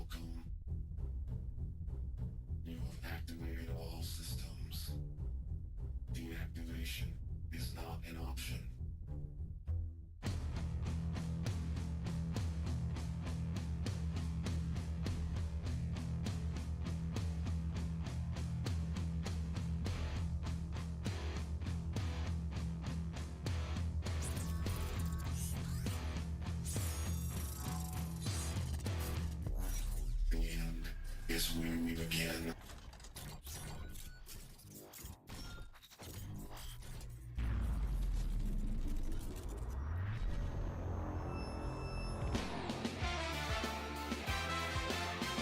Welcome. You have activated all systems. Deactivation is not an option. The end is where we begin.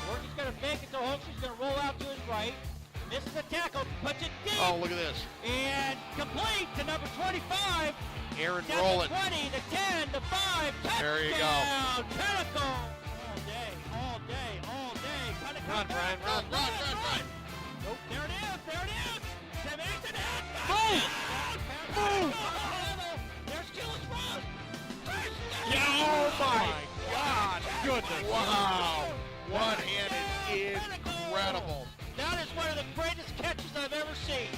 Horton's going to fake it to Holtz. He's going to roll out to his right. Misses the tackle, puts it deep. Oh, look at this. And complete to number 25. Aaron Down rolling. to 20, the 10, the 5. Touchdown. There you go. Pinnacle. All day, all day, all day. Run, Brian, run. Nope, there it is, there it is. Sam Anderson has Move. There's Gillis Ross. Oh, my God. Goodness. Wow. One-handed, incredible. That is one of the greatest catches I've ever seen.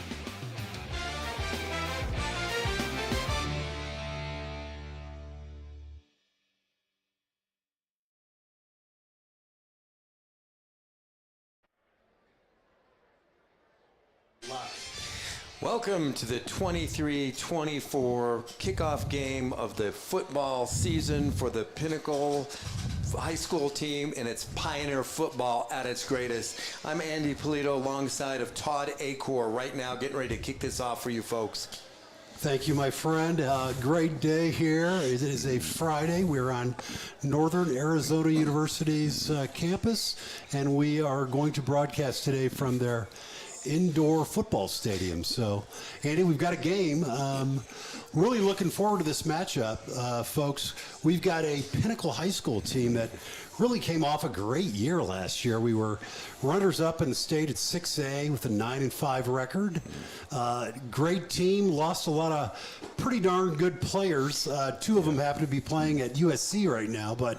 Welcome to the 23-24 kickoff game of the football season for the Pinnacle high school team, and it's Pioneer football at its greatest. I'm Andy Polito alongside of Todd Acor right now, getting ready to kick this off for you folks. Thank you, my friend. Great day here. It is a Friday. We're on Northern Arizona University's campus, and we are going to broadcast today from their indoor football stadium. So, Andy, we've got a game. Really looking forward to this matchup, folks. We've got a Pinnacle High School team that really came off a great year last year. We were runners-up in the state at 6A with a 9-5 record. Great team, lost a lot of pretty darn good players. Two of them happen to be playing at USC right now, but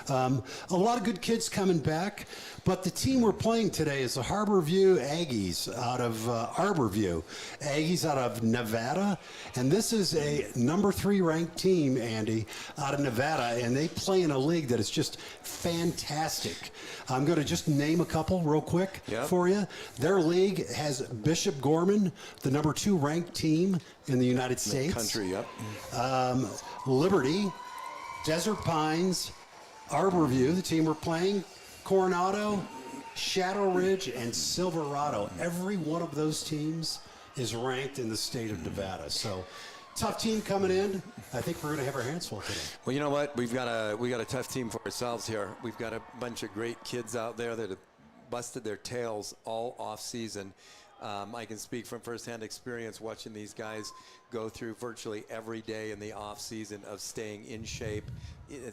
a lot of good kids coming back. But the team we're playing today is the Arbor View Aggies out of Arbor View. Aggies out of Nevada, and this is a number 3 ranked team, Andy, out of Nevada, and they play in a league that is just fantastic. I'm going to just name a couple real quick for you. Their league has Bishop Gorman, the number 2 ranked team in the United States. Country, yep. Liberty, Desert Pines, Arbor View, the team we're playing, Coronado, Shadow Ridge, and Silverado. Every one of those teams is ranked in the state of Nevada. So, tough team coming in. I think we're going to have our hands full today. Well, you know what? We got a tough team for ourselves here. We've got a bunch of great kids out there that have busted their tails all off season. I can speak from firsthand experience watching these guys go through virtually every day in the off season of staying in shape,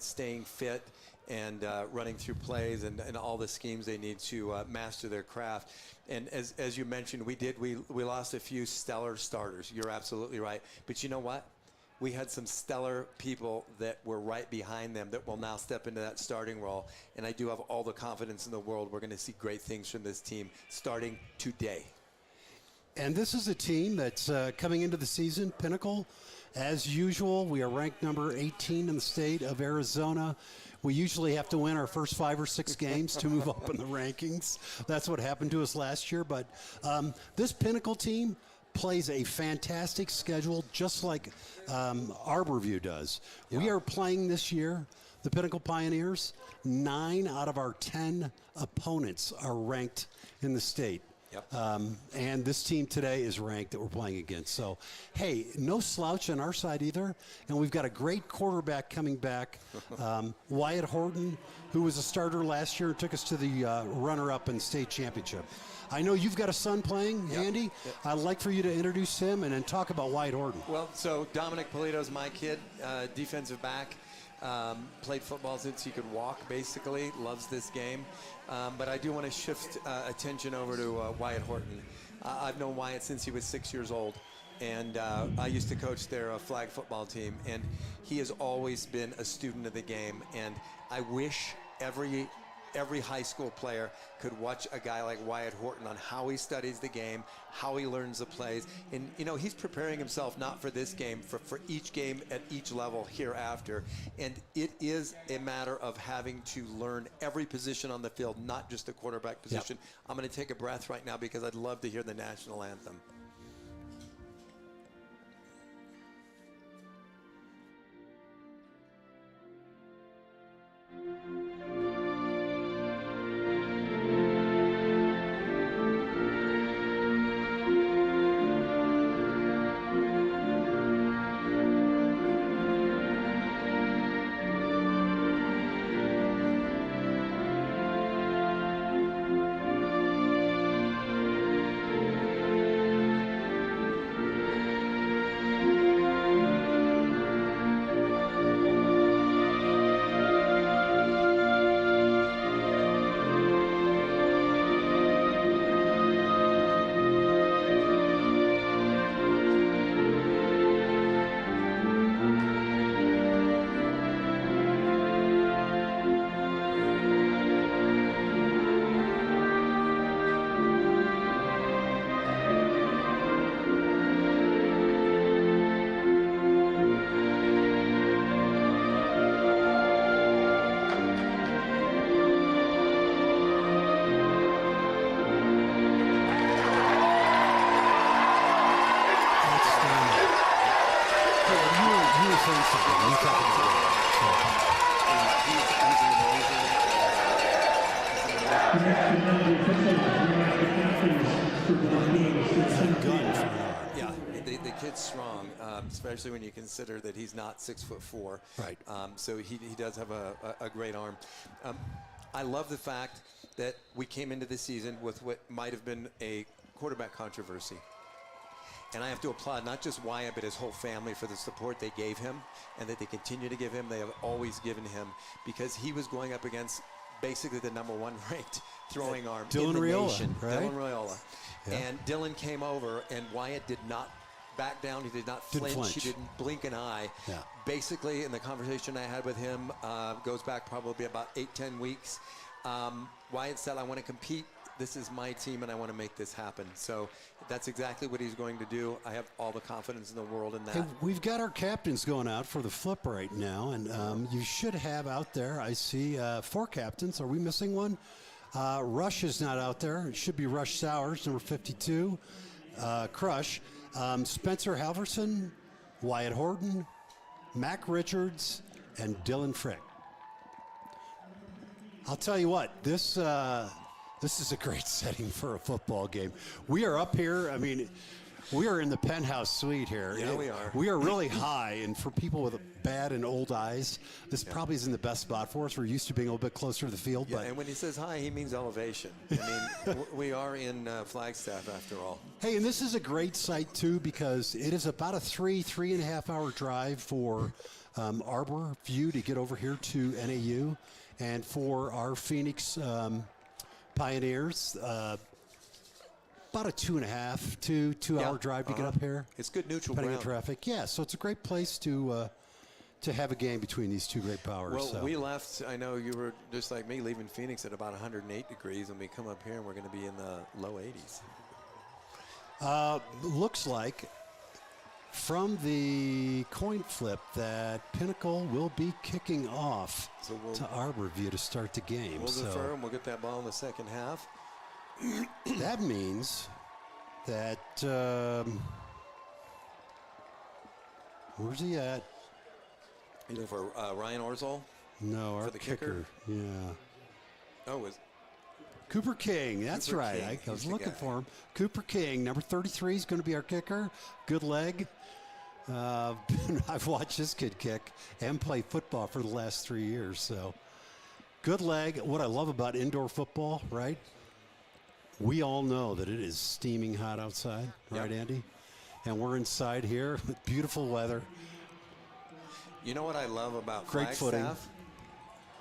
staying fit, and running through plays and all the schemes they need to master their craft. And as you mentioned, we lost a few stellar starters. You're absolutely right. But you know what? We had some stellar people that were right behind them that will now step into that starting role. And I do have all the confidence in the world. We're going to see great things from this team starting today. And this is a team that's coming into the season, Pinnacle. As usual, we are ranked number 18 in the state of Arizona. We usually have to win our first 5 or 6 games to move up in the rankings. That's what happened to us last year. But this Pinnacle team plays a fantastic schedule, just like Arbor View does. Yeah. We are playing this year, the Pinnacle Pioneers. 9 out of our 10 opponents are ranked in the state. Yep. And this team today is ranked that we're playing against. So, hey, no slouch on our side either. And we've got a great quarterback coming back, Wyatt Horton, who was a starter last year and took us to the runner-up in state championship. I know you've got a son playing, Andy. Yep. I'd like for you to introduce him and then talk about Wyatt Horton. Well, so Dominic Polito's my kid, defensive back. Played football since he could walk, basically. Loves this game. But I do want to shift attention over to Wyatt Horton. I've known Wyatt since he was 6 years old. And I used to coach their flag football team. And he has always been a student of the game. And I wish every every high school player could watch a guy like Wyatt Horton on how he studies the game, how he learns the plays. And, you know, he's preparing himself not for this game, for each game at each level hereafter. And it is a matter of having to learn every position on the field, not just the quarterback position. Yep. I'm going to take a breath right now because I'd love to hear the national anthem. Yeah, the kid's strong, especially when you consider that he's not 6'4". Right. So he does have a great arm. I love the fact that we came into the season with what might have been a quarterback controversy. And I have to applaud not just Wyatt, but his whole family for the support they gave him and that they continue to give him. They have always given him, because he was going up against basically the #1 ranked throwing arm in the nation. Right? Dylan Raiola. Yeah. And Dylan came over, and Wyatt did not back down. He did not flinch. He didn't blink an eye. Yeah. Basically, in the conversation I had with him, goes back probably about 8-10 weeks, Wyatt said, I want to compete. This is my team, and I want to make this happen. So that's exactly what he's going to do. I have all the confidence in the world in that. Hey, we've got our captains going out for the flip right now, and you should have out there, I see 4 captains. Are we missing one? Rush is not out there. It should be Rush Sowers, number 52. Crush. Spencer Halverson, Wyatt Horton, Mac Richards, and Dylan Frick. I'll tell you what, this is a great setting for a football game. We are up here. I mean, we are in the penthouse suite here. Yeah, we are. We are really high, and for people with bad and old eyes, this probably isn't the best spot for us. We're used to being a little bit closer to the field. Yeah, but and when he says high, he means elevation. I mean, we are in Flagstaff after all. Hey, and this is a great site, too, because it is about a 3.5 hour drive for Arbor View to get over here to NAU, and for our Phoenix Pioneers, about a 2.5 hour drive to get up here. It's good neutral depending ground. on traffic. Yeah, so it's a great place to have a game between these two great powers. Well, so. we left, I know you were just like me, leaving Phoenix at about 108 degrees, and we come up here and we're going to be in the low 80s. Looks like from the coin flip that Pinnacle will be kicking off to Arbor View to start the game. We'll defer and we'll get that ball in the second half. That means that where's he at? You know, for Ryan Orzol? No, our the kicker? Yeah. Oh, it was Cooper King. That's Cooper right. King. I was He's the looking guy. for him. Cooper King, number 33, is going to be our kicker. Good leg. I've watched this kid kick and play football for the last 3 years. So good leg. What I love about indoor football, right? We all know that it is steaming hot outside, right, Andy? And we're inside here with beautiful weather. You know what I love about Great footing. Flagstaff?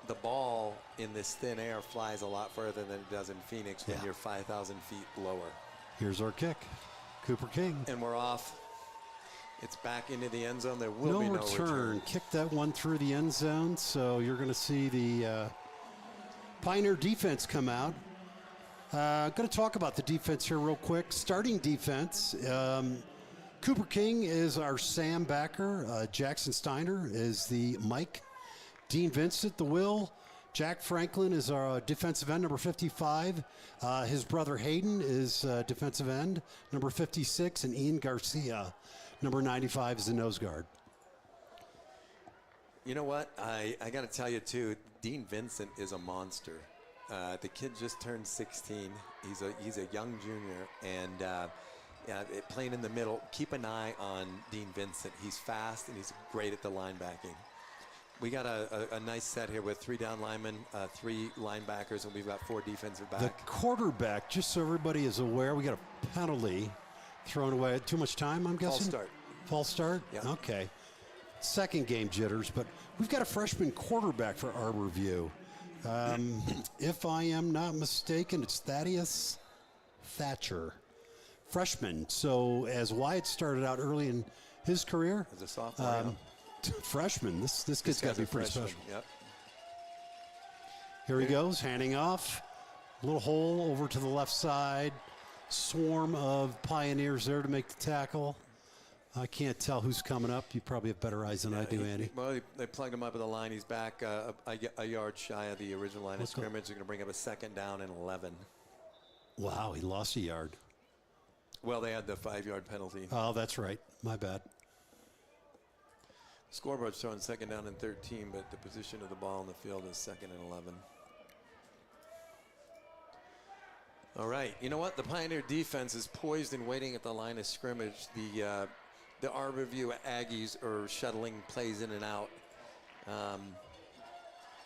The ball in this thin air flies a lot further than it does in Phoenix when you're 5,000 feet lower. Here's our kick. Cooper King. And we're off. It's back into the end zone. There will be no return. return. Kick that one through the end zone. So you're going to see the Pioneer defense come out. Going to talk about the defense here real quick. Starting defense, Cooper King is our Sam backer. Jackson Steiner is the Mike. Dean Vincent, the Will. Jack Franklin is our defensive end, number 55. His brother Hayden is defensive end, number 56. And Ian Garcia, number 95, is the nose guard. You know what? I got to tell you, too, Dean Vincent is a monster. The kid just turned 16. He's a young junior, and playing in the middle. Keep an eye on Dean Vincent. He's fast, and he's great at the linebacking. We got a nice set here with 3 down linemen, 3 linebackers, and we've got 4 defensive backs. The quarterback, just so everybody is aware, we got a penalty thrown away. Too much time, I'm guessing? False start? Yeah. Okay. Second game jitters, but we've got a freshman quarterback for Arbor View. If I am not mistaken, it's Thaddeus Thatcher. Freshman. So as Wyatt started out early in his career. As a sophomore, freshman. This kid's got to be pretty special. Yep. Here he goes, handing off. Little hole over to the left side. Swarm of Pioneers there to make the tackle. I can't tell who's coming up. You probably have better eyes than I do, Andy. Well, they plugged him up at the line. He's back a yard shy of the original line of scrimmage. They're going to bring up a 2nd down and 11. Wow, he lost a yard. Well, they had the 5-yard penalty. Oh, that's right. My bad. Scoreboard's showing 2nd down and 13, but the position of the ball on the field is 2nd and 11. All right. You know what? The Pioneer defense is poised and waiting at the line of scrimmage. The Arbor View Aggies are shuttling plays in and out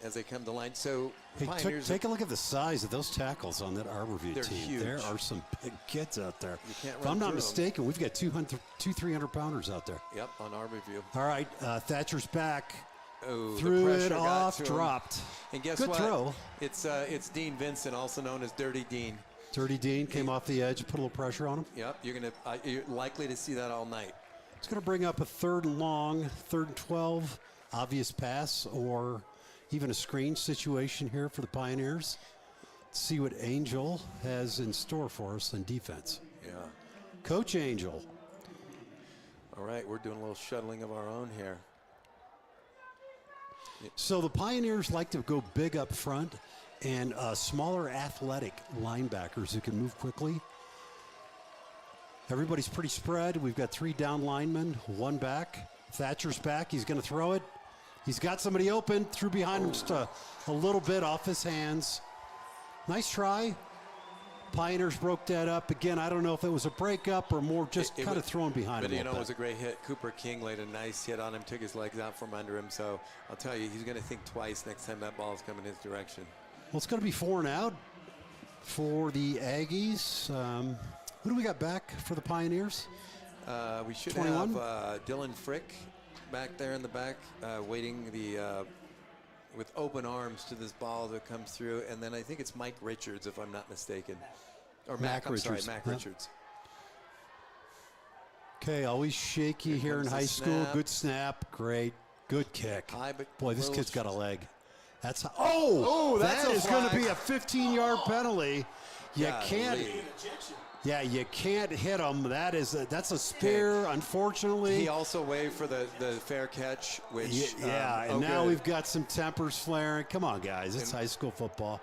as they come to line. So hey, Pioneers take a look at the size of those tackles on that Arbor View They're team. huge. There are some big kids out there. You can't If run I'm not through mistaken, we've got 300-pounders out there. Yep, on Arbor View. All right, Thatcher's back. Oh, Threw the it pressure got off, to him. dropped. And guess Good what? throw. It's Dean Vincent, also known as Dirty Dean. Dirty Dean came off the edge, put a little pressure on him. Yep, you're likely to see that all night. It's going to bring up a 3rd and long, 3rd and 12, obvious pass, or even a screen situation here for the Pioneers. Let's see what Angel has in store for us in defense. Yeah. Coach Angel. All right, we're doing a little shuttling of our own here. So the Pioneers like to go big up front and smaller athletic linebackers who can move quickly. Everybody's pretty spread. We've got 3 down linemen, 1 back. Thatcher's back. He's going to throw it. He's got somebody open. Threw behind him just a little bit off his hands. Nice try. Pioneers broke that up. Again, I don't know if it was a breakup or more just kind of thrown behind him. But, it was a great hit. Cooper King laid a nice hit on him, took his legs out from under him. So I'll tell you, he's going to think twice next time that ball is coming his direction. Well, it's going to be 4 and out for the Aggies. Who do we got back for the Pioneers? We should 21? have Dylan Frick back there in the back, waiting with open arms to this ball that comes through. And then I think it's Mike Richards, if I'm not mistaken. Or Mac Richards. Richards. Okay, always shaky here in comes the high school. snap. Good snap. Great. Good kick. High, but Boy, this little kid's got a sh- leg. That's that's that a is going to flag. be a 15-yard penalty. You can't. Golly. Yeah, you can't hit him. That's a spear. Unfortunately. He also waved for the fair catch, which and now we've got some tempers flaring. Come on, guys. It's high school football.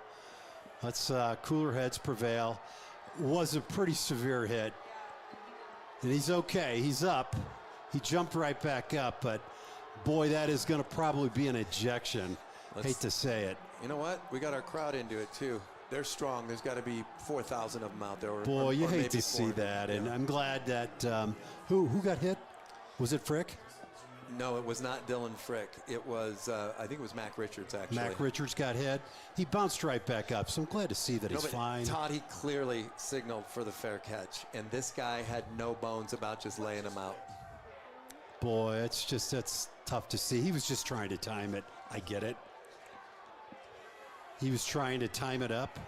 Let's cooler heads prevail. Was a pretty severe hit. And he's okay. He's up. He jumped right back up. But, boy, that is going to probably be an ejection. Hate to say it. You know what? We got our crowd into it, too. They're strong. There's got to be 4,000 of them out there. Boy, you or hate maybe to see 400. that. And Yeah. I'm glad that who got hit? Was it Frick? No, it was not Dylan Frick. It was, I think it was Mac Richards, actually. Mac Richards got hit. He bounced right back up. So I'm glad to see that No, he's but fine. Todd, he clearly signaled for the fair catch, and this guy had no bones about just laying him out. Boy, that's tough to see. He was just trying to time it. I get it. He was trying to time it up.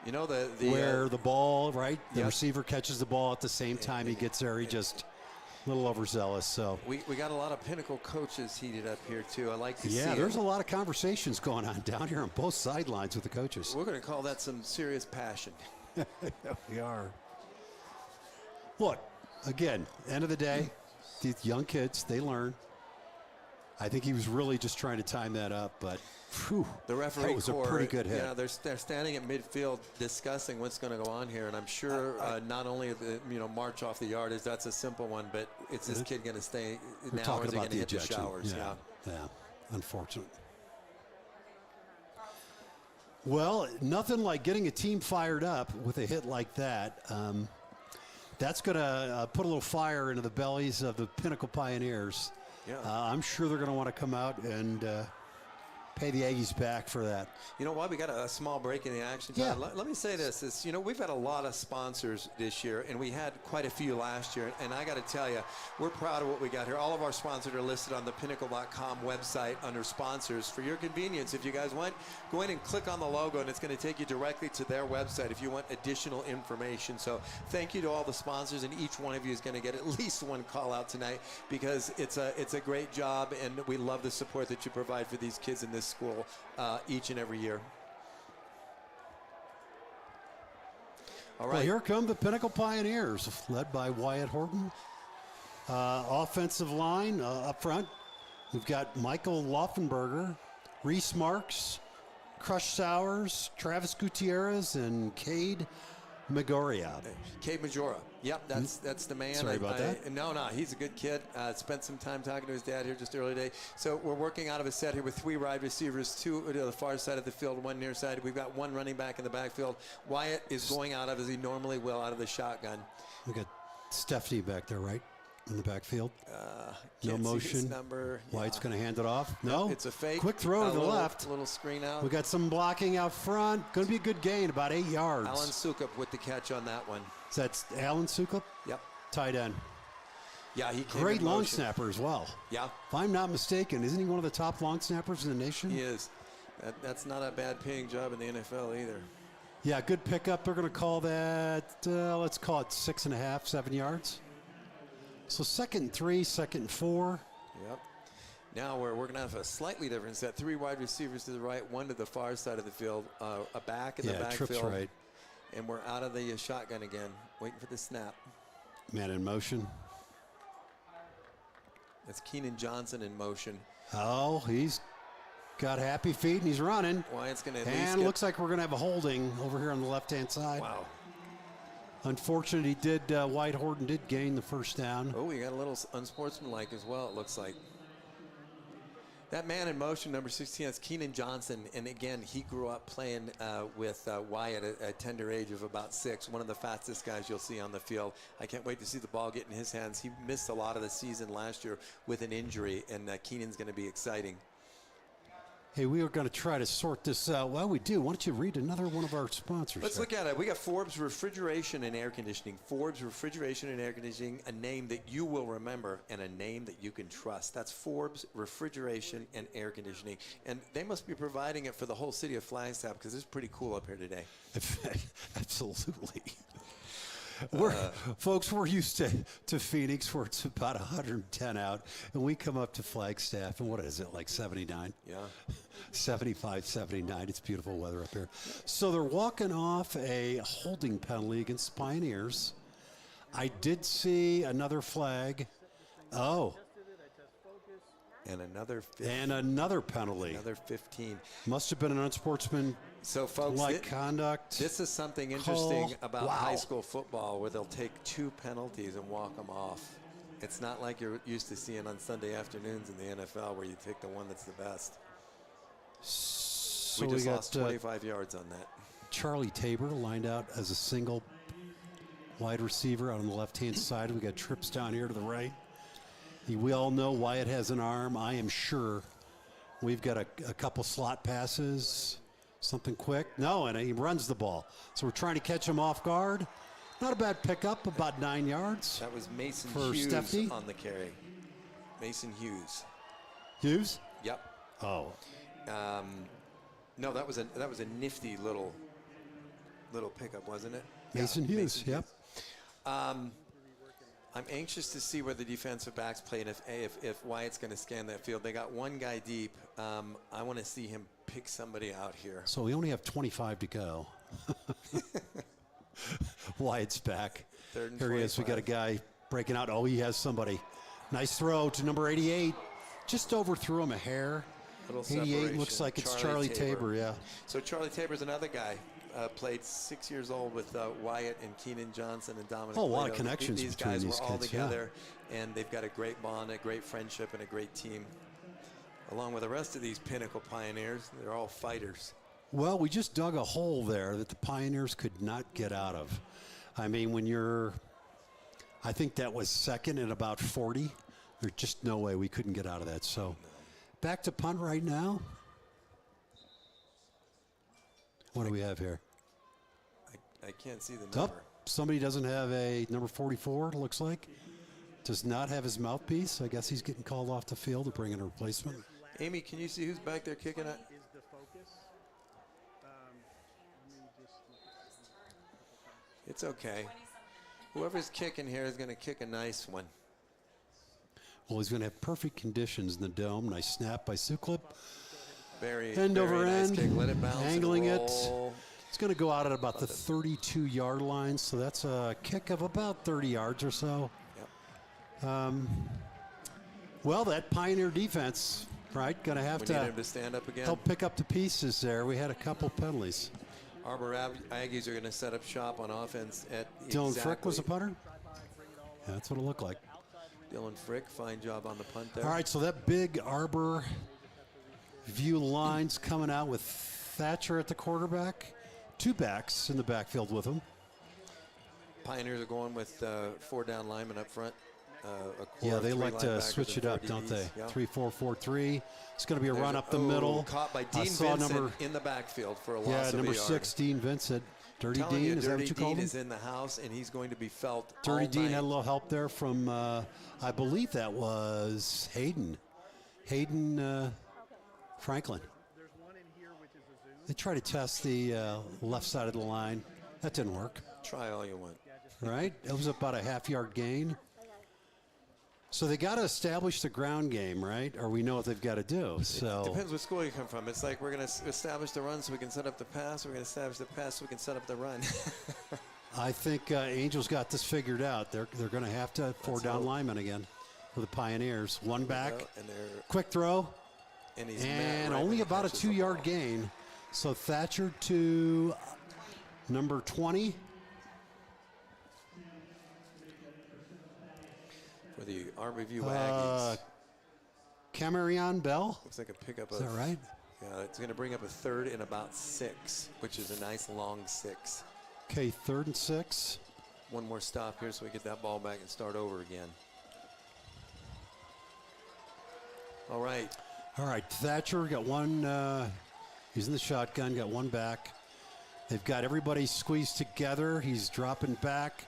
You know, the where the ball, right? The Yep. receiver catches the ball at the same time he gets there. He just little overzealous. So We got a lot of Pinnacle coaches heated up here, too. I like to see yeah, it. there's a lot of conversations going on down here on both sidelines with the coaches. We're going to call that some serious passion. We are. Look, again, end of the day, these young kids, they learn. I think he was really just trying to time that up, but whew, The referee that was corps, a pretty good hit. You know, they're standing at midfield discussing what's going to go on here, and I'm sure not only the march off the yard is that's a simple one, but is this kid going to stay We're now or talking is he about going to the hit the ejection. showers? Yeah, unfortunate. Well, nothing like getting a team fired up with a hit like that. That's going to put a little fire into the bellies of the Pinnacle Pioneers. Yeah. I'm sure they're going to want to come out and pay the Aggies back for that. You know what? We got a small break in the action. Yeah. Let me say this: we've had a lot of sponsors this year, and we had quite a few last year. And I got to tell you, we're proud of what we got here. All of our sponsors are listed on the Pinnacle.com website under sponsors. For your convenience, if you guys want, go in and click on the logo, and it's going to take you directly to their website if you want additional information. So thank you to all the sponsors, and each one of you is going to get at least one call out tonight because it's a great job, and we love the support that you provide for these kids in this school each and every year. All right. Well, here come the Pinnacle Pioneers, led by Wyatt Horton. Offensive line up front, we've got Michael Laufenberger, Reese Marks, Crush Sowers, Travis Gutierrez, and Cade Magoria. Cade Majora. Yep, that's the man. Sorry about that. No, he's a good kid. Spent some time talking to his dad here just early today. So we're working out of a set here with 3 wide receivers, 2 to the far side of the field, 1 near side. We've got 1 running back in the backfield. Wyatt is going out of, as he normally will, out of the shotgun. We got Stephanie back there, right? In the backfield. No Can't see his motion. number. Wyatt's going to hand it off. No. It's a fake. Quick throw to the left. Little screen out. We got some blocking out front. Going to be a good gain, about 8 yards. Alan Sukup with the catch on that one. Is that Alan Sukup? Yep. Tight end. Yeah, he came Great in long motion. snapper as well. Yeah, If I'm not mistaken, isn't he one of the top long snappers in the nation? he is. That's not a bad paying job in the NFL either. Yeah, good pickup. They're going to call that, let's call it 6.5, 7 yards. So 2nd and 3, 2nd and 4. Yep. Now we're going to have a slightly different set. 3 wide receivers to the right, 1 to the far side of the field, a back in the backfield. Tripp's right. And we're out of the shotgun again, waiting for the snap. Man in motion. That's Keenan Johnson in motion. Oh, he's got happy feet and he's running. Wyatt's going to at least And looks like we're going to have a holding over here on the left-hand side. Wow. Unfortunately, White Horton did gain the first down. Oh, we got a little unsportsmanlike as well, it looks like. That man in motion, number 16, that's Keenan Johnson. And again, he grew up playing with Wyatt at a tender age of about 6, one of the fastest guys you'll see on the field. I can't wait to see the ball get in his hands. He missed a lot of the season last year with an injury, and Keenan's going to be exciting. Hey, we are going to try to sort this out. While we do, why don't you read another one of our sponsors? Let's look at it. We got Forbes Refrigeration and Air Conditioning. Forbes Refrigeration and Air Conditioning, a name that you will remember and a name that you can trust. That's Forbes Refrigeration and Air Conditioning. And they must be providing it for the whole city of Flagstaff because it's pretty cool up here today. Absolutely. Folks, we're used to Phoenix where it's about 110 out, and we come up to Flagstaff, and what is it, like 79? Yeah. 75, 79. It's beautiful weather up here. So they're walking off a holding penalty against Pioneers. I did see another flag. Oh. And another 15. And another penalty. Another 15. Must have been an unsportsmanlike So, folks, conduct. this is something interesting about Wow. high school football where they'll take 2 penalties and walk them off. It's not like you're used to seeing on Sunday afternoons in the NFL where you take the one that's the best. So we just got lost 25 yards on that. Charlie Tabor lined out as a single wide receiver out on the left-hand side. We got trips down here to the right. We all know Wyatt has an arm. I am sure we've got a couple slot passes, something quick. No, and he runs the ball. So we're trying to catch him off guard. Not a bad pickup, about 9 yards. That was Mason For Hughes Steffi? on the carry. Mason Hughes. Hughes? Yep. Oh. No, that was a nifty little pickup, wasn't it? Mason Hughes, Mason yep. I I'm anxious to see where the defensive backs play and if Wyatt's going to scan that field. They got one guy deep. I want to see him pick somebody out here. So we only have 25 to go. Wyatt's back. Third and Here he is. We got a guy breaking out. Oh, he has somebody. Nice throw to number 88. Just overthrew him a hair. Little 88 separation. looks like it's Charlie Tabor, yeah. So Charlie Tabor's another guy. Played 6 years old with Wyatt and Keenan Johnson and Dominic. Oh, a lot of Plato. connections These between guys these were all kids, together, and they've got a great bond, a great friendship, and a great team. Along with the rest of these Pinnacle Pioneers, they're all fighters. Well, we just dug a hole there that the Pioneers could not get out of. I mean, I think that was second and about 40. There's just no way we couldn't get out of that. So back to punt right now. What do we have here? I can't see the Oh, number. somebody doesn't have a number 44, it looks like. Does not have his mouthpiece. I guess he's getting called off the field to bring in a replacement. Amy, can you see who's back there kicking it? It's okay. Whoever's kicking here is going to kick a nice one. Well, he's going to have perfect conditions in the dome. Nice snap by Suklip. Very End very over nice end, kick. Let it bounce angling and it. roll. It's going to go out at about the 32-yard line, so that's a kick of about 30 yards or so. Yep. Well, that Pioneer defense, right, going to have We need to him to stand up again. help pick up the pieces there. We had a couple penalties. Arbor Aggies are going to set up shop on offense at Dylan Frick was a punter? Yeah, that's what it looked like. Dylan Frick, fine job on the punt there. All right, so that big Arbor View line's coming out with Thatcher at the quarterback. Two backs in the backfield with him. Pioneers are going with 4 down linemen up front. A core Yeah, of they 3 like to linebackers switch and it up, 4 don't DBs. they? Yeah. 3-4-4-3. It's going to be a There's run up the middle. Caught by I Dean saw Vincent in the backfield for a loss Yeah, of number a yard. 6, Dean Vincent. Dirty Telling Dean, you, is that Dirty what you call Dean him? is in the house, and he's going to be felt Dirty all Dean night. had a little help there from, I believe that was Hayden. Hayden Franklin. They tried to test the left side of the line. That didn't work, Try all you want. right? It was about a half-yard gain. So they got to establish the ground game, right? Or we know what they've got to do. So Depends what school you come from. It's like we're going to establish the run so we can set up the pass. We're going to establish the pass so we can set up the run. I think Angels got this figured out. They're going to have to 4 down hope. linemen again for the Pioneers. One back, And they're quick throw, he's and met right only when he about a catches the 2-yard ball. gain. So Thatcher to number 20. For the Arbor View Aggies. Camarion Bell. Looks like a pickup Is of. that right? Yeah, it's going to bring up a 3rd and about 6, which is a nice long 6. Okay, 3rd and 6. One more stop here so we get that ball back and start over again. All right. All right, Thatcher got one. He's in the shotgun, got one back. They've got everybody squeezed together. He's dropping back.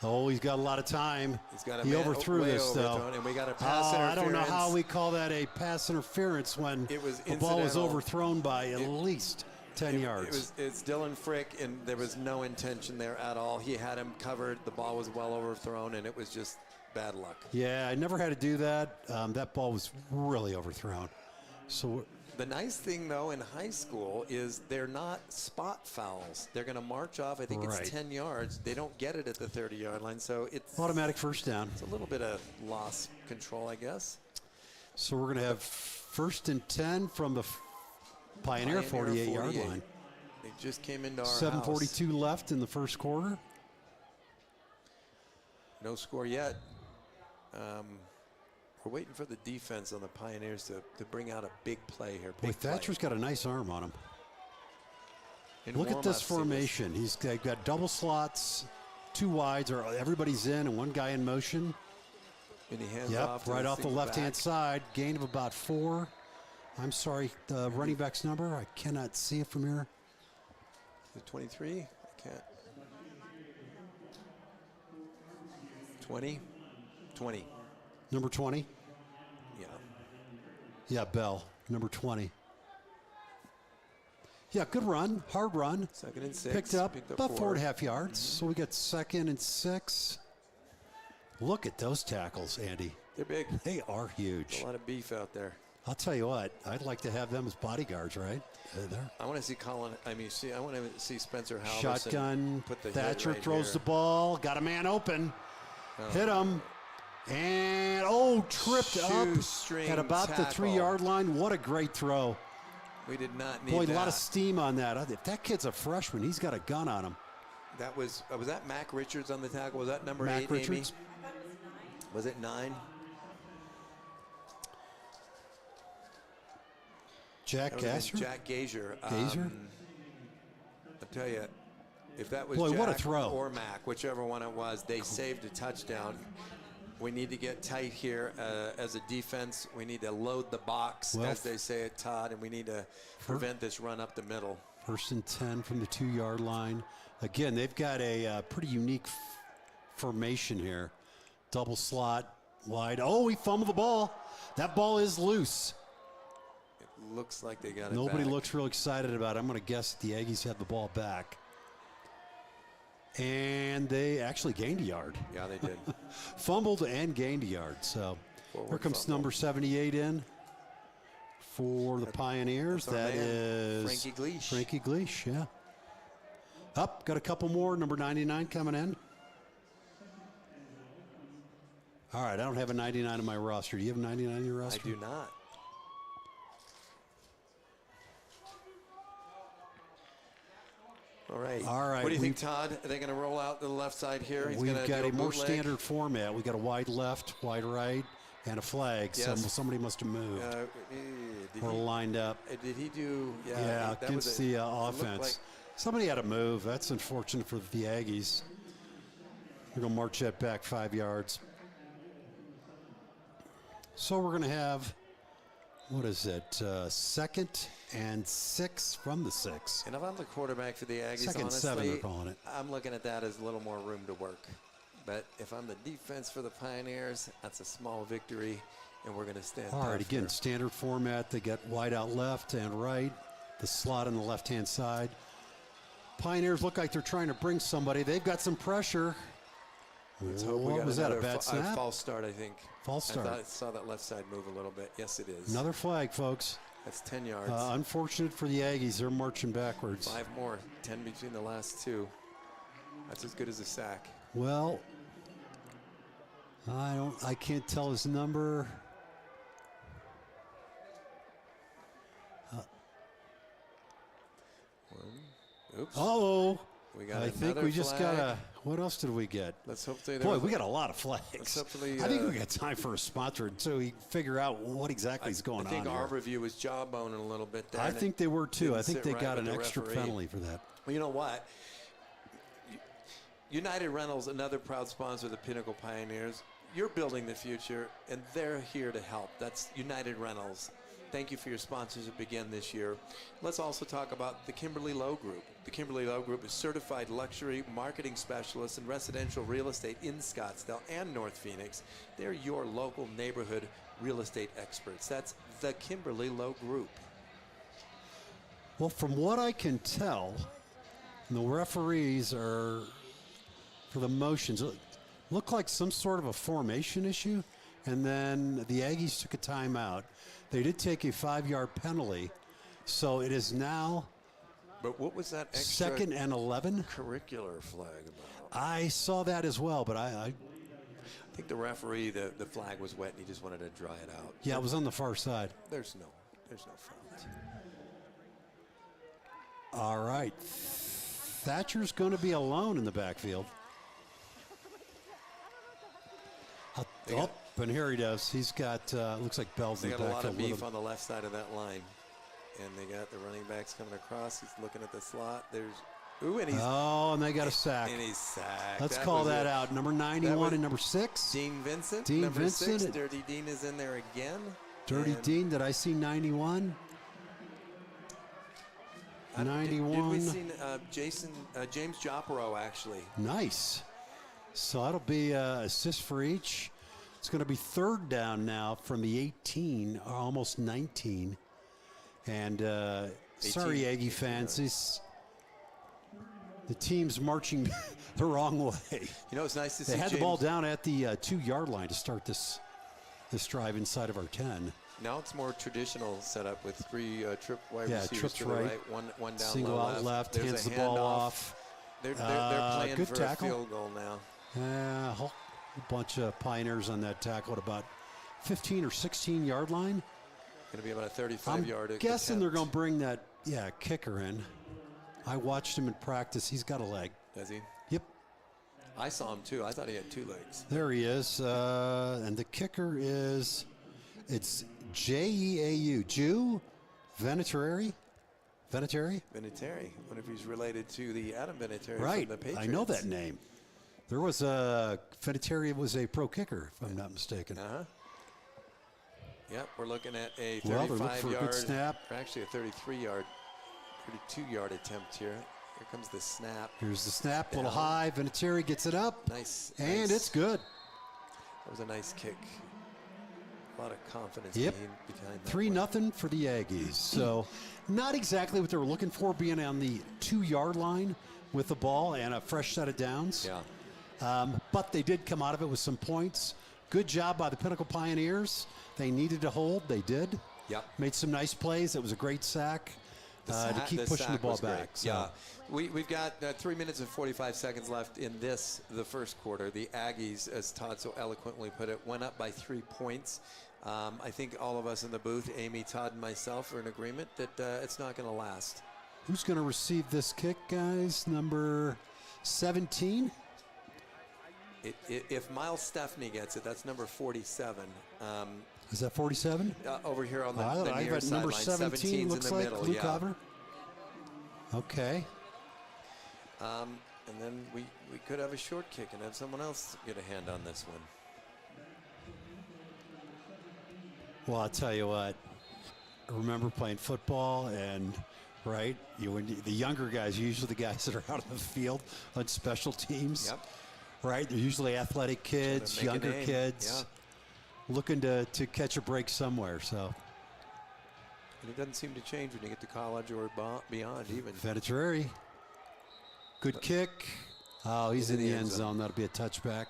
Oh, he's got a lot of time. He's got a he man overthrew way this, though. overthrown, and we got a pass I don't know interference. how we call that a pass interference when It was the ball was incidental. overthrown by at least 10 yards. It's Dylan Frick, and there was no intention there at all. He had him covered. The ball was well overthrown, and it was just bad luck. Yeah, I never had to do that. That ball was really overthrown. So The nice thing, though, in high school is they're not spot fouls. They're going to march off. I think Right. it's 10 yards. They don't get it at the 30-yard line, so it's automatic first down. a little bit of loss control, I guess. So we're going to have 1st and 10 from the Pioneer 48-yard 48. line. They just came into our 7:42 left in the first quarter. house. No score yet. We're waiting for the defense on the Pioneers to bring out a big play here. Boy, Big play. Thatcher's got a nice arm on him. In Look at this warm-ups, he was- formation. They've got double slots, 2 wides, or everybody's in and one guy in motion. And he hands Yep, off to right off the single left-hand back. side. Gain of about 4. I'm sorry, the running back's number. I cannot see it from here. Is it 23? I can't. 20? 20. Number 20. Yeah. Yeah, Bell, number 20. Yeah, good run, hard run. 2nd and 6. Picked up about 4. 4.5 yards. So we got 2nd and 6. Look at those tackles, Andy. They're big. They are huge. A lot of beef out there. I'll tell you what, I'd like to have them as bodyguards, right? There. I want to see I want to see Spencer Halverson Shotgun. put the hit Thatcher right throws here. the ball. Got a man open. Hit him. And, tripped up Shoestring at about the tackle. 3-yard line. What a great throw. We did not need Boy, that. a lot of steam on that. If that kid's a freshman, he's got a gun on him. That was that Mac Richards on the tackle? Was that number Mac 8, Richards. Amy? Was it 9? Jack That would've been Gasser? Jack Gazer. Gazer? I'll tell you, if that was Boy, Jack what a throw. or Mac, whichever one it was, they saved a touchdown. We need to get tight here as a defense. We need to load the box, Well, as they say at Todd, and we need to prevent this run up the middle. 1st and 10 from the 2-yard line. Again, they've got a pretty unique formation here. Double slot, wide. Oh, he fumbled the ball. That ball is loose. It looks like they got it Nobody back. looks real excited about it. I'm going to guess that the Aggies have the ball back. And they actually gained a yard. Yeah, they did. Fumbled and gained a yard. So Forward here comes fumble. number 78 in for the Pioneers. that's our That man, is Frankie Gleesh. Frankie Gleesh, yeah. Up, got a couple more. Number 99 coming in. All right, I don't have a 99 on my roster. Do you have a 99 on your I roster? do not. All right. All right, What do you think, we've- Todd? Are they going to roll out to the left side here? He's We've gonna got do a more bootleg? standard format. We got a wide left, wide right, and a flag. Yes. So somebody must have moved Did or lined up. he do? Yeah, that was against it. the It looked offense. like- Somebody had to move. That's unfortunate for the Aggies. We're going to march that back 5 yards. So we're going to have, what is it, 2nd and 6 from the 6. and if I'm the quarterback for the Aggies, 2nd and honestly, 7 they're calling it. I'm looking at that as a little more room to work. But if I'm the defense for the Pioneers, that's a small victory, and we're going to stand All right, tough again, here. standard format. They got wide out left and right, the slot on the left-hand side. Pioneers look like they're trying to bring somebody. They've got some pressure. Let's hope we What got was that, a another bad snap? false start, I think. False start. I saw that left side move a little bit. Yes, it is. Another flag, folks. That's 10 yards. Unfortunate for the Aggies. They're marching backwards. 5 more. 10 between the last 2. That's as good as a sack. Well, I can't tell his number. Oops. Oh, We got I think another we just flag. got a. What else did we get? Let's hope they. Boy, we got a lot of flags. Let's hopefully, I think we got time for a sponsor so we figure out what exactly is going I think on here. Arbor View was jawboning a little bit there. I and think it they were too. didn't I think sit they right got with an the extra referee. penalty for that. Well, you know what? United Rentals, another proud sponsor of the Pinnacle Pioneers. You're building the future, and they're here to help. That's United Rentals. Thank you for your sponsorship again this year. Let's also talk about the Kimberly Lowe Group. The Kimberly Lowe Group is certified luxury marketing specialists in residential real estate in Scottsdale and North Phoenix. They're your local neighborhood real estate experts. That's the Kimberly Lowe Group. Well, from what I can tell, the referees are, for the motions, look like some sort of a formation issue, and then the Aggies took a timeout. They did take a 5-yard penalty, so it is now But what was that extra 2nd and 11. curricular flag about? I saw that as well, but I I think the referee, the flag was wet, and he just wanted to dry it out. yeah, it was on the far side. There's no fault. All right. Thatcher's going to be alone in the backfield. got- And here he does. He's got, looks like Bell's They in the got a lot backfield of with beef him. on the left side of that line. And they got the running backs coming across. He's looking at the slot. There's, and he's Oh, and they got a sack. sacked. Let's call was that it. out. Number That 91 was and number 6. Dean Vincent. Dean number Vincent. 6. Dirty Dean is in there again. Dirty And Dean, did I see 91? Did we 91. see James Jopero, actually? Nice. So that'll be assist for each. It's going to be 3rd down now from the 18, or almost 19. And sorry, 18, Aggie fans. the team's marching the wrong way. You know, it's nice to see They had James. the ball down at the 2-yard line to start this drive inside of our 10. Now it's more traditional setup with 3 trip wide Yeah, receivers trips to the right. one down Single low out left, There's hands a the ball handoff. off. They're playing good for tackle. a field goal now. A whole bunch of Pioneers on that tackle at about 15 or 16-yard line. Going to be about a 35 I'm yard. guessing they're going to bring that kicker in. I watched him in practice. He's got a leg. Does he? Yep. I saw him too. I thought he had 2 legs. There he is. And the kicker is, it's Jeau. Jew Vinatieri? Vinatieri. Wonder if he's related to the Adam Vinatieri Right. from the Patriots. I know that name. There was Vinatieri was a pro kicker, if I'm not mistaken. Uh-huh. Yep, we're looking at a Well, they're looking for a 35-yard, good snap. or actually a 33-yard, 32-yard attempt here. Here comes the snap. Here's the snap, a Down. little high. Vinatieri gets it up. Nice. And nice. it's good. That was a nice kick. A lot of confidence Yep. behind that 3-0 for the Aggies. So not exactly what they were looking for, being on the 2-yard line with the ball and a fresh set of downs. Yeah. But they did come out of it with some points. Good job by the Pinnacle Pioneers. They needed to hold. They did. Yep. Made some nice plays. It was a great sack to keep pushing the sack ball was great. back. So. Yeah. We've got 3 minutes and 45 seconds left in the first quarter. The Aggies, as Todd so eloquently put it, went up by 3 points. I think all of us in the booth, Amy, Todd, and myself, are in agreement that it's not going to last. Who's going to receive this kick, guys? Number 17? If Miles Stepney gets it, that's number 47. Is that 47? Over here on the I've near got number sideline. 17, 17's looks in the like, middle. Luke Yeah. Cover. Okay. And then we could have a short kick and have someone else get a hand on this one. Well, I'll tell you what. I remember playing football, and right, the younger guys, usually the guys that are out of the field on special teams. Yep. Right, they're usually athletic kids, Trying to make a younger name. kids, looking to catch a break somewhere. So, And it doesn't seem to change when you get to college or beyond even. Vinatieri, good kick. Oh, he's in the end zone. That'll be a touchback.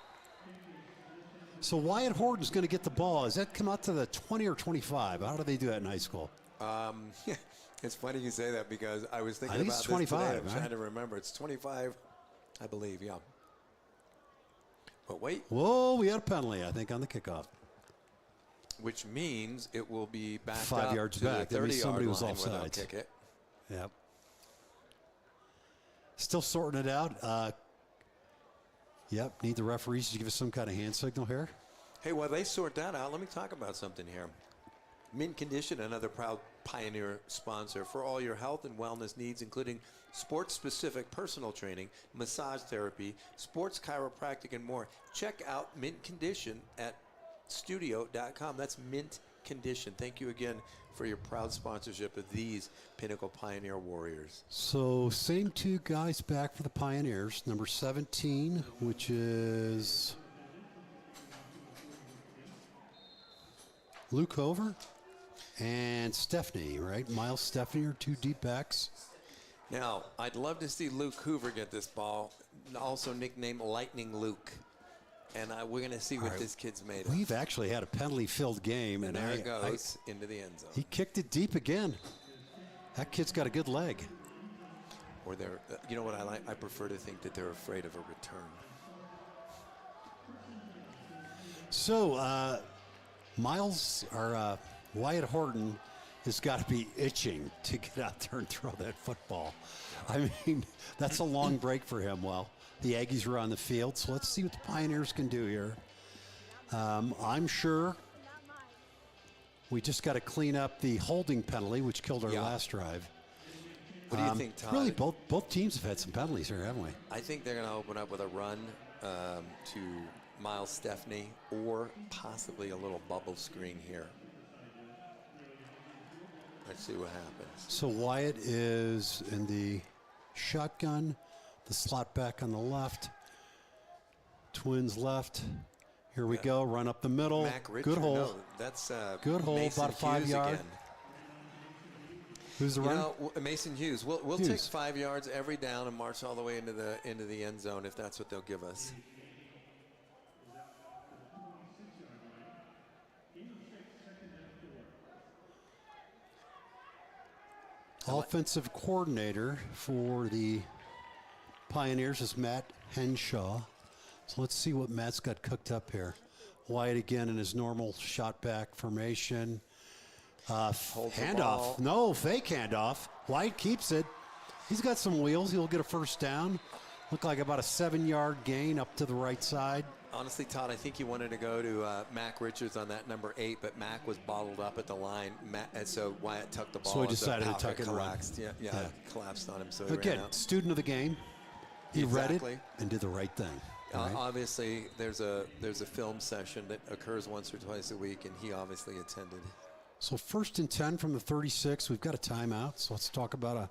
So Wyatt Horton's going to get the ball. Does that come out to the 20 or 25? How do they do that in high school? It's funny you say that because I was thinking I think about it's this 25, today. I'm huh? trying to remember. It's 25, I believe, yeah. But wait, Whoa, we had a penalty, I think, on the kickoff. which means it will be back 5 up yards to back. the That means 30-yard somebody was line where they'll offsides. kick it. Yep. Still sorting it out. Yep, need the referees to give us some kind of hand signal here. Hey, while they sort that out, let me talk about something here. Mint Condition, another proud Pioneer sponsor for all your health and wellness needs, including sports-specific personal training, massage therapy, sports chiropractic, and more. Check out Mint Condition at studio.com. That's Mint Condition. Thank you again for your proud sponsorship of these Pinnacle Pioneer Warriors. So same 2 guys back for the Pioneers. Number 17, which is Luke Hover, and Stepney, right? Miles Stepney are 2 deep backs. Now, I'd love to see Luke Hoover get this ball, also nicknamed Lightning Luke. And we're going to see what this kid's made of. We've actually had a penalty-filled game, And there it goes into the end zone. he kicked it deep again. That kid's got a good leg. Or they're, you know what I like? I prefer to think that they're afraid of a return. So, Wyatt Horton has got to be itching to get out there and throw that football. I mean, that's a long break for him. Well, the Aggies were on the field, so let's see what the Pioneers can do here. I'm sure we just got to clean up the holding penalty, which killed our last drive. What do you think, Todd? Really, both teams have had some penalties here, haven't we? I think they're going to open up with a run to Miles Stepney or possibly a little bubble screen here. Let's see what happens. So Wyatt is in the shotgun, the slot back on the left, twins left. Here we go, run up the middle. Mac Richard, Good hold. no, that's Good hold, Mason about a 5 Hughes yard. again. Who's the You runner? know, Mason Hughes. We'll Hughes. take 5 yards every down and march all the way into the end zone if that's what they'll give us. Offensive coordinator for the Pioneers is Matt Henshaw. So let's see what Matt's got cooked up here. Wyatt again in his normal shot back formation. Holds the Handoff. ball. No, fake handoff. Wyatt keeps it. He's got some wheels. He'll get a first down. Look like about a 7-yard gain up to the right side. Honestly, Todd, I think he wanted to go to Mac Richards on that number 8, but Mac was bottled up at the line, and so Wyatt tucked the ball. So he and decided to pocket tuck it and run. collapsed. Yeah, collapsed on him. So he Again, ran out. student of the game. He read Exactly. it and did the right thing. All right? Obviously, there's a film session that occurs once or twice a week, and he obviously attended. So 1st and 10 from the 36. We've got a timeout. So let's talk about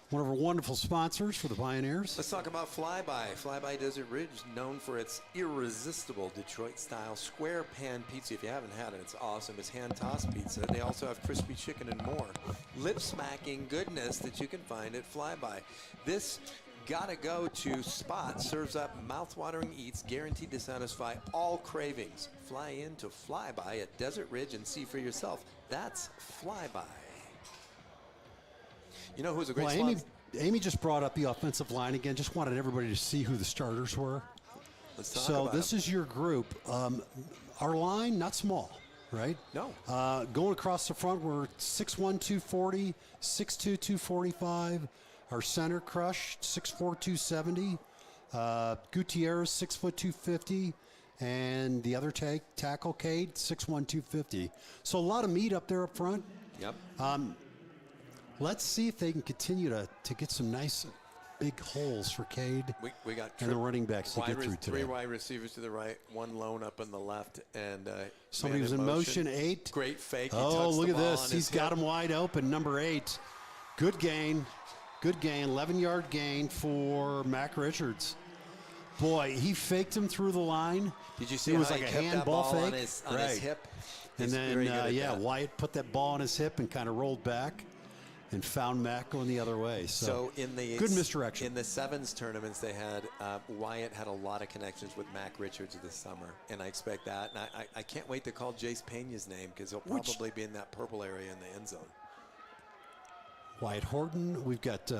one of our wonderful sponsors for the Pioneers. Let's talk about Flyby. Flyby Desert Ridge, known for its irresistible Detroit-style square pan pizza. If you haven't had it, it's awesome. It's hand-tossed pizza. They also have crispy chicken and more. Lip-smacking goodness that you can find at Flyby. This gotta-go-to spot serves up mouth-watering eats guaranteed to satisfy all cravings. Fly in to Flyby at Desert Ridge and see for yourself. That's Flyby. You know who's a great Well, sponsor? Amy just brought up the offensive line again. Just wanted everybody to see who the starters were. Let's talk So about this them. is your group. Our line, not small, right? No. Going across the front, we're 6'1", 240, 6'2", 245. Our center, Crush, 6'4", 270. Gutierrez, 6', 250. And the other tackle, Cade, 6'1", 250. So a lot of meat up there up front. Yep. Let's see if they can continue to get some nice big holes for Cade We got and the running backs to get through today. 3 wide receivers to the right, 1 lone up on the left, and Somebody man was in motion, 8. Great fake. He Oh, tucks look the at ball this. on He's his got hip. him wide open, number 8. Good gain. 11-yard gain for Mac Richards. Boy, he faked him through the line. Did you see it was how like he a kept that handball ball fake? on his Right. hip? And He's then, very good at that. Wyatt put that ball on his hip and kind of rolled back and found Mac going the other way. So in the good misdirection. In the sevens tournaments they had, Wyatt had a lot of connections with Mac Richards this summer, and I expect that. And I can't wait to call Jace Pena's name because he'll probably be in that purple area in the end zone. Wyatt Horton. We've got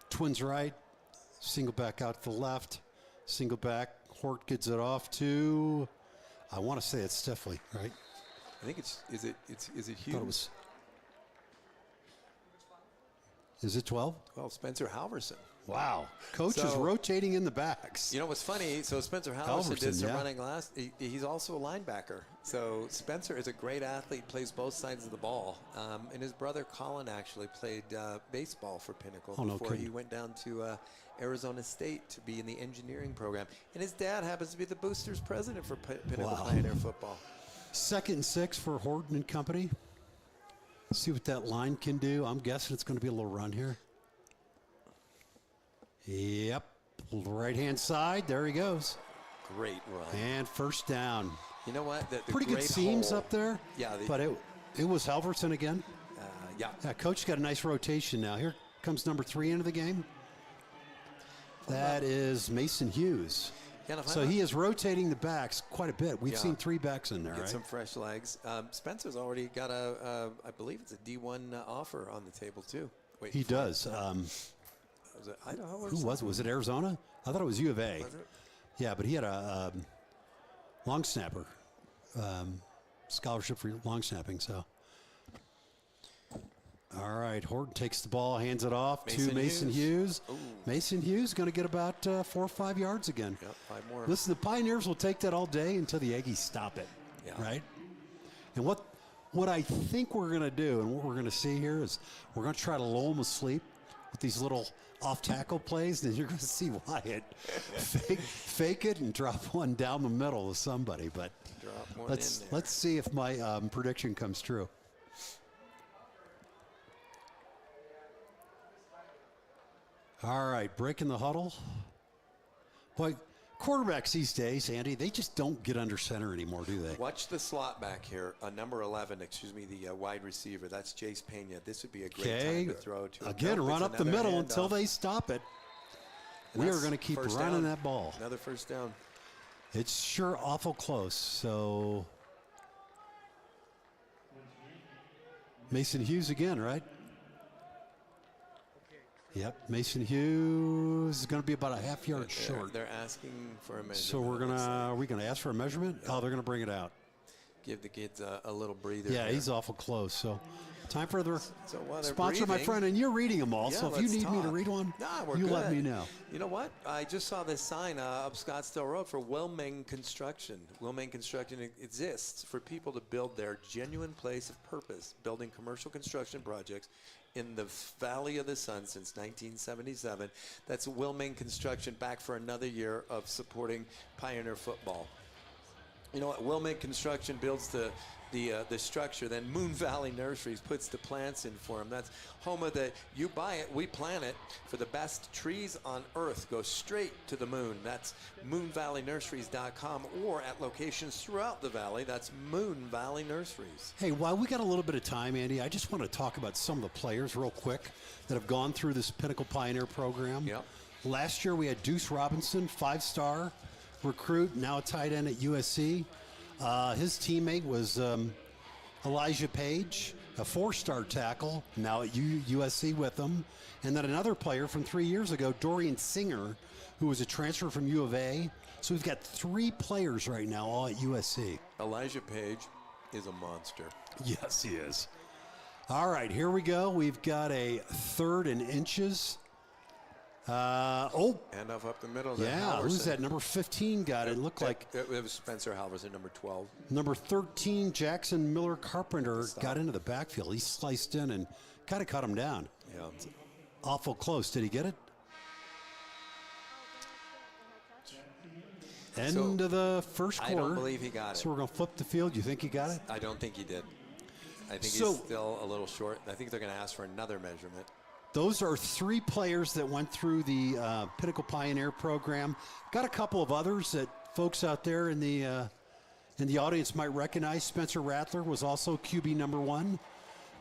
twins right, single back out to the left, single back. Hort gets it off to, I want to say it's Stiffley, right? I think is it I Hughes? thought it was. Is it 12? Well, Spencer Halverson. Wow. Coach is So- rotating in the backs. You know what's funny? So Spencer Halverson did Halverson, some yeah. running last. He's also a linebacker. So Spencer is a great athlete, plays both sides of the ball. And his brother Colin actually played baseball for Pinnacle Oh, no before he kidding. went down to Arizona State to be in the engineering program. And his dad happens to be the Boosters president for Pinnacle Wow. Pioneer football. 2nd and 6 for Horton and company. See what that line can do. I'm guessing it's going to be a little run here. Yep. Right-hand side. There he goes. Great run. And first down. You know what? The Pretty good great seams hole- up there. Yeah. But it was Halverson again. Yeah. Yeah, Coach got a nice rotation now. Here comes number 3 into the game. That is Mason Hughes. Yeah, and if So I'm he not- is rotating the backs quite a bit. We've Yeah. seen 3 backs in there, Get right? some fresh legs. Spencer's already got I believe it's a D1 offer on the table too. Wait, He does. was it Idaho or Who was it? something? Was it Arizona? I thought it was U of A. Was it? Yeah, but he had a long snapper scholarship for long snapping. So, all right, Horton takes the ball, hands it off to Mason Mason Hughes. Hughes. Mason Hughes going to get about 4 or 5 yards again. Yep, 5 more. Listen, the Pioneers will take that all day until the Aggies stop it. Yeah. Right. And what I think we're going to do, and what we're going to see here is we're going to try to lull them asleep with these little off-tackle plays, and you're going to see Wyatt fake it and drop one down the middle to somebody. But Drop one let's in there. see if my prediction comes true. All right, breaking the huddle. Boy, Quarterbacks these days, Andy, they just don't get under center anymore, do they? Watch the slot back here. Number 11, the wide receiver. That's Jace Pena. This would be a great time to throw to him. Again, Nope, run it's up the another middle until handoff. they stop it. And We that's are going to keep first running down. that ball. Another first down. It's sure awful close. So Mason Hughes again, right? Yep, Mason Hughes is going to be about a half yard short. They're asking for a measurement. So are we going to ask for a measurement? Oh, they're going to bring it out. Give the kids a little breather. Yeah, here. he's awful close. So time for the So while they're sponsor, my breathing- friend, and you're reading them all. Yeah, so if you let's need me to talk. read one, Nah, we're you good. let me know. You know what? I just saw this sign up Scottsdale Road for Wilming Construction. Wilming Construction exists for people to build their genuine place of purpose, building commercial construction projects in the Valley of the Sun since 1977. That's Wilming Construction, back for another year of supporting Pioneer football. You know what? Wilming Construction builds the structure. Then Moon Valley Nurseries puts the plants in for them. That's home of the you buy it, we plant it. For the best trees on earth, go straight to the moon. That's moonvalleynurseries.com, or at locations throughout the valley. That's Moon Valley Nurseries. Hey, while we got a little bit of time, Andy, I just want to talk about some of the players real quick that have gone through this Pinnacle Pioneer program. Yep. Last year we had Deuce Robinson, 5-star recruit, now a tight end at USC. His teammate was Elijah Page, a 4-star tackle, now at USC with him. And then another player from 3 years ago, Dorian Singer, who was a transfer from U of A. So we've got 3 players right now all at USC. Elijah Page is a monster. Yes, he is. All right, here we go. We've got a 3rd and inches. Handoff up the middle. to Yeah, Halverson. who's that? Number 15 got it. It looked like It was Spencer Halverson, number 12. number 13, Jackson Miller Carpenter, got into the backfield. He sliced in and kind of cut him down. Yeah. Awful close. Did he get it? End of the first I quarter. don't believe he got it. So we're going to flip the field. You think he got it? I don't think he did. I think So- he's still a little short. I think they're going to ask for another measurement. Those are 3 players that went through the Pinnacle Pioneer program. Got a couple of others that folks out there in the audience might recognize. Spencer Rattler was also QB number 1,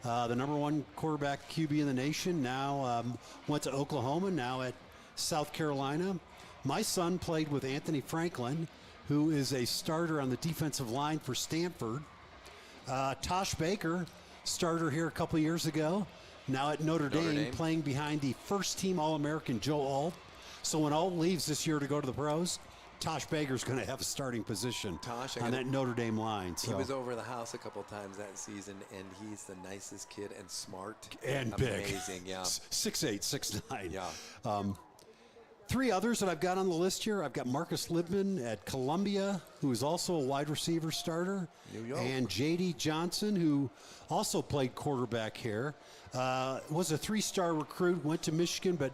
the number 1 quarterback QB in the nation. Now went to Oklahoma, now at South Carolina. My son played with Anthony Franklin, who is a starter on the defensive line for Stanford. Tosh Baker, starter here a couple of years ago. Now at Notre Dame, playing behind the first-team All-American Joe Alt. So when Alt leaves this year to go to the pros, Tosh Baker's going to have a starting position on that Notre Dame line. So. He was over the house a couple times that season, and he's the nicest kid and smart. And big. Amazing, yeah. 6'8", 6'9". Yeah. 3 others that I've got on the list here. I've got Marcus Libman at Columbia, who is also a wide receiver starter. New York. And J.D. Johnson, who also played quarterback here. Was a 3-star recruit, went to Michigan, but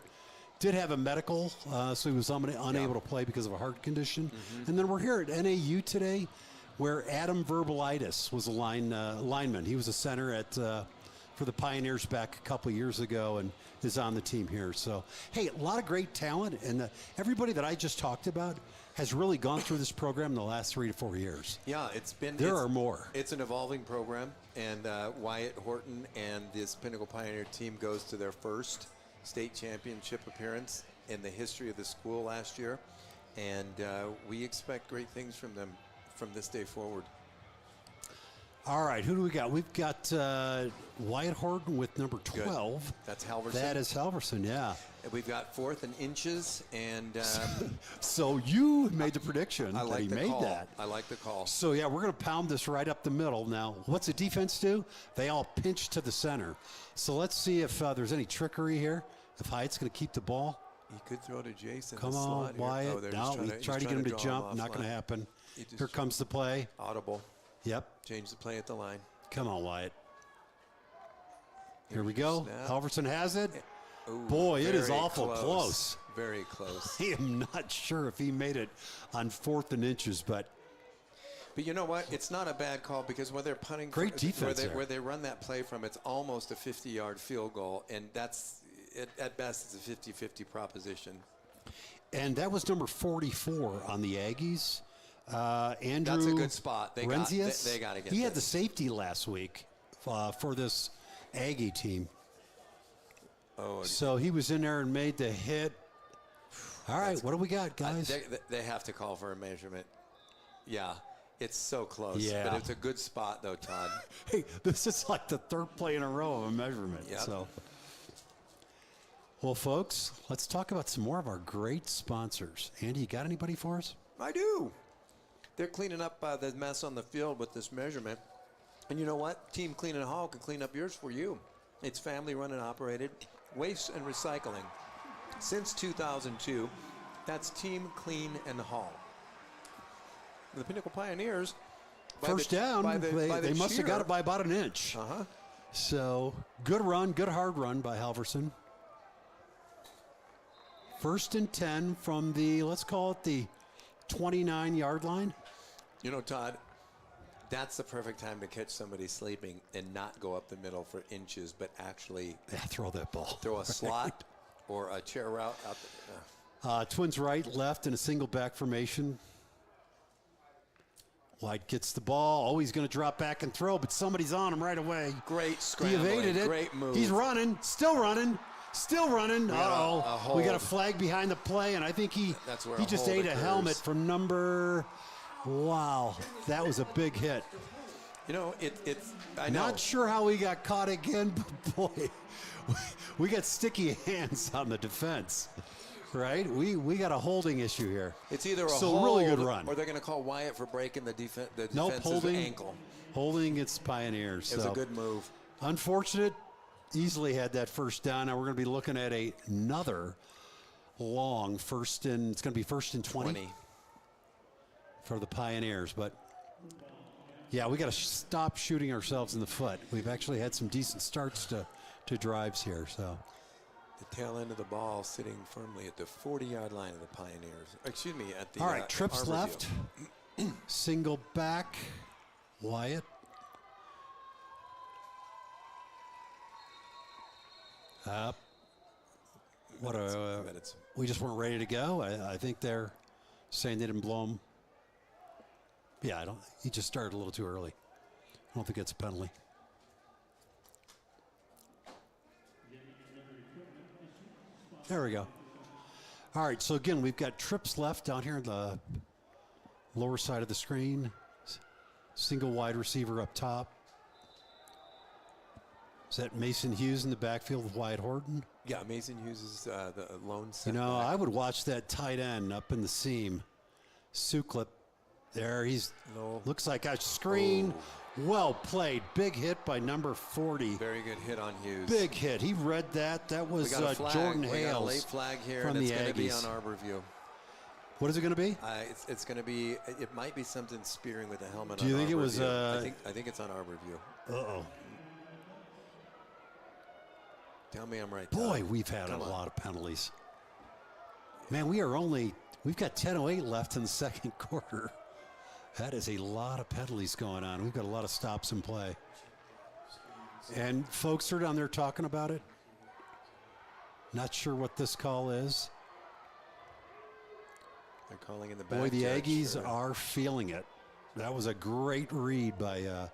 did have a medical, so he was unable to play because of a heart condition. Mm-hmm. And then we're here at NAU today, where Adam Verbalitis was a lineman. He was a center at for the Pioneers back a couple years ago and is on the team here. So, hey, a lot of great talent, and everybody that I just talked about has really gone through this program in the last 3 to 4 years. Yeah, There are more. It's an evolving program, and Wyatt Horton and this Pinnacle Pioneer team goes to their first state championship appearance in the history of the school last year, and we expect great things from them from this day forward. All right, who do we got? We've got Wyatt Horton with number 12. Good. That's Halverson. That is Halverson, yeah. And we've got 4th and inches, and So you made the prediction I that like he the made call. that. I like the call. So, yeah, we're going to pound this right up the middle. Now, what's the defense do? They all pinch to the center. So let's see if there's any trickery here, if Hyatt's going to keep the ball. He could throw to Jason. Come the on, slot here. Wyatt. Oh, they're No, just we try to get him to draw jump. Not offline. going to happen. He just Here comes the play. Audible. Yep. Change the play at the line. Come on, Wyatt. Here we go. Snap. Halverson has it. Ooh, Boy, it is very awful close. Very close. I am not sure if he made it on 4th and inches, but But you know what? It's not a bad call because when they're punting, Great defense there. where they run that play from, it's almost a 50-yard field goal, and that's at best it's a 50-50 proposition. And that was number 44 on the Aggies. Andrew That's a good spot. They got to get He had this. the safety last week for this Aggie team. Oh, So he was in there and made the hit. All right, what do we got, guys? they have to call for a measurement. Yeah, it's so close. Yeah. But it's a good spot, though, Todd. Hey, this is like the third play in a row of a measurement. Yep. So, well, folks, let's talk about some more of our great sponsors. Andy, you got anybody for us? I do. They're cleaning up the mess on the field with this measurement. And you know what? Team Clean and Haul can clean up yours for you. It's family run and operated. Waste and recycling. Since 2002, that's Team Clean and Haul. The Pinnacle Pioneers. First down. They must have got it by about an inch. Uh-huh. So, good run, good hard run by Halverson. 1st and 10 from the, let's call it the 29-yard line. You know, Todd, that's the perfect time to catch somebody sleeping and not go up the middle for inches, but actually Yeah, throw that ball. throw a slot or a chair route out there. Twins right, left in a single back formation. White gets the ball. Oh, he's going to drop back and throw, but somebody's on him right away. Great He scrambling. evaded it. Great move. He's running, still running. Uh-oh. hold. We got a flag behind the play, and I think he That's where he a just hold ate a occurs. helmet from number. Wow, that was a big hit. You know, I know. Not sure how we got caught again, but boy, we got sticky hands on the defense, right? We got a holding issue here. It's either a So hold really good run. or they're going to call Wyatt for breaking the defense's Nope, holding. ankle. Holding its Pioneers. It was so. a good move. Unfortunate. Easily had that first down. Now we're going to be looking at another long it's going to be 1st and 20 for the Pioneers. But yeah, we got to stop shooting ourselves in the foot. We've actually had some decent starts to drives here. So The tail end of the ball sitting firmly at the 40-yard line of the Pioneers. Excuse me, at the all right, trips Arbor left, View. single back, Wyatt. Up. Minutes. We just weren't ready to go. I think they're saying they didn't blow him. Yeah, he just started a little too early. I don't think it's a penalty. There we go. All right, so again, we've got trips left down here in the lower side of the screen. Single wide receiver up top. Is that Mason Hughes in the backfield with Wyatt Horton? Yeah, Mason Hughes is the lone You center. know, I would watch that tight end up in the seam. Suklip there. Looks like a screen. Well played. Big hit by number 40. Very good hit on Hughes. Big hit. He read that. That We was got a flag. Jordan We got a Hales late flag here, from and it's the going to be Aggies. on Arbor View. What is it going to be? It's going to be. It might be something spearing with a helmet. Do you on think it Arbor was, View. I think it's on Arbor View. Uh-oh. Tell me I'm right. Boy, Todd. we've had Come a on. lot of penalties. Man, we've got 10:08 left in the second quarter. That is a lot of penalties going on. We've got a lot of stops in play. And folks are down there talking about it. Not sure what this call is. They're calling in the back. Boy, the judge. Aggies are feeling it. That was a great read by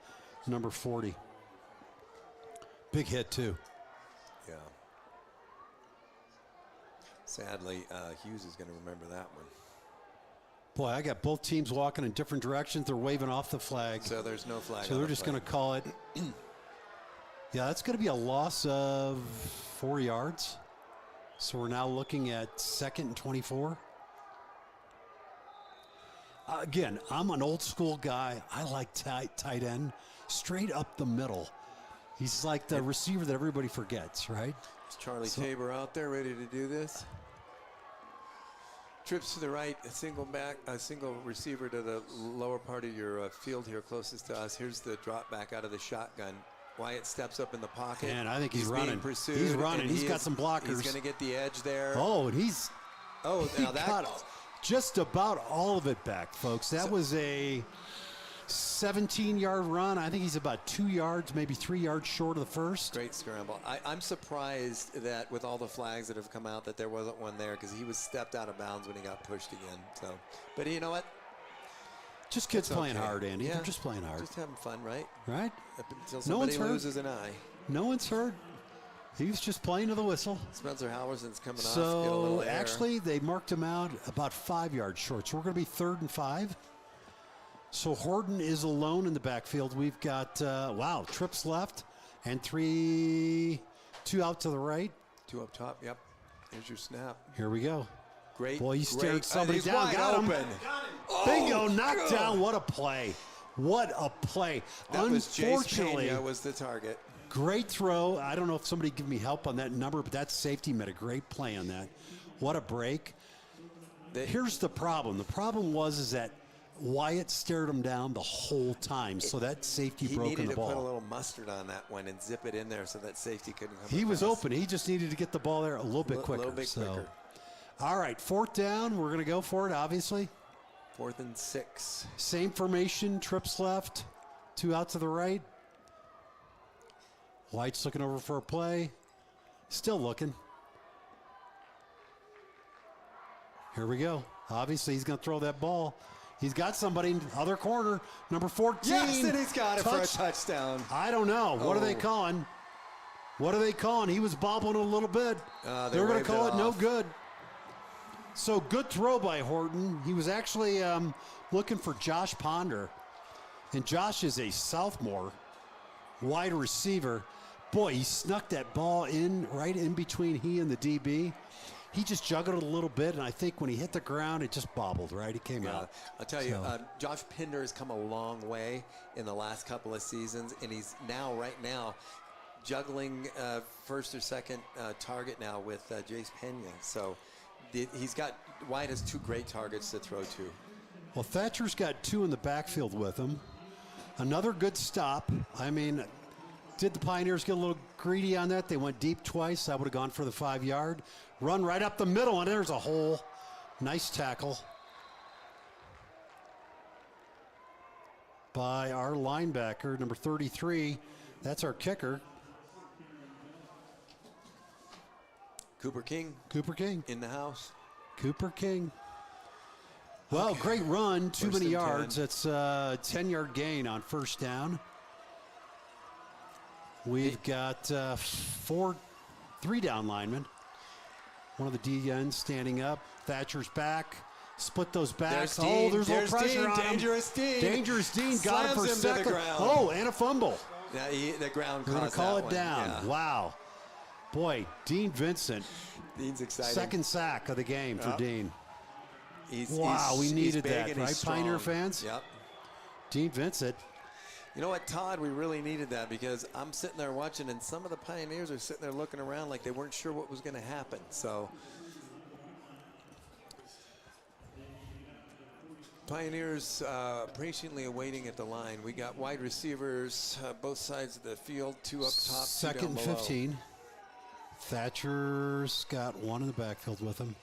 number 40. Big hit, too. Yeah. Sadly, Hughes is going to remember that one. Boy, I got both teams walking in different directions. They're waving off the flag. So there's no flag. So on they're the just play. going to call it. Yeah, that's going to be a loss of 4 yards. So we're now looking at 2nd and 24. Again, I'm an old school guy. I like tight end, straight up the middle. He's like the receiver that everybody forgets, right? Is Charlie Tabor out there ready to do this? Trips to the right, a single receiver to the lower part of your field here, closest to us. Here's the drop back out of the shotgun. Wyatt steps up in the pocket. And I think he's being running. Pursued, He's running. and He's got some blockers. He's going to get the edge there. Oh, and he now that got just about all of it back, folks. That was a 17-yard run. I think he's about 2 yards, maybe 3 yards short of the first. Great scramble. I'm surprised that with all the flags that have come out that there wasn't one there because he was stepped out of bounds when he got pushed again. So, but you know what? Just kids It's playing okay. hard, Andy. Yeah. They're just playing hard. Just having fun, right? Right? Up until No one's somebody hurt. loses an eye. No one's hurt. He was just playing to the whistle. Spencer Halverson's coming off. Get a little So air. actually, they marked him out about 5 yards short. So we're going to be 3rd and 5. So Horton is alone in the backfield. We've got, trips left and 2 out to the right. 2 up top. Yep. Here's your snap. Here we go. Great. Boy, he stared somebody he's down. wide Got him. open. Bingo, Oh, knocked good. down. What a play. What a play. That was Jace Unfortunately, Pena was the target. great throw. I don't know if somebody give me help on that number, but that safety made a great play on that. What a break. Here's the problem. The problem is that Wyatt stared him down the whole time, so that safety He broke in needed the to put a ball. little mustard on that one and zip it in there so that safety couldn't come He was across. open. He just needed to get the ball there a little bit quicker. little bit quicker. All right, 4th down. We're going to go for it, obviously. 4th and 6. Same formation, trips left, 2 out to the right. White's looking over for a play. Still looking. Here we go. Obviously, he's going to throw that ball. He's got somebody in the other corner, number 14. Yes, and he's got it for a touchdown. I don't know. What are they calling? What are they calling? He was bobbling a little bit. They They're going waved to call it it no off. good. So good throw by Horton. He was actually looking for Josh Ponder. And Josh is a sophomore wide receiver. Boy, he snuck that ball in right in between he and the DB. He just juggled it a little bit, and I think when he hit the ground, it just bobbled, right? It came out. I'll tell you, So- Josh Pinder has come a long way in the last couple of seasons, and he's right now, juggling first or second target now with Jace Pena. So White has 2 great targets to throw to. Well, Thatcher's got 2 in the backfield with him. Another good stop. I mean, did the Pioneers get a little greedy on that? They went deep twice. I would have gone for the 5-yard. Run right up the middle, and there's a hole. Nice tackle by our linebacker, number 33. That's our kicker, Cooper King Cooper King. in the house. Cooper King. Well, great run. Too First many and yards. 10. It's a 10-yard gain on first down. We've got 3 down linemen. One of the D ends standing up. Thatcher's back. Split those backs. There's Dean. There's a There's little pressure Dean. on him. Dangerous Dean. Dangerous Dean got it Slams for him to the second. ground. Oh, and a fumble. Yeah, the ground We're going caused to call that it one. down. Yeah. Wow. Boy, Dean Vincent. Dean's excited. Second sack of the game for Yep. Dean. Wow, we needed big that, and he's right, strong. Pioneer fans? Yep. Dean Vincent. You know what, Todd? We really needed that because I'm sitting there watching, and some of the Pioneers are sitting there looking around like they weren't sure what was going to happen. So, Pioneers patiently awaiting at the line. We got wide receivers both sides of the field, 2 up top, 2 Second down and below. 15. Thatcher's got 1 in the backfield with him.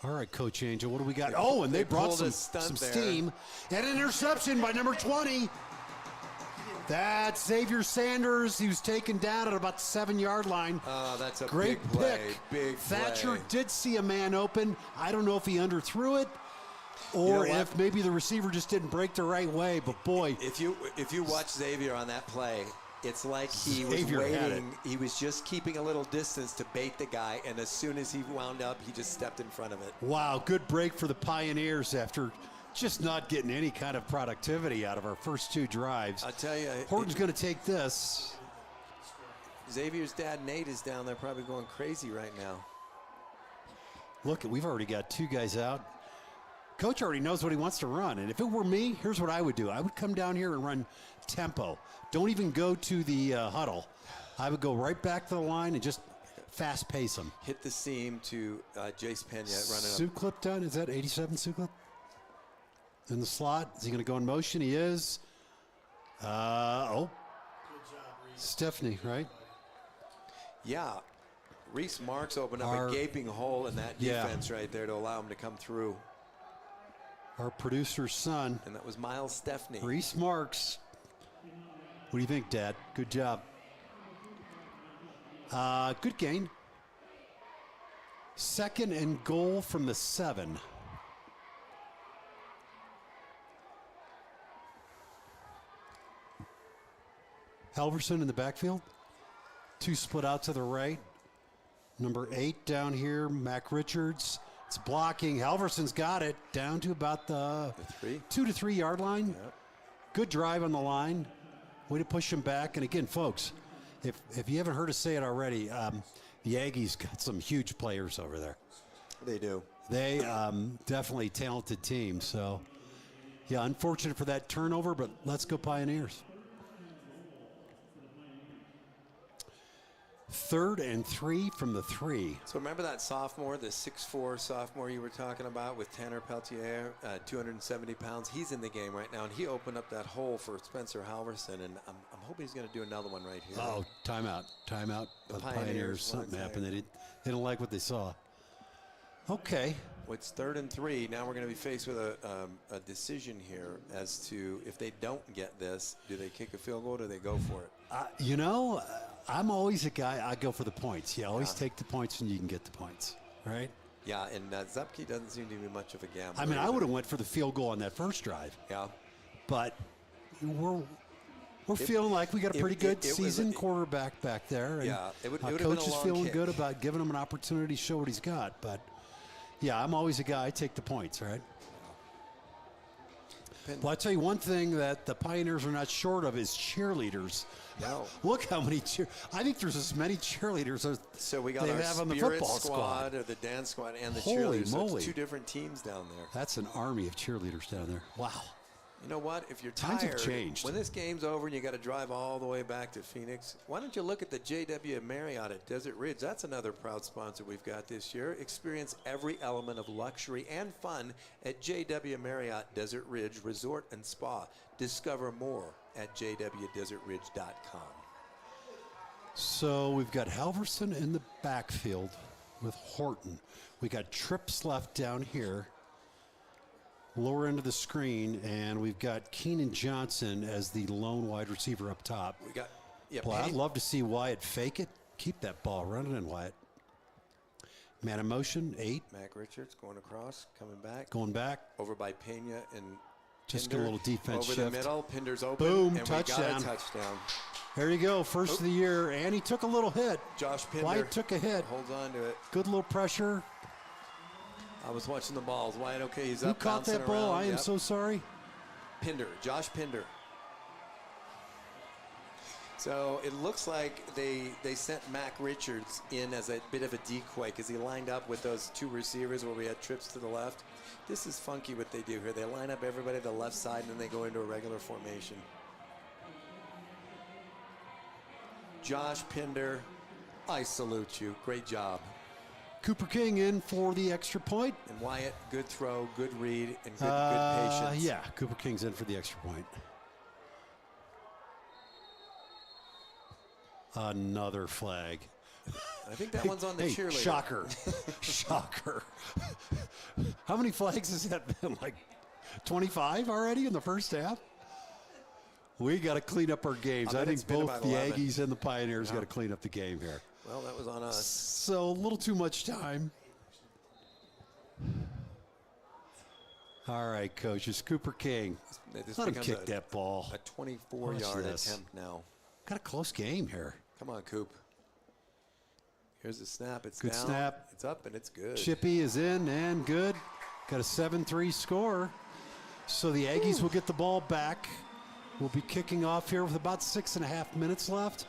All right, Coach Angel, what do we got? Oh, and they brought pulled some a stunt there. steam. And an interception by number 20. That's Xavier Sanders. He was taken down at about the 7-yard line. Oh, that's a Great big play. pick. Big Thatcher play. did see a man open. I don't know if he underthrew it or You know what? if maybe the receiver just didn't break the right way, but boy, If you watch Xavier on that play, it's like he was Xavier had waiting. He was just keeping a little distance to bait the guy, and as soon as he wound up, he just stepped in front of it. wow, good break for the Pioneers after just not getting any kind of productivity out of our first 2 drives. I'll tell you, Horton's going to take this. Xavier's dad, Nate, is down there probably going crazy right now. Look, we've already got 2 guys out. Coach already knows what he wants to run, and if it were me, here's what I would do. I would come down here and run tempo. Don't even go to the huddle. I would go right back to the line and just fast pace them. Hit the seam to Jace Pena running Suit clip done. Is that 87 suit clip? In the slot. Is he going to go in motion? He is. Stephanie, right? up. Yeah. Reese Marks opened up Our- a gaping hole in that Yeah. defense right there to allow him to come through. our producer's son, And that was Miles Stepney. Reese Marks. What do you think, Dad? Good job. Good gain. 2nd and goal from the 7. Halverson in the backfield. 2 split out to the right. Number 8 down here, Mac Richards. It's blocking. Halverson's got it down to about the 2 to 3 yard line. Yep. Good drive on the line. Way to push him back. And again, folks, if you haven't heard us say it already, the Aggies got some huge players over there. They do. They definitely talented team. So, yeah, unfortunate for that turnover, but let's go Pioneers. 3rd and 3 from the 3. So remember that sophomore, the 6'4" sophomore you were talking about with Tanner Peltier, 270 pounds? He's in the game right now, and he opened up that hole for Spencer Halverson, and I'm hoping he's going to do another one right here. Oh, timeout. Timeout. The Pioneers. Something happened. They didn't like what they saw. Okay. Well, it's 3rd and 3. Now we're going to be faced with a decision here as to if they don't get this, do they kick a field goal or do they go for it? I'm always a guy, I go for the points. You always take the points when you can get the points, right? Yeah, and Zupke doesn't seem to be much of a gambler. I mean, I would have went for the field goal on that first drive. Yeah. But we're feeling like we got a pretty good seasoned quarterback back there. And yeah, it would have been coach a is long feeling kick. good about giving him an opportunity to show what he's got. But, yeah, I'm always a guy, I take the points, right? Well, I tell you one thing that the Pioneers are not short of is cheerleaders. No. Look how many I think there's as many cheerleaders as So we got they our have on the spirit football squad or the dance squad and the Holy cheerleaders. So moly. it's 2 different teams down there. That's an army of cheerleaders down there. Wow. You know what? If you're Times have tired, changed. when this game's over and you got to drive all the way back to Phoenix, why don't you look at the JW Marriott at Desert Ridge? That's another proud sponsor we've got this year. Experience every element of luxury and fun at JW Marriott Desert Ridge Resort and Spa. Discover more at jwdesertridge.com. So we've got Halverson in the backfield with Horton. We got Trips left down here, lower end of the screen, and we've got Keenan Johnson as the lone wide receiver up top. We got, yeah, Well, I'd love to see Wyatt fake it. Keep that ball running in, Wyatt. Man in motion, 8. Mac Richards going across, coming back. Going back. Over by Pena and Just Pinder. a little defense over shift. the middle. Pinder's open. Boom, and touchdown. We got a touchdown. There you go, first of the year, and he took a little hit. Josh Pinder. Wyatt took a hit. Holds on to it. Good little pressure. I was watching the balls. Wyatt, okay, he's Who up, caught bouncing that ball? around. I am Yep. so sorry. Pinder, Josh Pinder. So it looks like they sent Mac Richards in as a bit of a decoy because he lined up with those 2 receivers where we had Trips to the left. This is funky what they do here. They line up everybody to the left side and then they go into a regular formation. Josh Pinder, I salute you. Great job. Cooper King in for the extra point. And Wyatt, good throw, good read, and good patience. Yeah, Cooper King's in for the extra point. Another flag. I think that one's on the cheerleader. Shocker. Shocker. How many flags has that been? Like 25 already in the first half? We got to clean up our games. I it's think been both about the 11. Aggies and the Pioneers got to clean up the game here. Well, that was on us. So a little too much time. All right, coach. It's Cooper King. This Let him becomes kick that ball. A 24-yard this. attempt now. Got a close game here. Come on, Coop. Here's the snap. It's Good down. snap. It's up, and it's good. Chippy is in and good. Got a 7-3 score. So the Aggies will get the ball back. We'll be kicking off here with about 6.5 minutes left.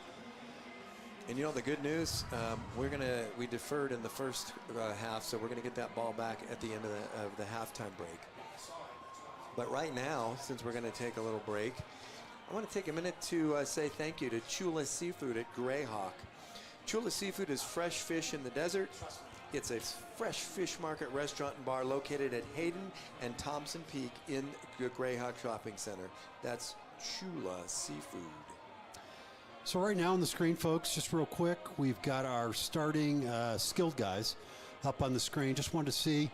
And you know the good news, we deferred in the first half, so we're gonna get that ball back at the end of the halftime break. But right now, since we're gonna take a little break, I want to take a minute to say thank you to Chula Seafood at Greyhawk. Chula Seafood is fresh fish in the desert. It's a fresh fish market restaurant and bar located at Hayden and Thompson Peak in the Greyhawk Shopping Center. That's Chula Seafood. So right now on the screen, folks, just real quick, we've got our starting skilled guys up on the screen. Just wanted to see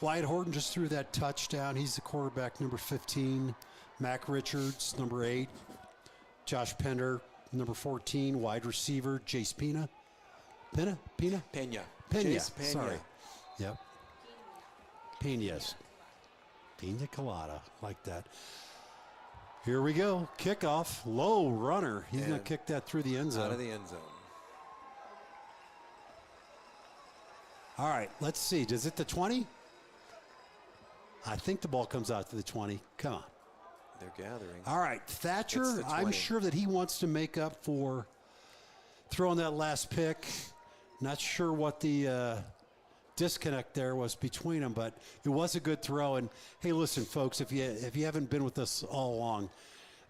Wyatt Horton just threw that touchdown. He's the quarterback, number 15. Mac Richards, number 8. Josh Pender, number 14. Wide receiver, Jace Pena. Pena? Chase Pena. Sorry. Yep. Pena's. Pina colada, like that. Here we go. Kickoff. Low runner. He's going to kick that through the end zone. Out of the end zone. All right, let's see. Does it the 20? I think the ball comes out to the 20. Come on. They're gathering. All right, Thatcher, I'm sure that he wants to make up for throwing that last pick. Not sure what the disconnect there was between them, but it was a good throw. And hey, listen, folks, if you haven't been with us all along,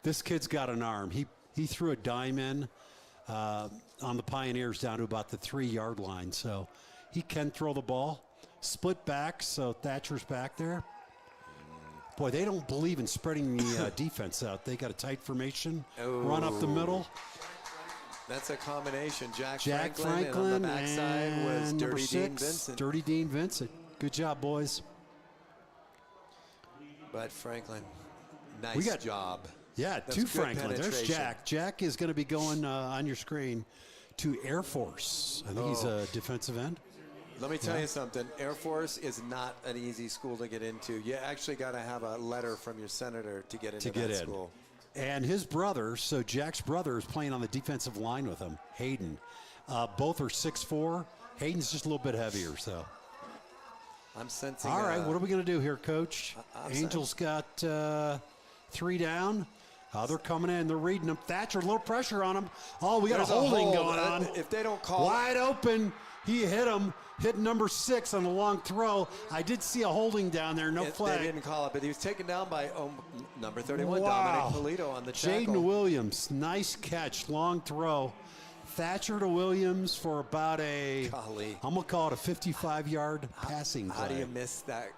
this kid's got an arm. He threw a dime in on the Pioneers down to about the 3-yard line, so he can throw the ball. Split back, so Thatcher's back there. Boy, they don't believe in spreading the defense out. They got a tight formation, run up the middle. That's a combination. Jack Franklin and on the backside was number Dirty 6, Dean Vincent. Dirty Dean Vincent. Good job, boys. But Franklin, nice job. Yeah, That's to good Franklin. There's penetration. Jack. Jack is going to be going on your screen to Air Force. I think he's a defensive end. Let me tell you something. Air Force is not an easy school to get into. You actually got to have a letter from your senator to get into that school. And his brother, so Jack's brother, is playing on the defensive line with him, Hayden. Both are 6'4". Hayden's just a little bit heavier, so. I'm sensing. All right, what are we going to do here, Coach? Angels got 3 down. They're coming in. They're reading them. Thatcher, a little pressure on him. Oh, we got a holding going on. If they don't call wide open, he hit him. Hit number 6 on the long throw. I did see a holding down there. No flag. They didn't call it, but he was taken down by number 31, Dominic Polito on the tackle. Jaden Williams, nice catch, long throw. Thatcher to Williams for about I'm going to call it a 55-yard passing play. How do you miss that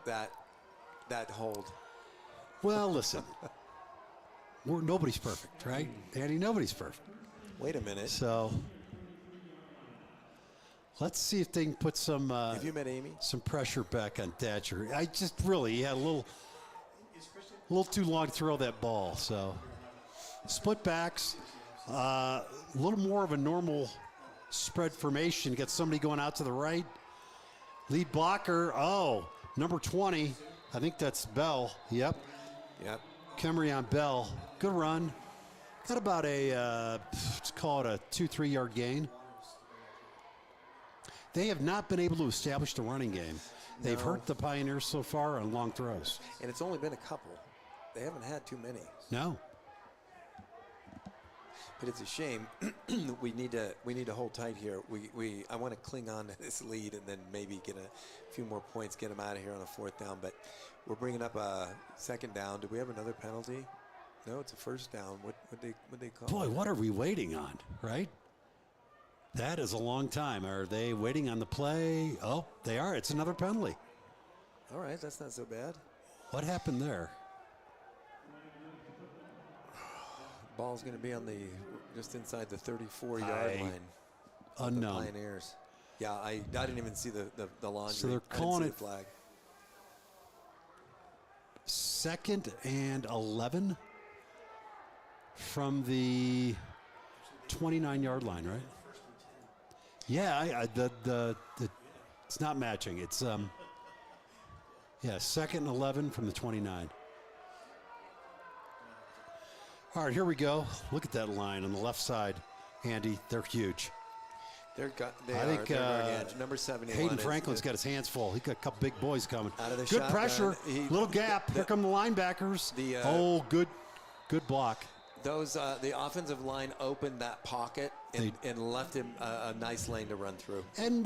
hold? Well, listen, nobody's perfect, right? Andy, nobody's perfect. Wait a minute. So let's see if they can put some have you met Amy? Some pressure back on Thatcher. I just he had a little too long to throw that ball. So split backs, a little more of a normal spread formation. Get somebody going out to the right. Lead blocker, number 20. I think that's Bell. Yep. Kemrion Bell. Good run. Got about let's call it a 2-3 yard gain. They have not been able to establish the running game. They've hurt the Pioneers so far on long throws. And it's only been a couple. They haven't had too many. No. But it's a shame. we need to hold tight here. I want to cling on to this lead and then maybe get a few more points, get them out of here on a 4th down. But we're bringing up a 2nd down. Do we have another penalty? No, it's a 1st down. What they call? Boy, what are we waiting on, right? That is a long time. Are they waiting on the play? Oh, they are. It's another penalty. All right, that's not so bad. What happened there? Ball's going to be on just inside the 34-yard line. Unknown. The Pioneers. Yeah, I didn't even see the laundry. So they're calling it flag. 2nd and 11 from the 29-yard line, right? Yeah, it's not matching. It's 2nd and 11 from the 29. All right, here we go. Look at that line on the left side, Andy. They're huge. They're number 71. Hayden Franklin's got his hands full. He's got a couple big boys coming. Out of the good pressure, little gap. Here come the linebackers. Good block. The offensive line opened that pocket and left him a nice lane to run through. And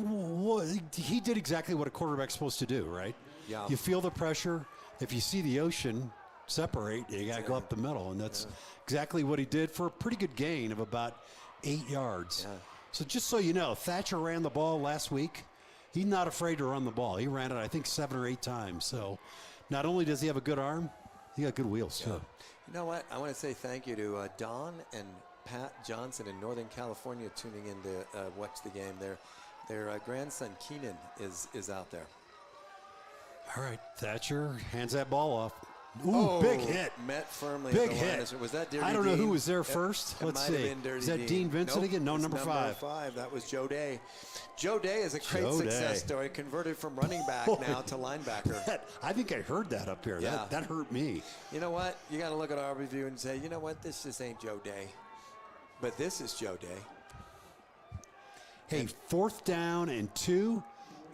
he did exactly what a quarterback's supposed to do, right? Yeah. You feel the pressure. If you see the ocean separate, you got to go up the middle, and that's exactly what he did for a pretty good gain of about 8 yards. Yeah. So just so you know, Thatcher ran the ball last week. He's not afraid to run the ball. He ran it, I think, 7 or 8 times. So not only does he have a good arm, he got good wheels, too. You know what? I want to say thank you to Don and Pat Johnson in Northern California tuning in to watch the game. Their grandson, Keenan, is out there. All right, Thatcher hands that ball off. Ooh, Oh, big hit. Met firmly. Big at the line. hit. Was that Dirty I don't know Dean? who was there first. It Let's might have see. been Dirty Is that Dean Vincent Nope, again? No, it's number 5. That was Joe Day. Joe Day is a great Joe success Day. story. Converted from running back now to linebacker. I think I heard that up here. Yeah. That hurt me. You know what? You got to look at Arbor View and say, you know what? This just ain't Joe Day. But this is Joe Day. Hey, 4th down and 2.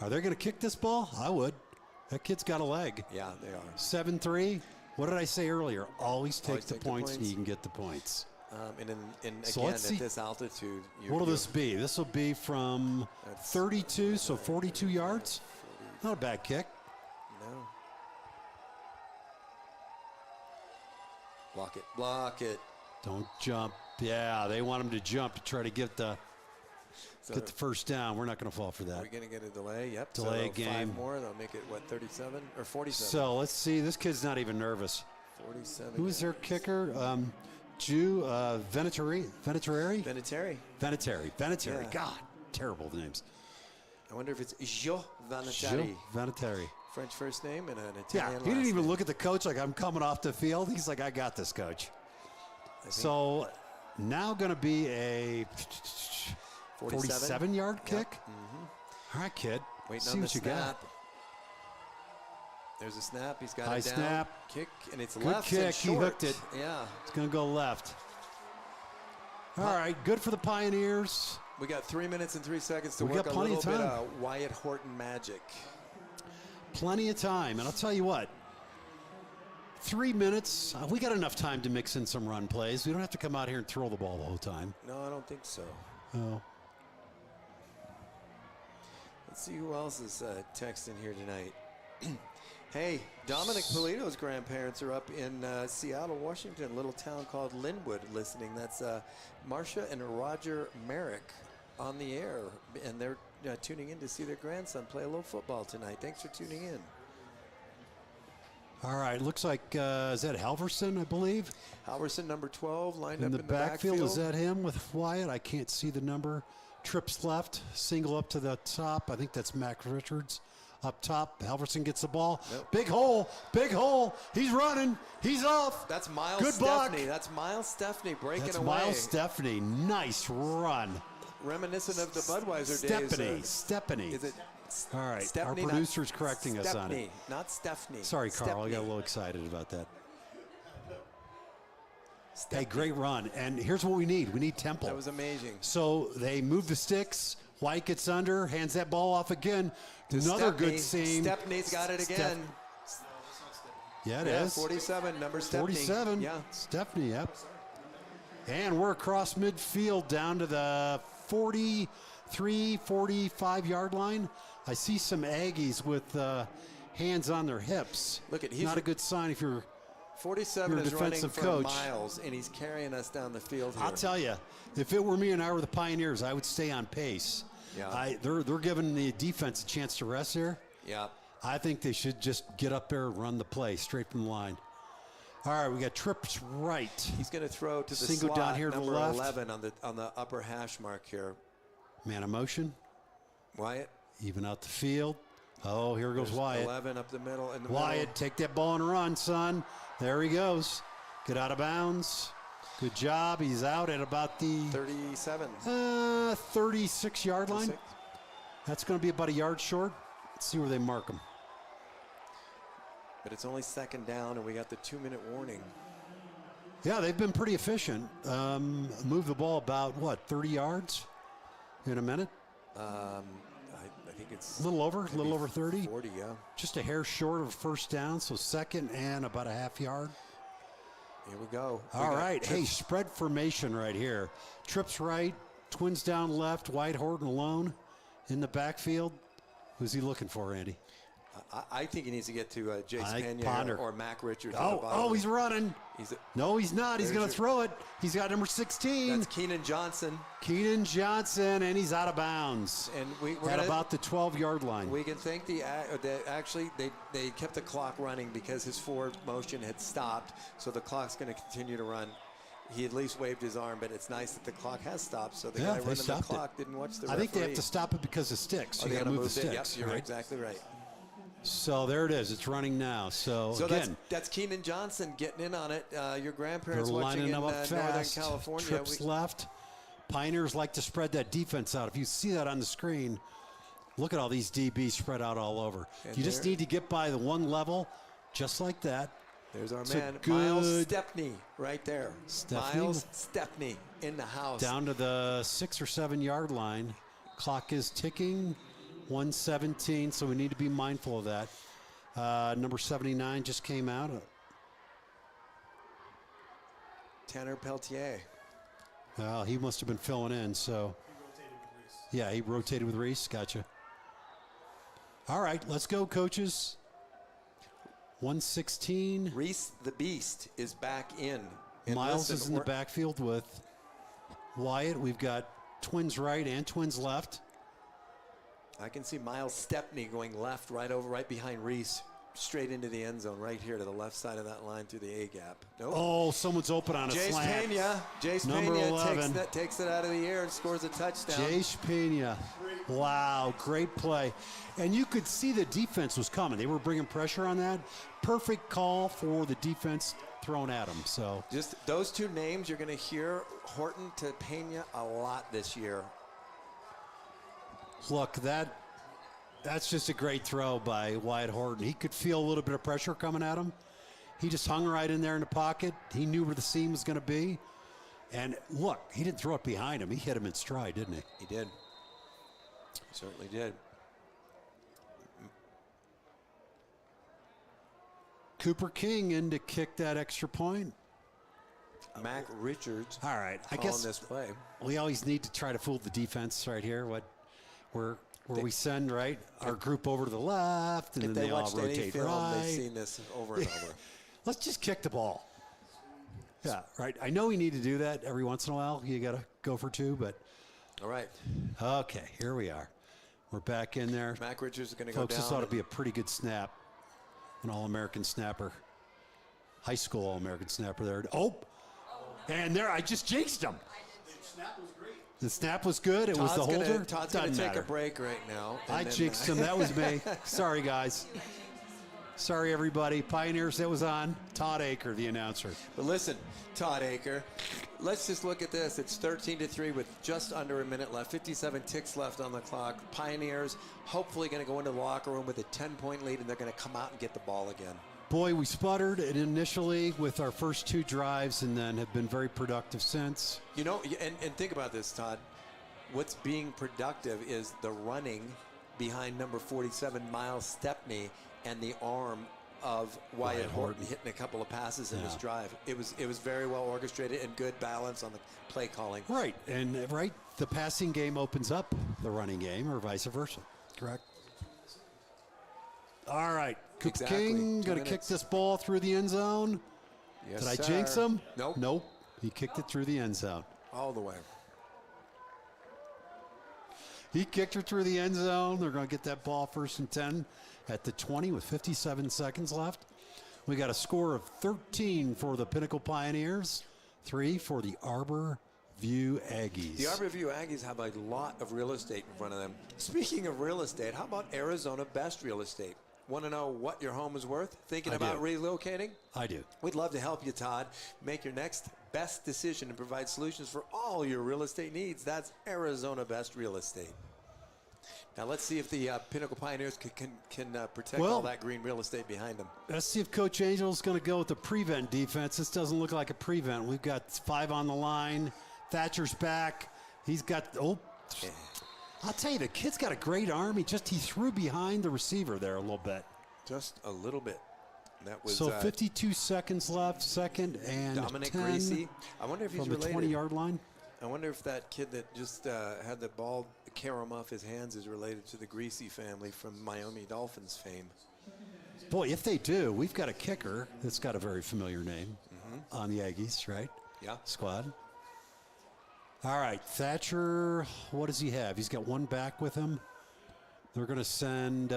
Are they going to kick this ball? I would. That kid's got a leg. Yeah, they are. 7-3. What did I say earlier? Always take the take the points and points. you can get the points. And So again, let's at see. this altitude, What will this be? This will be from That's- 32, so 42 yards. Not a bad kick. No. Block it. Block it. Don't jump. Yeah, they want him to jump to try to get the So first down. We're not going to fall for are that. we going to get a delay? Yep. Delay so game. 5 more. They'll make it, what, 37 or 47? So let's see. This kid's not even nervous. 47. Who is their kicker? Venetari? Vinatieri. Venetari. Yeah. God, terrible names. I wonder if it's Gio Vinatieri. Gilles Venetari. French first name and an Yeah, Italian he didn't last even name. look at the coach like I'm coming off the field. He's like, I got this, coach. I think So now going to be a 47 47-yard Yep. kick. All right, kid. Waiting See on the what you snap. got. There's a snap. He's got High it down. snap. Kick, and it's Good left kick. and He short. hooked it. Yeah. It's going to go left. All right, good for the Pioneers. We got 3 minutes and 3 seconds to We work got a plenty little of bit time. of Wyatt Horton magic. Plenty of time. And I'll tell you what, 3 minutes, we got enough time to mix in some run plays. We don't have to come out here and throw the ball the whole time. No, I don't think so. Oh. Let's see who else is texting here tonight. Hey, Dominic Polito's grandparents are up in Seattle, Washington, a little town called Linwood, listening. That's Marcia and Roger Merrick on the air, and they're tuning in to see their grandson play a little football tonight. Thanks for tuning in. All right, looks like, is that Halverson, I believe? Halverson, number 12, lined In up the in the backfield, backfield. is that him with Wyatt? I can't see the number. Trips left, single up to the top. I think that's Mac Richards. Up top, Halverson gets the ball. Nope. Big hole. He's running. He's off. That's Miles Good block. Stepney. That's Miles Stepney breaking That's away. Miles Stepney. Nice run. Reminiscent of the Budweiser days. Stephanie. Is it All right, Stepney, our not producer's correcting us on it. Stepney, not Stephanie. Sorry, Carl. I Stepney. got a little excited about that. Stepney. Hey, great run. And here's what we need. We need tempo. That was amazing. So they move the sticks. White gets under, hands that ball off again. Another Stepney. good seam. Stepney's got it again. Yeah, it Yeah, is. 47, number Stepney. 47. Yeah. Stephanie, yep. And we're across midfield down to the 43, 45-yard line. I see some Aggies with hands on their hips. Look at- he's not a good sign if you're 47 You're a is running defensive for coach. Miles, and he's carrying us down the field here. I'll tell you, if it were me and I were the Pioneers, I would stay on pace. Yeah. They're giving the defense a chance to rest here. Yeah. I think they should just get up there and run the play straight from the line. All right, we got trips right. He's going to throw to the Single slot, down here to the number left. 11 on the upper hash mark here. Man of motion, Wyatt. even out the field. Oh, here goes There's Wyatt. 11 up the middle. In the Wyatt, take that ball and run, son. There he goes. Get out of bounds. Good job. He's out at about the middle. 37. 36-yard line. 36. That's going to be about a yard short. Let's see where they mark him. But it's only second down, and we got the 2-minute warning. Yeah, they've been pretty efficient. Move the ball about, 30 yards in a minute? I think it's A little over 30. 40, yeah. Just a hair short of first down, so second and about a half yard. Here we go. All right. Hey, spread formation right here. Trips right, twins down left, White Horton alone in the backfield. Who's he looking for, Andy? I think he needs to get to Jace I Pena ponder. or Mac Richards. at the bottom. Oh, he's running. No, he's not. He's There's going your- to throw it. He's got number 16. That's Keenan Johnson. Keenan Johnson, and he's out of bounds And we're at gonna, about the 12-yard line. we can thank they kept the clock running because his forward motion had stopped, so the clock's going to continue to run. He at least waved his arm, but it's nice that the clock has stopped, so the Yeah, guy they running the stopped it. clock didn't watch the I referee. think they have to stop it because of sticks. Oh, You they got to gotta move the it. sticks. Yep, you're right? exactly right. So there it is. It's running now. So again, that's Keenan Johnson getting in on it. Your they're grandparents watching lining in them up Northern fast. California. Trips left. Pioneers like to spread that defense out. If you see that on the screen, look at all these DBs spread out all over. And you just need to get by the one level, just like that. There's our It's a man, good- Miles Stepney, right there. Stepney? Miles Stepney in the house. Down to the 6 or 7 yard line. Clock is ticking. 1:17, so we need to be mindful of that. Number 79 just came out. Tanner Peltier. Well, he must have been filling in, so. Yeah, he rotated with Reese. Gotcha. All right, let's go, coaches. 1:16. Reese the Beast is back in. And Miles listen, is in the backfield with Wyatt. We've got twins right and twins left. I can see Miles Stepney going left, right behind Reese, straight into the end zone, right here to the left side of that line through the A gap. Nope. Oh, someone's open on a Jace slant. Pena. Jace Number Pena 11. takes it out of the air and scores a touchdown. Jace Pena. Wow, great play. And you could see the defense was coming. They were bringing pressure on that. Perfect call for the defense thrown at them. So Just those two names, you're going to hear Horton to Pena a lot this year. look, that's just a great throw by Wyatt Horton. He could feel a little bit of pressure coming at him. He just hung right in there in the pocket. He knew where the seam was going to be. And look, he didn't throw it behind him. He hit him in stride, didn't he? He did. He certainly did. Cooper King in to kick that extra point. Mac Richards. All right, I calling guess this play. we always need to try to fool the defense right here. Where we send right our group over to the left, and If then they they all watched any rotate film, right. they've seen this over and over. Let's just kick the ball. Yeah, right. I know we need to do that every once in a while. You got to go for two, but All right. okay, here we are. We're back in there. Mac Richards is going to go Folks, down. this ought to be a pretty good snap. An All-American snapper. High school All-American snapper there. Oh, and there, I just jinxed him. The snap was good. It was the holder. Todd's going to Doesn't take matter. a break right now. I and then, jinxed him. That was me. Sorry, guys. Sorry, everybody. Pioneers, that was on. Todd Aker, the announcer. But listen, Todd Aker, let's just look at this. It's 13-3 with just under a minute left. 57 ticks left on the clock. Pioneers hopefully going to go into the locker room with a 10-point lead, and they're going to come out and get the ball again. Boy, we sputtered it initially with our first two drives and then have been very productive since. You know, and think about this, Todd. What's being productive is the running behind number 47, Miles Stepney, and the arm of Wyatt Horton hitting a couple of passes in his drive. It was very well orchestrated and good balance on the play calling. Right, and the passing game opens up the running game or vice versa. Correct. All right, Cooper Exactly. King 2 going to kick minutes. this ball through the end zone. Yes, Did I sir. jinx him? Nope. Nope. He kicked it through the end zone. All the way. He kicked her through the end zone. They're going to get that ball 1st and 10 at the 20 with 57 seconds left. We got a score of 13 for the Pinnacle Pioneers, 3 for the Arbor View Aggies. The Arbor View Aggies have a lot of real estate in front of them. Speaking of real estate, how about Arizona Best Real Estate? Want to know what your home is worth? Thinking I about do. relocating? I do. We'd love to help you, Todd. Make your next best decision and provide solutions for all your real estate needs. That's Arizona Best Real Estate. Now let's see if the Pinnacle Pioneers can protect all that green real estate behind them. Let's see if Coach Angel's going to go with the prevent defense. This doesn't look like a prevent. We've got 5 on the line. Thatcher's back. He's got, I'll tell you, the kid's got a great arm. He threw behind the receiver there a little bit. Just a little bit. That was So 52 seconds left, 2nd and Dominic 10 Greasy. I wonder if he's from the related. 20-yard line. I wonder if that kid that just had the ball carom off his hands is related to the Greasy family from Miami Dolphins fame. Boy, if they do, we've got a kicker that's got a very familiar name on the Aggies, right? Yeah. Squad. All right, Thatcher, what does he have? He's got one back with him. They're going to send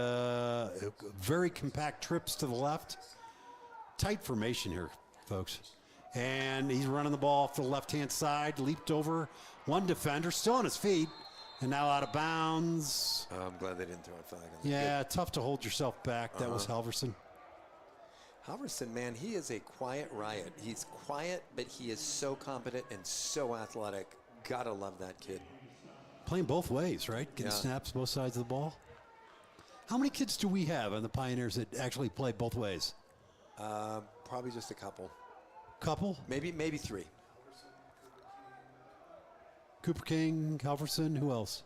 very compact trips to the left. Tight formation here, folks. And he's running the ball off the left-hand side, leaped over one defender, still on his feet, And now out of bounds. Oh, I'm glad they didn't throw a flag on the Yeah, tough to hold yourself back. That was Halverson. Halverson, man, he is a quiet riot. He's quiet, but he is so competent and so athletic. Gotta love that kid. Playing both ways, right? Getting Yeah. snaps both sides of the ball. How many kids do we have on the Pioneers that actually play both ways? Probably just a couple. Couple? Maybe 3. Cooper King, Halverson, who else?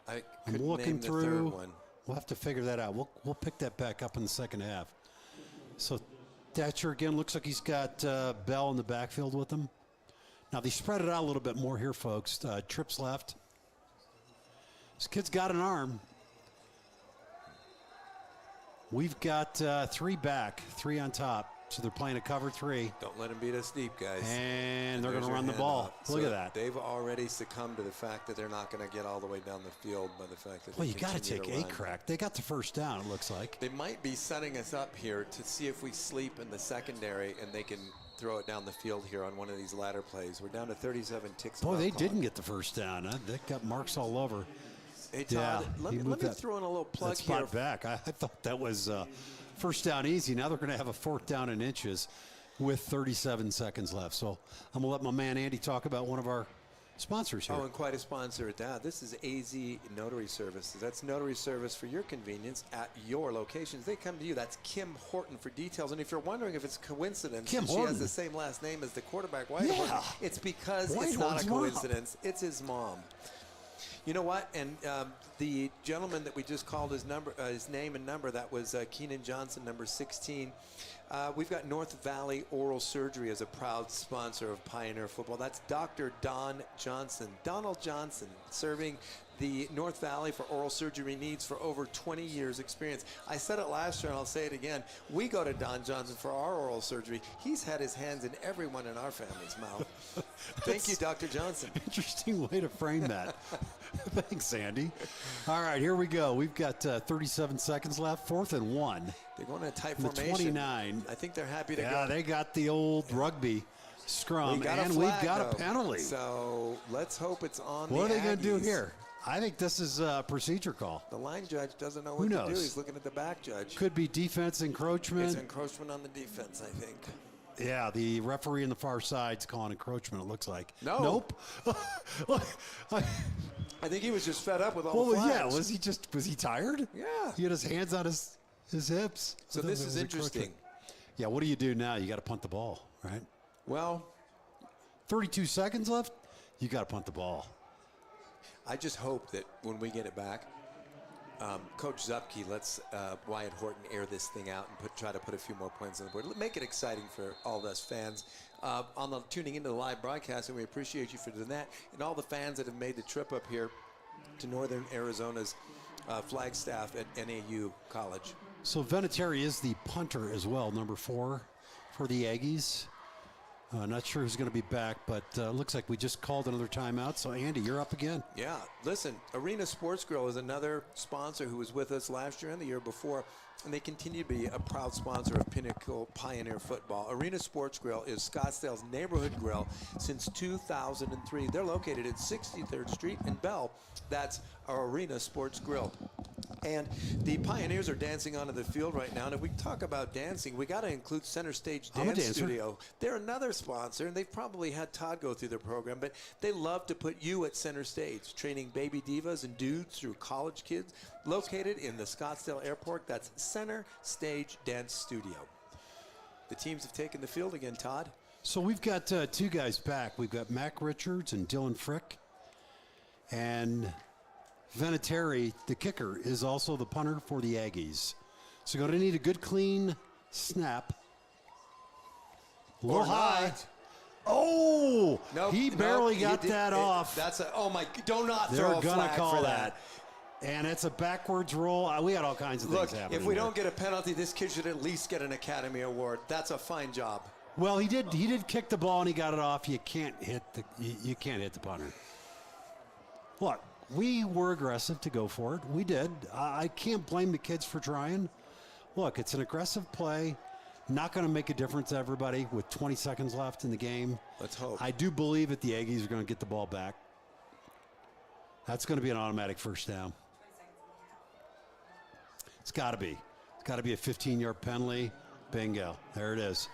I I'm couldn't looking name the through. third one. We'll have to figure that out. We'll pick that back up in the second half. So Thatcher again looks like he's got Bell in the backfield with him. Now they spread it out a little bit more here, folks. Trips left. This kid's got an arm. We've got 3 back, 3 on top. So they're playing a cover 3. Don't let him beat us deep, guys. And they're going There's to your run the hand ball. up. Look So at that. They've already succumbed to the fact that they're not going to get all the way down the field by the fact that Well, they you got to continue take a run. crack. They got the first down, it looks like. They might be setting us up here to see if we sleep in the secondary and they can throw it down the field here on one of these ladder plays. We're down to 37 ticks. Boy, of they clock. didn't get the first down. Huh? They got marks all over. Hey, Todd, Yeah, let he me moved that- throw in a little plug that spot here. back. I thought that was first down easy. Now they're going to have a 4th down in inches with 37 seconds left. So I'm going to let my man Andy talk about one of our sponsors here. Oh, and quite a sponsor at that. This is AZ Notary Services. That's notary service for your convenience at your locations. They come to you. That's Kim Horton for details. And if you're wondering if it's a coincidence Kim that she Horton. has the same last name as the quarterback, White Yeah. Horton, it's because it's not Whitehorn's a mom. coincidence. It's his mom. You know what? And the gentleman that we just called his name and number, that was Keenan Johnson, number 16. We've got North Valley Oral Surgery as a proud sponsor of Pioneer Football. That's Dr. Don Johnson, Donald Johnson, serving the North Valley for oral surgery needs for over 20 years experience. I said it last year and I'll say it again. We go to Don Johnson for our oral surgery. He's had his hands in everyone in our family's mouth. Thank you, Dr. Johnson. Interesting way to frame that. Thanks, Andy. All right, here we go. We've got 37 seconds left, 4th and 1. They're going in a tight The formation. 29. I think they're happy to Yeah, go. they got the old rugby scrum, We got and a we've flag, got though. a penalty. So let's hope it's on What the are they going to do Aggies. here? I think this is a procedure call. The line judge doesn't know Who what to knows? do. He's looking at the back judge. Could be defense encroachment. It's encroachment on the defense, I think. Yeah, the referee on the far side's calling encroachment, it looks like. No. Nope. I think he was just fed up with all Well, the flags. yeah, was he tired? Yeah. He had his hands on his hips. So I thought this that is was interesting. encroachment. Yeah, what do you do now? You got to punt the ball, right? Well, 32 seconds left. You got to punt the ball. I just hope that when we get it back, Coach Zupke lets Wyatt Horton air this thing out and try to put a few more points on the board. Make it exciting for all of us fans tuning into the live broadcast, and we appreciate you for doing that. And all the fans that have made the trip up here to Northern Arizona's Flagstaff at NAU College. So Vinatieri is the punter as well, number 4 for the Aggies. Not sure who's going to be back, but looks like we just called another timeout. So, Andy, you're up again. Yeah, listen, Arena Sports Grill is another sponsor who was with us last year and the year before, and they continue to be a proud sponsor of Pinnacle Pioneer Football. Arena Sports Grill is Scottsdale's neighborhood grill since 2003. They're located at 63rd Street in Bell. That's our Arena Sports Grill. And the Pioneers are dancing onto the field right now. And if we talk about dancing, we got to include Center Stage I'm a Dance dancer. Studio. They're another sponsor, and they've probably had Todd go through their program, but they love to put you at center stage, training baby divas and dudes through college kids. Located in the Scottsdale Airport, that's Center Stage Dance Studio. The teams have taken the field again, Todd. So we've got 2 guys back. We've got Mac Richards and Dylan Frick. And Vinatieri, the kicker, is also the punter for the Aggies. So going to need a good, clean snap. A little Or high. not. Oh, Nope, he nope, barely he got did- that it- off. That's a, oh my, do not They're throw a going to flag call for that. And it's a backwards roll. We had all kinds of Look, things happening. if we there. don't get a penalty, this kid should at least get an Academy Award. That's a fine job. Well, he did kick the ball and he got it off. You can't hit the punter. Look, we were aggressive to go for it. We did. I can't blame the kids for trying. Look, it's an aggressive play. Not going to make a difference to everybody with 20 seconds left in the game. Let's hope. I do believe that the Aggies are going to get the ball back. That's going to be an automatic first down. It's got to be. It's got to be a 15-yard penalty. Bingo. There it is.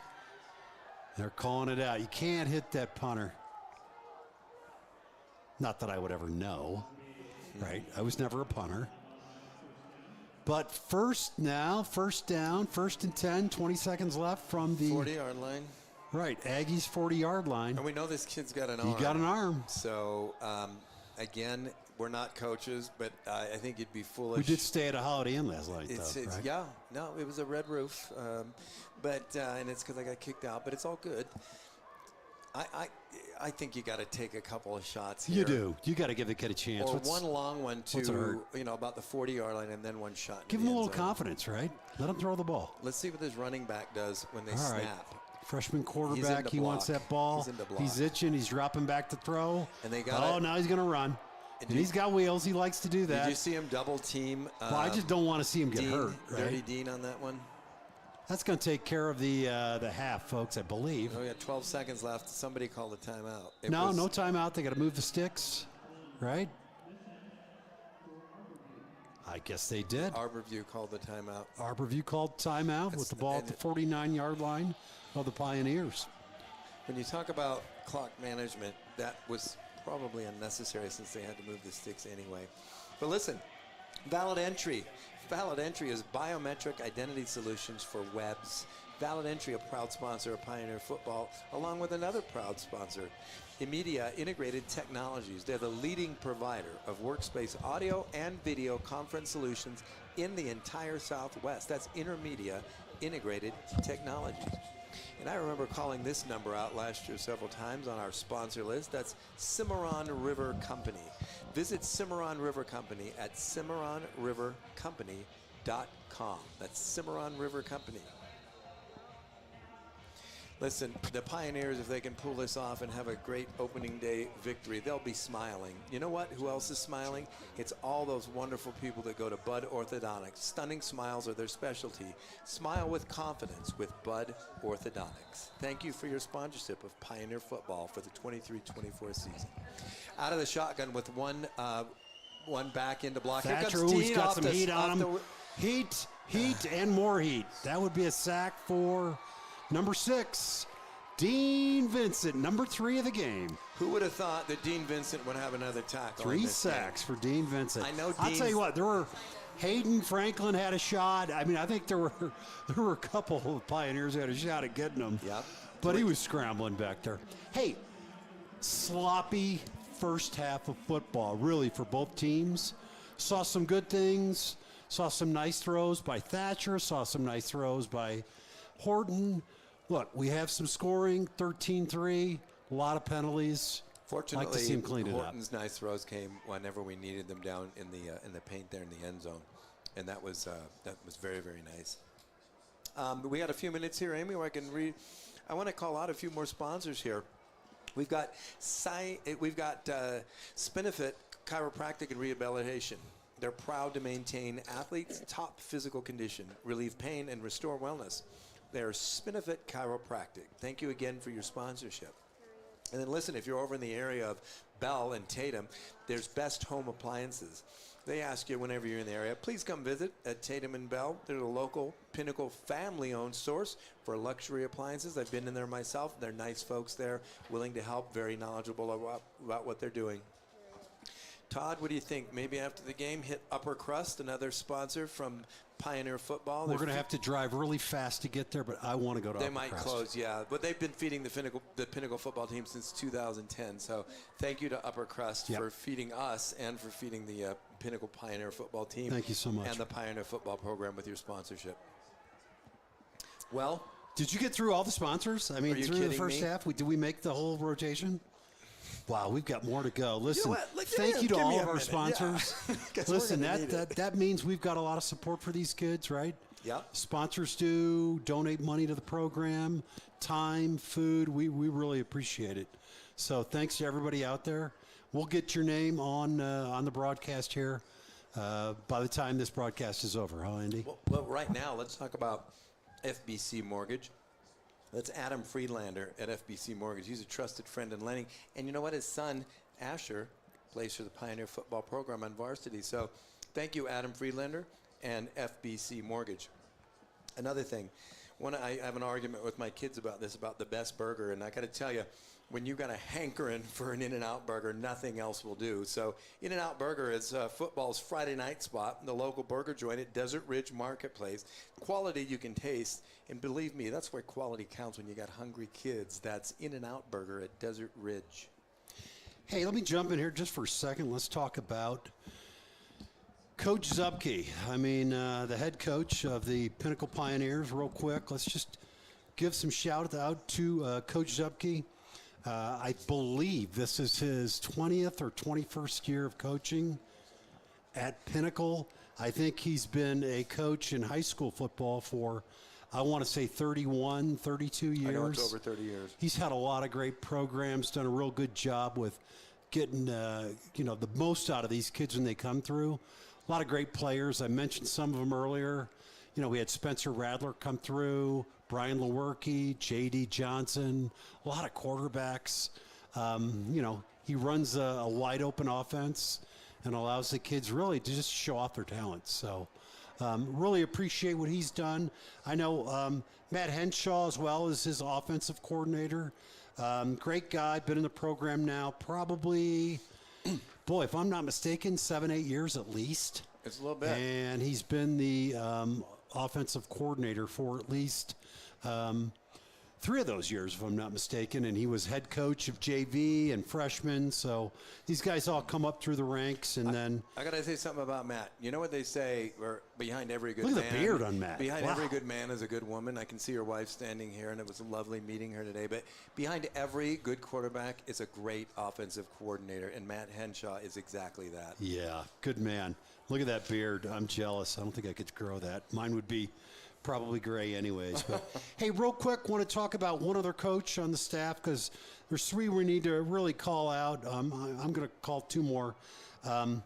They're calling it out. You can't hit that punter. Not that I would ever know, right? I was never a punter. But first down, first and 10, 20 seconds left from the 40-yard line. Right, Aggies 40-yard line. And we know this kid's got an arm. You got an arm. So, again, we're not coaches, but I think it'd be foolish. We did stay at a Holiday Inn last night, though, right? Yeah, no, it was a red roof, and it's because I got kicked out, but it's all good. I think you got to take a couple of shots here. You do. You got to give the kid a chance. Or one long one to, hurt? about the 40-yard line, and then one shot. Give him a little confidence, right? Let him throw the ball. Let's see what this running back does when they snap. Freshman quarterback, he wants that ball. He's itching. He's dropping back to throw. And they got now he's going to run. And he's got wheels. He likes to do that. Did you see him double team? Well, I just don't want to see him get hurt. Right? Dirty Dean on that one. That's going to take care of the half, folks, I believe. Oh, we got 12 seconds left. Somebody called a timeout. No timeout. They got to move the sticks, right? I guess they did. Arbor View called the timeout. Arbor View called timeout with the ball at the 49-yard line of the Pioneers. When you talk about clock management, that was probably unnecessary since they had to move the sticks anyway. But listen, Valid Entry. Valid Entry is biometric identity solutions for webs. Valid Entry, a proud sponsor of Pioneer Football, along with another proud sponsor, Imedia Integrated Technologies. They're the leading provider of workspace audio and video conference solutions in the entire Southwest. That's Intermedia Integrated Technologies. And I remember calling this number out last year several times on our sponsor list. That's Cimarron River Company. Visit Cimarron River Company at CimarronRiverCompany.com. That's Cimarron River Company. Listen, the Pioneers, if they can pull this off and have a great opening day victory, they'll be smiling. You know what? Who else is smiling? It's all those wonderful people that go to Bud Orthodontics. Stunning smiles are their specialty. Smile with confidence with Bud Orthodontics. Thank you for your sponsorship of Pioneer Football for the 23-24 season. Out of the shotgun with one back into block. Thatcher, Here comes Dean got off some the, heat on him. the, Heat, and more heat. That would be a sack for number 6, Dean Vincent, number 3 of the game. Who would have thought that Dean Vincent would have another tackle? 3 sacks for Dean Vincent. I know. I'll tell you what, there were Hayden Franklin had a shot. I mean, I think there were a couple of Pioneers who had a shot at getting him. Yep. But he was scrambling back there. Hey, sloppy first half of football, really, for both teams. Saw some good things. Saw some nice throws by Thatcher. Saw some nice throws by Horton. Look, we have some scoring, 13-3, a lot of penalties. Fortunately, like to see him clean it up. Horton's nice throws came whenever we needed them down in the paint there in the end zone, and that was very, very nice. We got a few minutes here, Amy, where I can read. I want to call out a few more sponsors here. We've got Spinifit Chiropractic and Rehabilitation. They're proud to maintain athletes' top physical condition, relieve pain, and restore wellness. They're Spinifit Chiropractic. Thank you again for your sponsorship. And then listen, if you're over in the area of Bell and Tatum, there's Best Home Appliances. They ask you whenever you're in the area, please come visit at Tatum and Bell. They're a local Pinnacle family-owned source for luxury appliances. I've been in there myself. They're nice folks there, willing to help, very knowledgeable about what they're doing. Todd, what do you think? Maybe after the game, hit Upper Crust, another sponsor from Pioneer Football. We're going to have to drive really fast to get there, but I want to go to Upper Crust. They might close, yeah. But they've been feeding the Pinnacle football team since 2010. So thank you to Upper Crust for feeding us and for feeding the Pinnacle Pioneer football team. Thank you so much. And the Pioneer football program with your sponsorship. Well, did you get through all the sponsors? I mean, through the first half, did we make the whole rotation? Wow, we've got more to go. Listen, thank you to all of our sponsors. Yeah. Listen, that means we've got a lot of support for these kids, right? Yeah. Sponsors do donate money to the program, time, food. We really appreciate it. So thanks to everybody out there. We'll get your name on the broadcast here by the time this broadcast is over, huh, Andy? Well, right now, let's talk about FBC Mortgage. That's Adam Friedlander at FBC Mortgage. He's a trusted friend in lending. And you know what? His son, Asher, place for the Pioneer football program on Varsity. So thank you, Adam Friedlander and FBC Mortgage. Another thing, I have an argument with my kids about this, about the best burger, and I got to tell you, when you got a hankering for an In-N-Out burger, nothing else will do. So In-N-Out Burger is football's Friday night spot, the local burger joint at Desert Ridge Marketplace. Quality you can taste, and believe me, that's where quality counts when you got hungry kids. That's In-N-Out Burger at Desert Ridge. Hey, let me jump in here just for a second. Let's talk about Coach Zupke. I mean, the head coach of the Pinnacle Pioneers, real quick. Let's just give some shout out to Coach Zupke. I believe this is his 20th or 21st year of coaching at Pinnacle. I think he's been a coach in high school football for, I want to say 31, 32 years. I know it's over 30 years. He's had a lot of great programs, done a real good job with getting, the most out of these kids when they come through. A lot of great players. I mentioned some of them earlier. We had Spencer Radler come through, Brian Lewerke, J.D. Johnson, a lot of quarterbacks. He runs a wide open offense and allows the kids really to just show off their talents. So really appreciate what he's done. I know Matt Henshaw as well is his offensive coordinator. Great guy, been in the program now probably, boy, if I'm not mistaken, 7-8 years at least. It's a little bit. And he's been the offensive coordinator for at least 3 of those years, if I'm not mistaken. And he was head coach of JV and freshmen. So these guys all come up through the ranks. And then I got to say something about Matt. You know what they say, or behind every good look man. at the beard on Matt. Behind Wow. every good man is a good woman. I can see your wife standing here, and it was lovely meeting her today. But behind every good quarterback is a great offensive coordinator, and Matt Henshaw is exactly that. Yeah, good man. Look at that beard. I'm jealous. I don't think I could grow that. Mine would be probably gray anyways. But hey, real quick, want to talk about one other coach on the staff because there's 3 we need to really call out. I'm going to call 2 more. Coach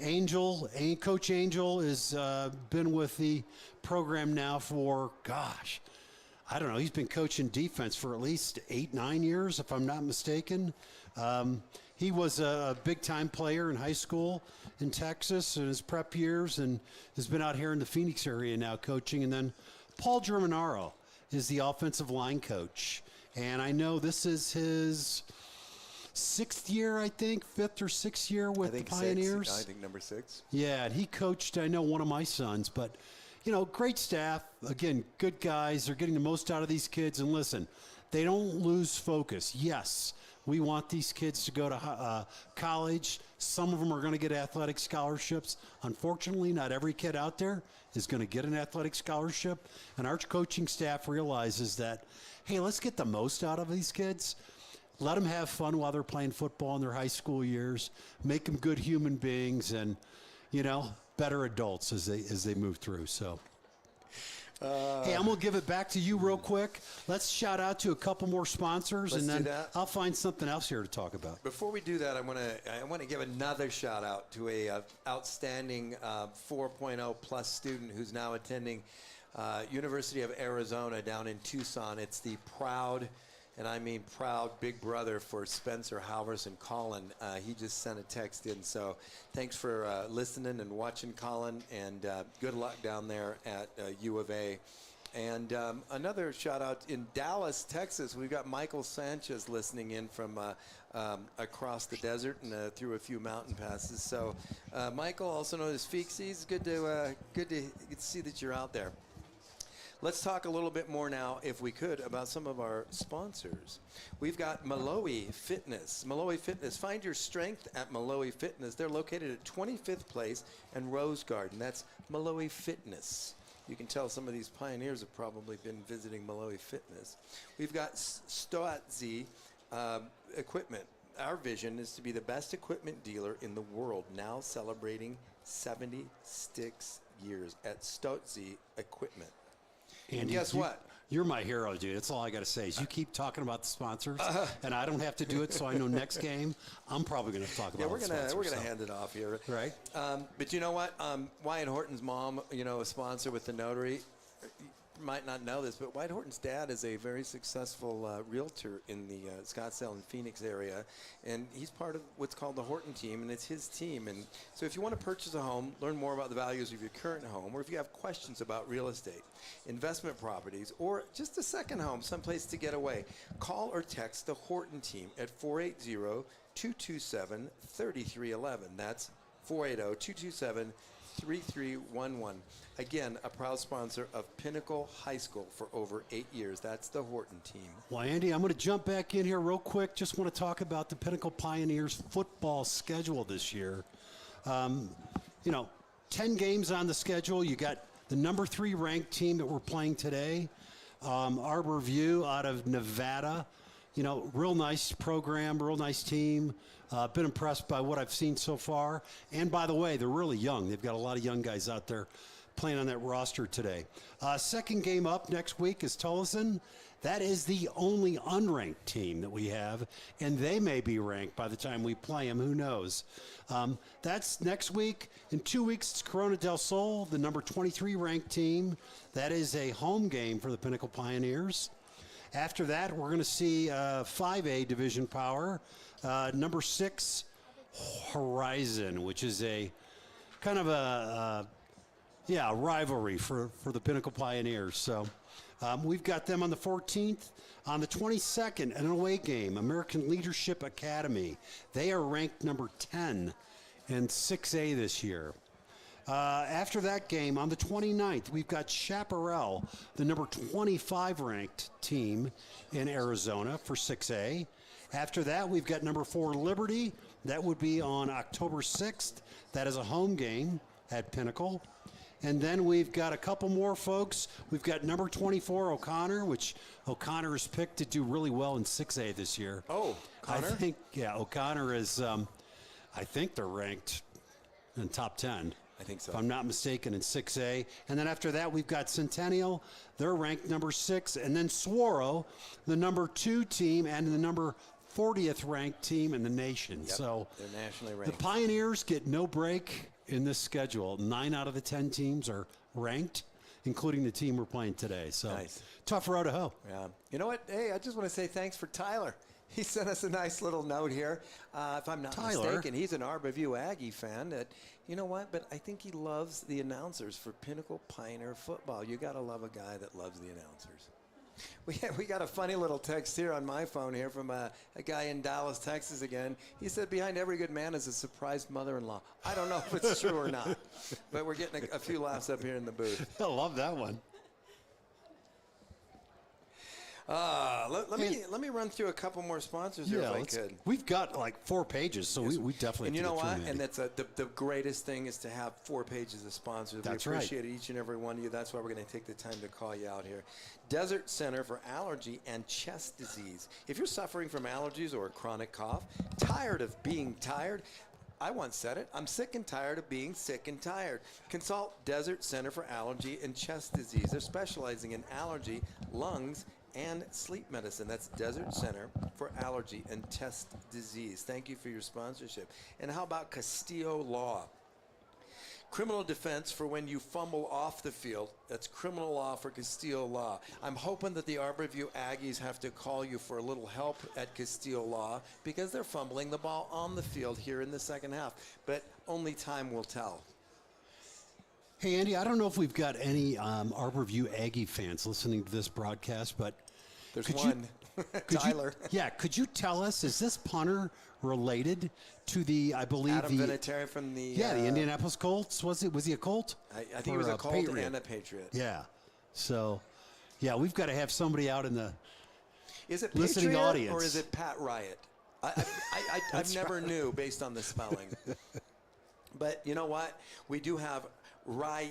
Angel has been with the program now for, gosh, I don't know. He's been coaching defense for at least 8-9 years, if I'm not mistaken. He was a big-time player in high school in Texas in his prep years and has been out here in the Phoenix area now coaching. And then Paul Germanaro is the offensive line coach. And I know this is his 6th year, I think, 5th or 6th year with the Pioneers. 6. I think number 6. Yeah, and he coached, I know, one of my sons. But, great staff. Again, good guys. They're getting the most out of these kids. And listen, they don't lose focus. Yes, we want these kids to go to college. Some of them are going to get athletic scholarships. Unfortunately, not every kid out there is going to get an athletic scholarship. And our coaching staff realizes that, hey, let's get the most out of these kids. Let them have fun while they're playing football in their high school years. Make them good human beings and, better adults as they move through. So. Hey, I'm going to give it back to you real quick. Let's shout out to a couple more sponsors, and then I'll find something else here to talk about. Before we do that, I want to give another shout out to a outstanding 4.0 plus student who's now attending University of Arizona down in Tucson. It's the proud, and I mean proud, big brother for Spencer Halverson, Colin. He just sent a text in, so thanks for listening and watching, Colin, and good luck down there at U of A. And another shout out in Dallas, Texas. We've got Michael Sanchez listening in from across the desert and through a few mountain passes. So Michael, also known as Feeksies, good to see that you're out there. Let's talk a little bit more now, if we could, about some of our sponsors. We've got Maloe Fitness. Maloe Fitness. Find your strength at Maloe Fitness. They're located at 25th Place and Rose Garden. That's Maloe Fitness. You can tell some of these pioneers have probably been visiting Maloe Fitness. We've got Stoatzi Equipment. Our vision is to be the best equipment dealer in the world, now celebrating 76 years at Stoatzi Equipment. And guess what? You're my hero, dude. That's all I got to say is you keep talking about the sponsors, and I don't have to do it, so I know next game I'm probably going to talk about the sponsors. We're gonna hand it off here. Right. But you know what? Wyatt Horton's mom, a sponsor with the Notary. might not know this, but White Horton's dad is a very successful realtor in the Scottsdale and Phoenix area, and he's part of what's called the Horton team, and it's his team. And so if you want to purchase a home, learn more about the values of your current home, or if you have questions about real estate, investment properties, or just a second home, someplace to get away, call or text the Horton team at 480-227-3311. That's 480-227-3311. Again, a proud sponsor of Pinnacle High School for over 8 years. That's the Horton team. Well, Andy, I'm going to jump back in here real quick. Just want to talk about the Pinnacle Pioneers football schedule this year. 10 games on the schedule. You got the number 3 ranked team that we're playing today, Arbor View out of Nevada. Real nice program, real nice team. Been impressed by what I've seen so far. And by the way, they're really young. They've got a lot of young guys out there playing on that roster today. Second game up next week is Tolleson. That is the only unranked team that we have, and they may be ranked by the time we play them. Who knows? That's next week. In 2 weeks, it's Corona del Sol, the number 23 ranked team. That is a home game for the Pinnacle Pioneers. After that, we're going to see 5A division power, number 6 Horizon, which is a kind of a rivalry for the Pinnacle Pioneers. So we've got them on the 14th. On the 22nd, an away game, American Leadership Academy. They are ranked number 10 in 6A this year. After that game, on the 29th, we've got Chaparral, the number 25 ranked team in Arizona for 6A. After that, we've got number 4 Liberty. That would be on October 6th. That is a home game at Pinnacle. And then we've got a couple more folks. We've got number 24 O'Connor, which O'Connor is picked to do really well in 6A this year. Oh, Connor? O'Connor is, I think they're ranked in top 10. I think so. If I'm not mistaken, in 6A. And then after that, we've got Centennial. They're ranked number 6. And then Saguaro, the number 2 team and the number 40th ranked team in the nation. Yep, so they're nationally ranked. The Pioneers get no break in this schedule. 9 out of the 10 teams are ranked, including the team we're playing today. So nice. Tough road to hoe. Yeah. You know what? Hey, I just want to say thanks for Tyler. He sent us a nice little note here. If I'm not mistaken, he's an Arbor View Aggie fan. You know what? But I think he loves the announcers for Pinnacle Pioneer football. You got to love a guy that loves the announcers. We got a funny little text here on my phone here from a guy in Dallas, Texas again. He said, behind every good man is a surprised mother-in-law. I don't know if it's true or not, but we're getting a few laughs up here in the booth. I love that one. Let me run through a couple more sponsors here if I could. We've got like 4 pages, so we definitely and you know what? And that's that's the greatest thing is to have 4 pages of sponsors. That's we appreciate each and every one of you. That's why we're going to take the time to call you out here. Desert Center for Allergy and Chest Disease. If you're suffering from allergies or a chronic cough, tired of being tired, I once said it. I'm sick and tired of being sick and tired. Consult Desert Center for Allergy and Chest Disease. They're specializing in allergy, lungs, and sleep medicine. That's Desert Center for Allergy and Chest Disease. Thank you for your sponsorship. And how about Castillo Law? Criminal defense for when you fumble off the field. That's criminal law for Castillo Law. I'm hoping that the Arbor View Aggies have to call you for a little help at Castillo Law because they're fumbling the ball on the field here in the second half. But only time will tell. Hey, Andy, I don't know if we've got any Arbor View Aggie fans listening to this broadcast, but there's one. Tyler. Could you tell us, is this punter related to the, I believe, Adam Vinatieri from the... the Indianapolis Colts? Was he a Colt? I think he was a Colt Patriot. And a Patriot. Yeah. So, we've got to have somebody out in the is it listening Patriot audience. Or is it Pat Riot? I've never knew based on the spelling. But you know what? We do have Rye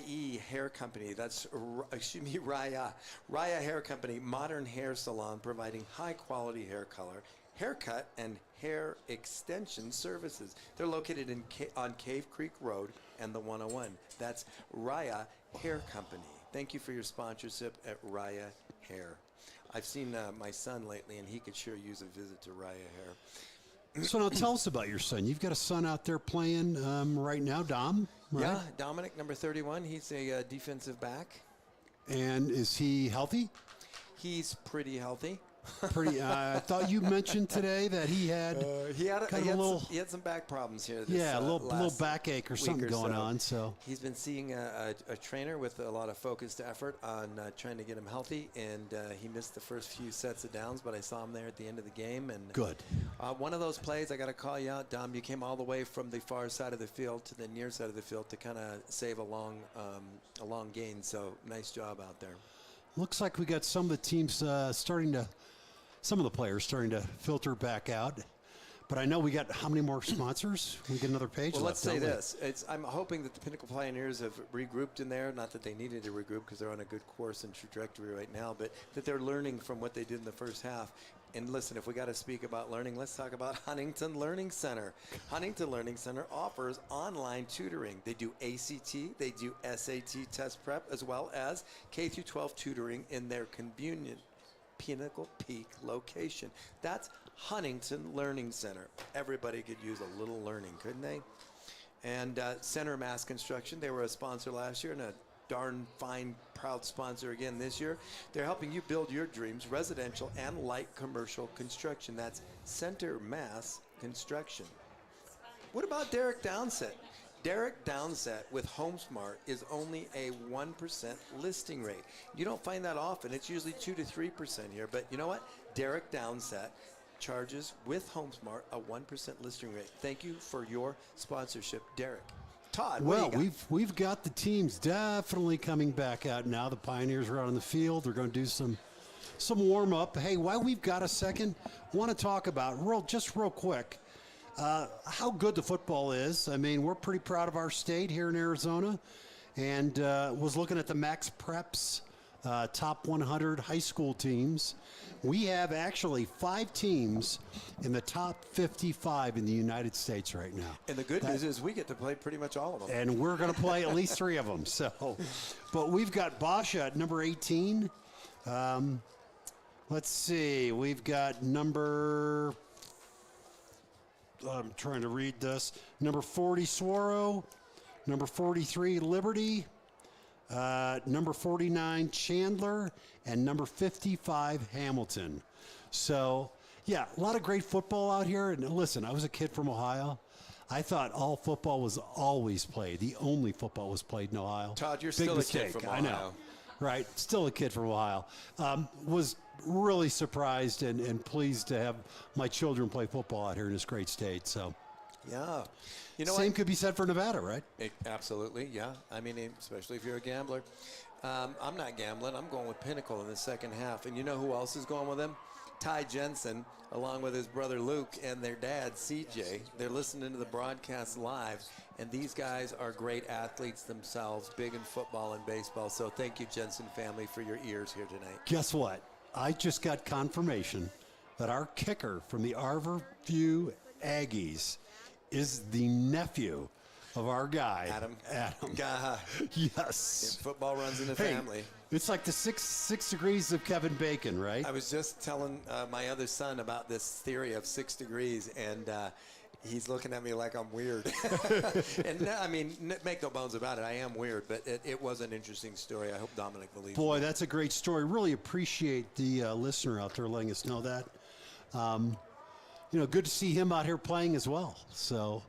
Hair Company. That's, Raya. Raya Hair Company, modern hair salon providing high-quality hair color, haircut, and hair extension services. They're located on Cave Creek Road and the 101. That's Raya Hair Company. Thank you for your sponsorship at Raya Hair. I've seen my son lately, and he could sure use a visit to Raya Hair. So now tell us about your son. You've got a son out there playing right now, Dom, right? Yeah, Dominic, number 31. He's a defensive back. And is he healthy? He's pretty healthy. I thought you mentioned today that he had He had some back problems here. A little backache or something going on. So he's been seeing a trainer with a lot of focused effort on trying to get him healthy, and he missed the first few sets of downs, but I saw him there at the end of the game. And good. One of those plays, I got to call you out, Dom. You came all the way from the far side of the field to the near side of the field to kind of save a long gain. So nice job out there. Looks like we got some of the teams some of the players starting to filter back out. But I know we got how many more sponsors? We get another page well, left. Let's say this. I'm hoping that the Pinnacle Pioneers have regrouped in there. Not that they needed to regroup because they're on a good course and trajectory right now, but that they're learning from what they did in the first half. And listen, if we got to speak about learning, let's talk about Huntington Learning Center. Huntington Learning Center offers online tutoring. They do ACT, they do SAT test prep, as well as K-12 tutoring in their convenient Pinnacle Peak location. That's Huntington Learning Center. Everybody could use a little learning, couldn't they? And Center Mass Construction, they were a sponsor last year and a darn fine, proud sponsor again this year. They're helping you build your dreams, residential and light commercial construction. That's Center Mass Construction. What about Derek Downset? Derek Downset with HomeSmart is only a 1% listing rate. You don't find that often. It's usually 2 to 3% here. But you know what? Derek Downset charges with HomeSmart a 1% listing rate. Thank you for your sponsorship, Derek. Todd, well, we've got the teams definitely coming back out now. The Pioneers are out on the field. They're going to do some warm up. Hey, while we've got a second, want to talk about real quick. How good the football is. I mean, we're pretty proud of our state here in Arizona, and was looking at the Max Preps top 100 high school teams. We have actually 5 teams in the top 55 in the United States right now. And the good news is we get to play pretty much all of them. And we're going to play at least 3 of them. So, but we've got Basha at number 18. Let's see. We've got I'm trying to read this. Number 40, Saguaro. Number 43, Liberty. Number 49, Chandler. And number 55, Hamilton. So, yeah, a lot of great football out here. And listen, I was a kid from Ohio. I thought all football was always played. The only football was played in Ohio. Todd, you're Big still mistake. a kid from Ohio. I know. Right, still a kid from Ohio. Was really surprised and pleased to have my children play football out here in this great state. So, yeah, you know, same could be said for Nevada, right? Absolutely, yeah. I mean, especially if you're a gambler. I'm not gambling. I'm going with Pinnacle in the second half. And you know who else is going with them? Ty Jensen, along with his brother Luke and their dad CJ. They're listening to the broadcast live, and these guys are great athletes themselves, big in football and baseball. So thank you, Jensen family, for your ears here tonight. Guess what? I just got confirmation that our kicker from the Arbor View Aggies is the nephew of our guy, Adam. Yes. Football runs in the family. It's like the six degrees of Kevin Bacon, right? I was just telling my other son about this theory of 6 degrees, and he's looking at me like I'm weird. And I mean, make no bones about it, I am weird, but it was an interesting story. I hope Dominic believes Boy, me. that's a great story. Really appreciate the listener out there letting us know that. Good to see him out here playing as well. So,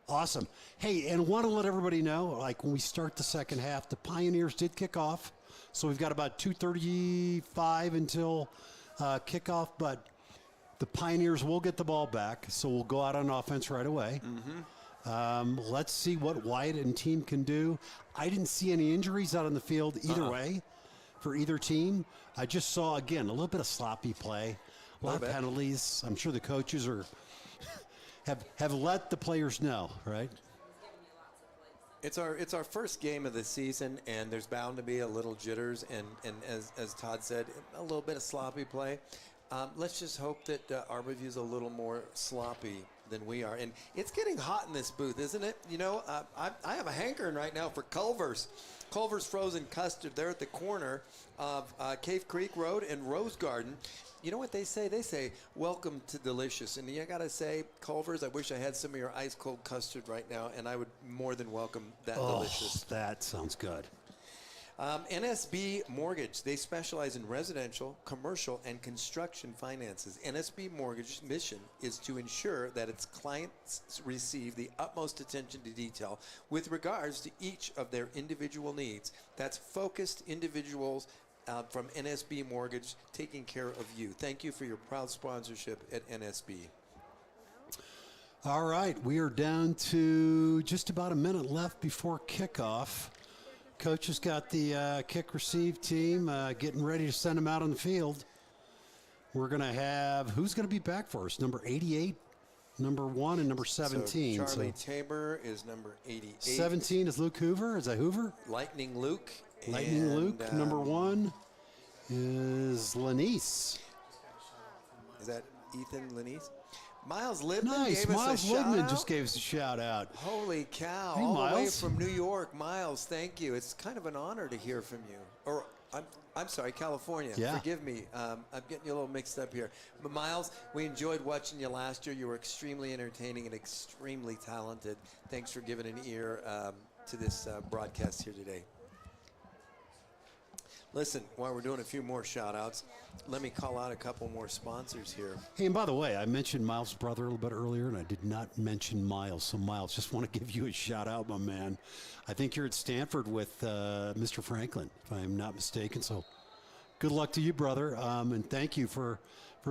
awesome. Hey, and want to let everybody know, like when we start the second half, the Pioneers did kick off. So we've got about 2:35 until kickoff, but the Pioneers will get the ball back, so we'll go out on offense right away. Mm-hmm. Let's see what Wyatt and team can do. I didn't see any injuries out on the field either way for either team. I just saw, again, a little bit of sloppy play, a lot of penalties. I'm sure the coaches have let the players know, right? It's our first game of the season, and there's bound to be a little jitters, and as Todd said, a little bit of sloppy play. Let's just hope that Arbor View is a little more sloppy than we are. And it's getting hot in this booth, isn't it? You know, I have a hankering right now for Culver's Frozen Custard. They're at the corner of Cave Creek Road and Rose Garden. You know what they say? They say, welcome to delicious. And you got to say, Culver's, I wish I had some of your ice-cold custard right now, and I would more than welcome that delicious. That sounds good. NSB Mortgage, they specialize in residential, commercial, and construction finances. NSB Mortgage's mission is to ensure that its clients receive the utmost attention to detail with regards to each of their individual needs. That's focused individuals from NSB Mortgage taking care of you. Thank you for your proud sponsorship at NSB. All right, we are down to just about a minute left before kickoff. Coach has got the kick receive team getting ready to send them out on the field. We're going to have, who's going to be back for us? Number 88, number 1, and number 17. So Charlie Tabor is number 88. 17 is Luke Hoover. Is that Hoover? Lightning Luke. Lightning Luke. Number 1 is Lanice. Is that Ethan Lanice? Miles Libman Nice. gave Miles us a shout Libman out. just gave us a shout out. Holy cow. Hey, all the way Miles. from New York. Miles, thank you. It's kind of an honor to hear from you. Or, I'm sorry, California. Yeah. Forgive me. I'm getting you a little mixed up here. But Miles, we enjoyed watching you last year. You were extremely entertaining and extremely talented. Thanks for giving an ear to this broadcast here today. Listen, while we're doing a few more shout-outs, let me call out a couple more sponsors here. Hey, and by the way, I mentioned Miles' brother a little bit earlier, and I did not mention Miles. So, Miles, just want to give you a shout-out, my man. I think you're at Stanford with Mr. Franklin, if I'm not mistaken. So, good luck to you, brother, and thank you for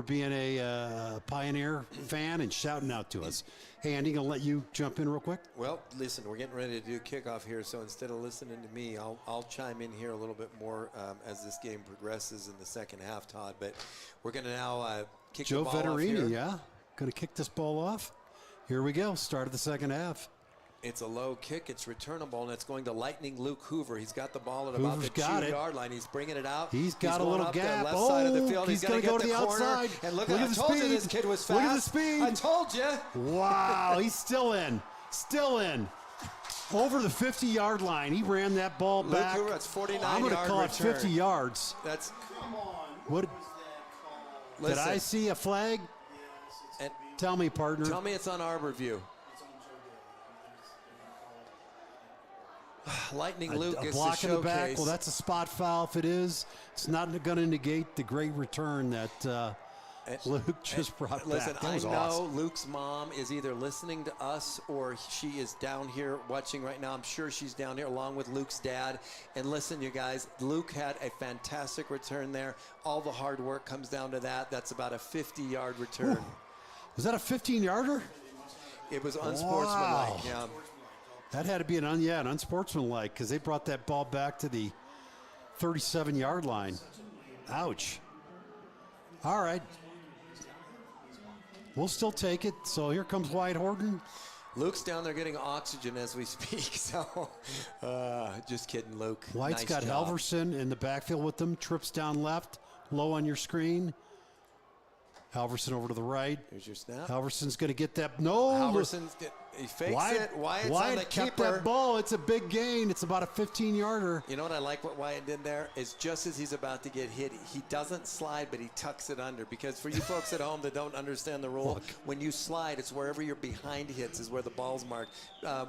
being a Pioneer fan and shouting out to us. Hey, Andy, going to let you jump in real quick? Well, listen, we're getting ready to do kickoff here, so instead of listening to me, I'll chime in here a little bit more as this game progresses in the second half, Todd. But we're going to now kick Joe the ball off Vetterini, here. yeah, going to kick this ball off. Here we go, start of the second half. It's a low kick. It's returnable, and it's going to Lightning Luke Hoover. He's got the ball at about Hoover's the got it. 2-yard line. He's bringing it out. He's got a going little up gap. The left side of the field. He's going to go to get the corner. outside. And look Look at at the I told you speed. this kid was fast. Look at the speed. I told you. Wow, he's still in. Still in. Over the 50-yard line. He ran that ball Luke back. Hoover, it's 49-yard I'm going to call it return. 50 yards. That's. What? Did Listen, I see a flag? and Tell me, partner. tell me it's on Arbor View. Lightning Luke a is block the in the back. showcase. Well, that's a spot foul if it is. It's not going to negate the great return that Luke just brought Listen, back. That I was know awesome. Luke's mom is either listening to us or she is down here watching right now. I'm sure she's down here along with Luke's dad. And listen, you guys, Luke had a fantastic return there. All the hard work comes down to that. That's about a 50-yard return. Ooh. Was that a 15-yarder? It was unsportsmanlike. Wow. Yeah. That had to be an unsportsmanlike because they brought that ball back to the 37-yard line. Ouch. All right. We'll still take it. So here comes Wyatt Horton. Luke's down there getting oxygen as we speak. So just kidding, Luke. White's Nice got job. Halverson in the backfield with them. Trips down left, low on your screen. Halverson over to the right. Here's your snap. Halverson's going to get that. No. Halverson's he fakes it. Wyatt's on the kept keeper. that ball. It's a big gain. It's about a 15-yarder. You know what I like what Wyatt did there is just as he's about to get hit, he doesn't slide, but he tucks it under. Because for you folks at home that don't understand the rule, when you slide, it's wherever your behind hits is where the ball's marked.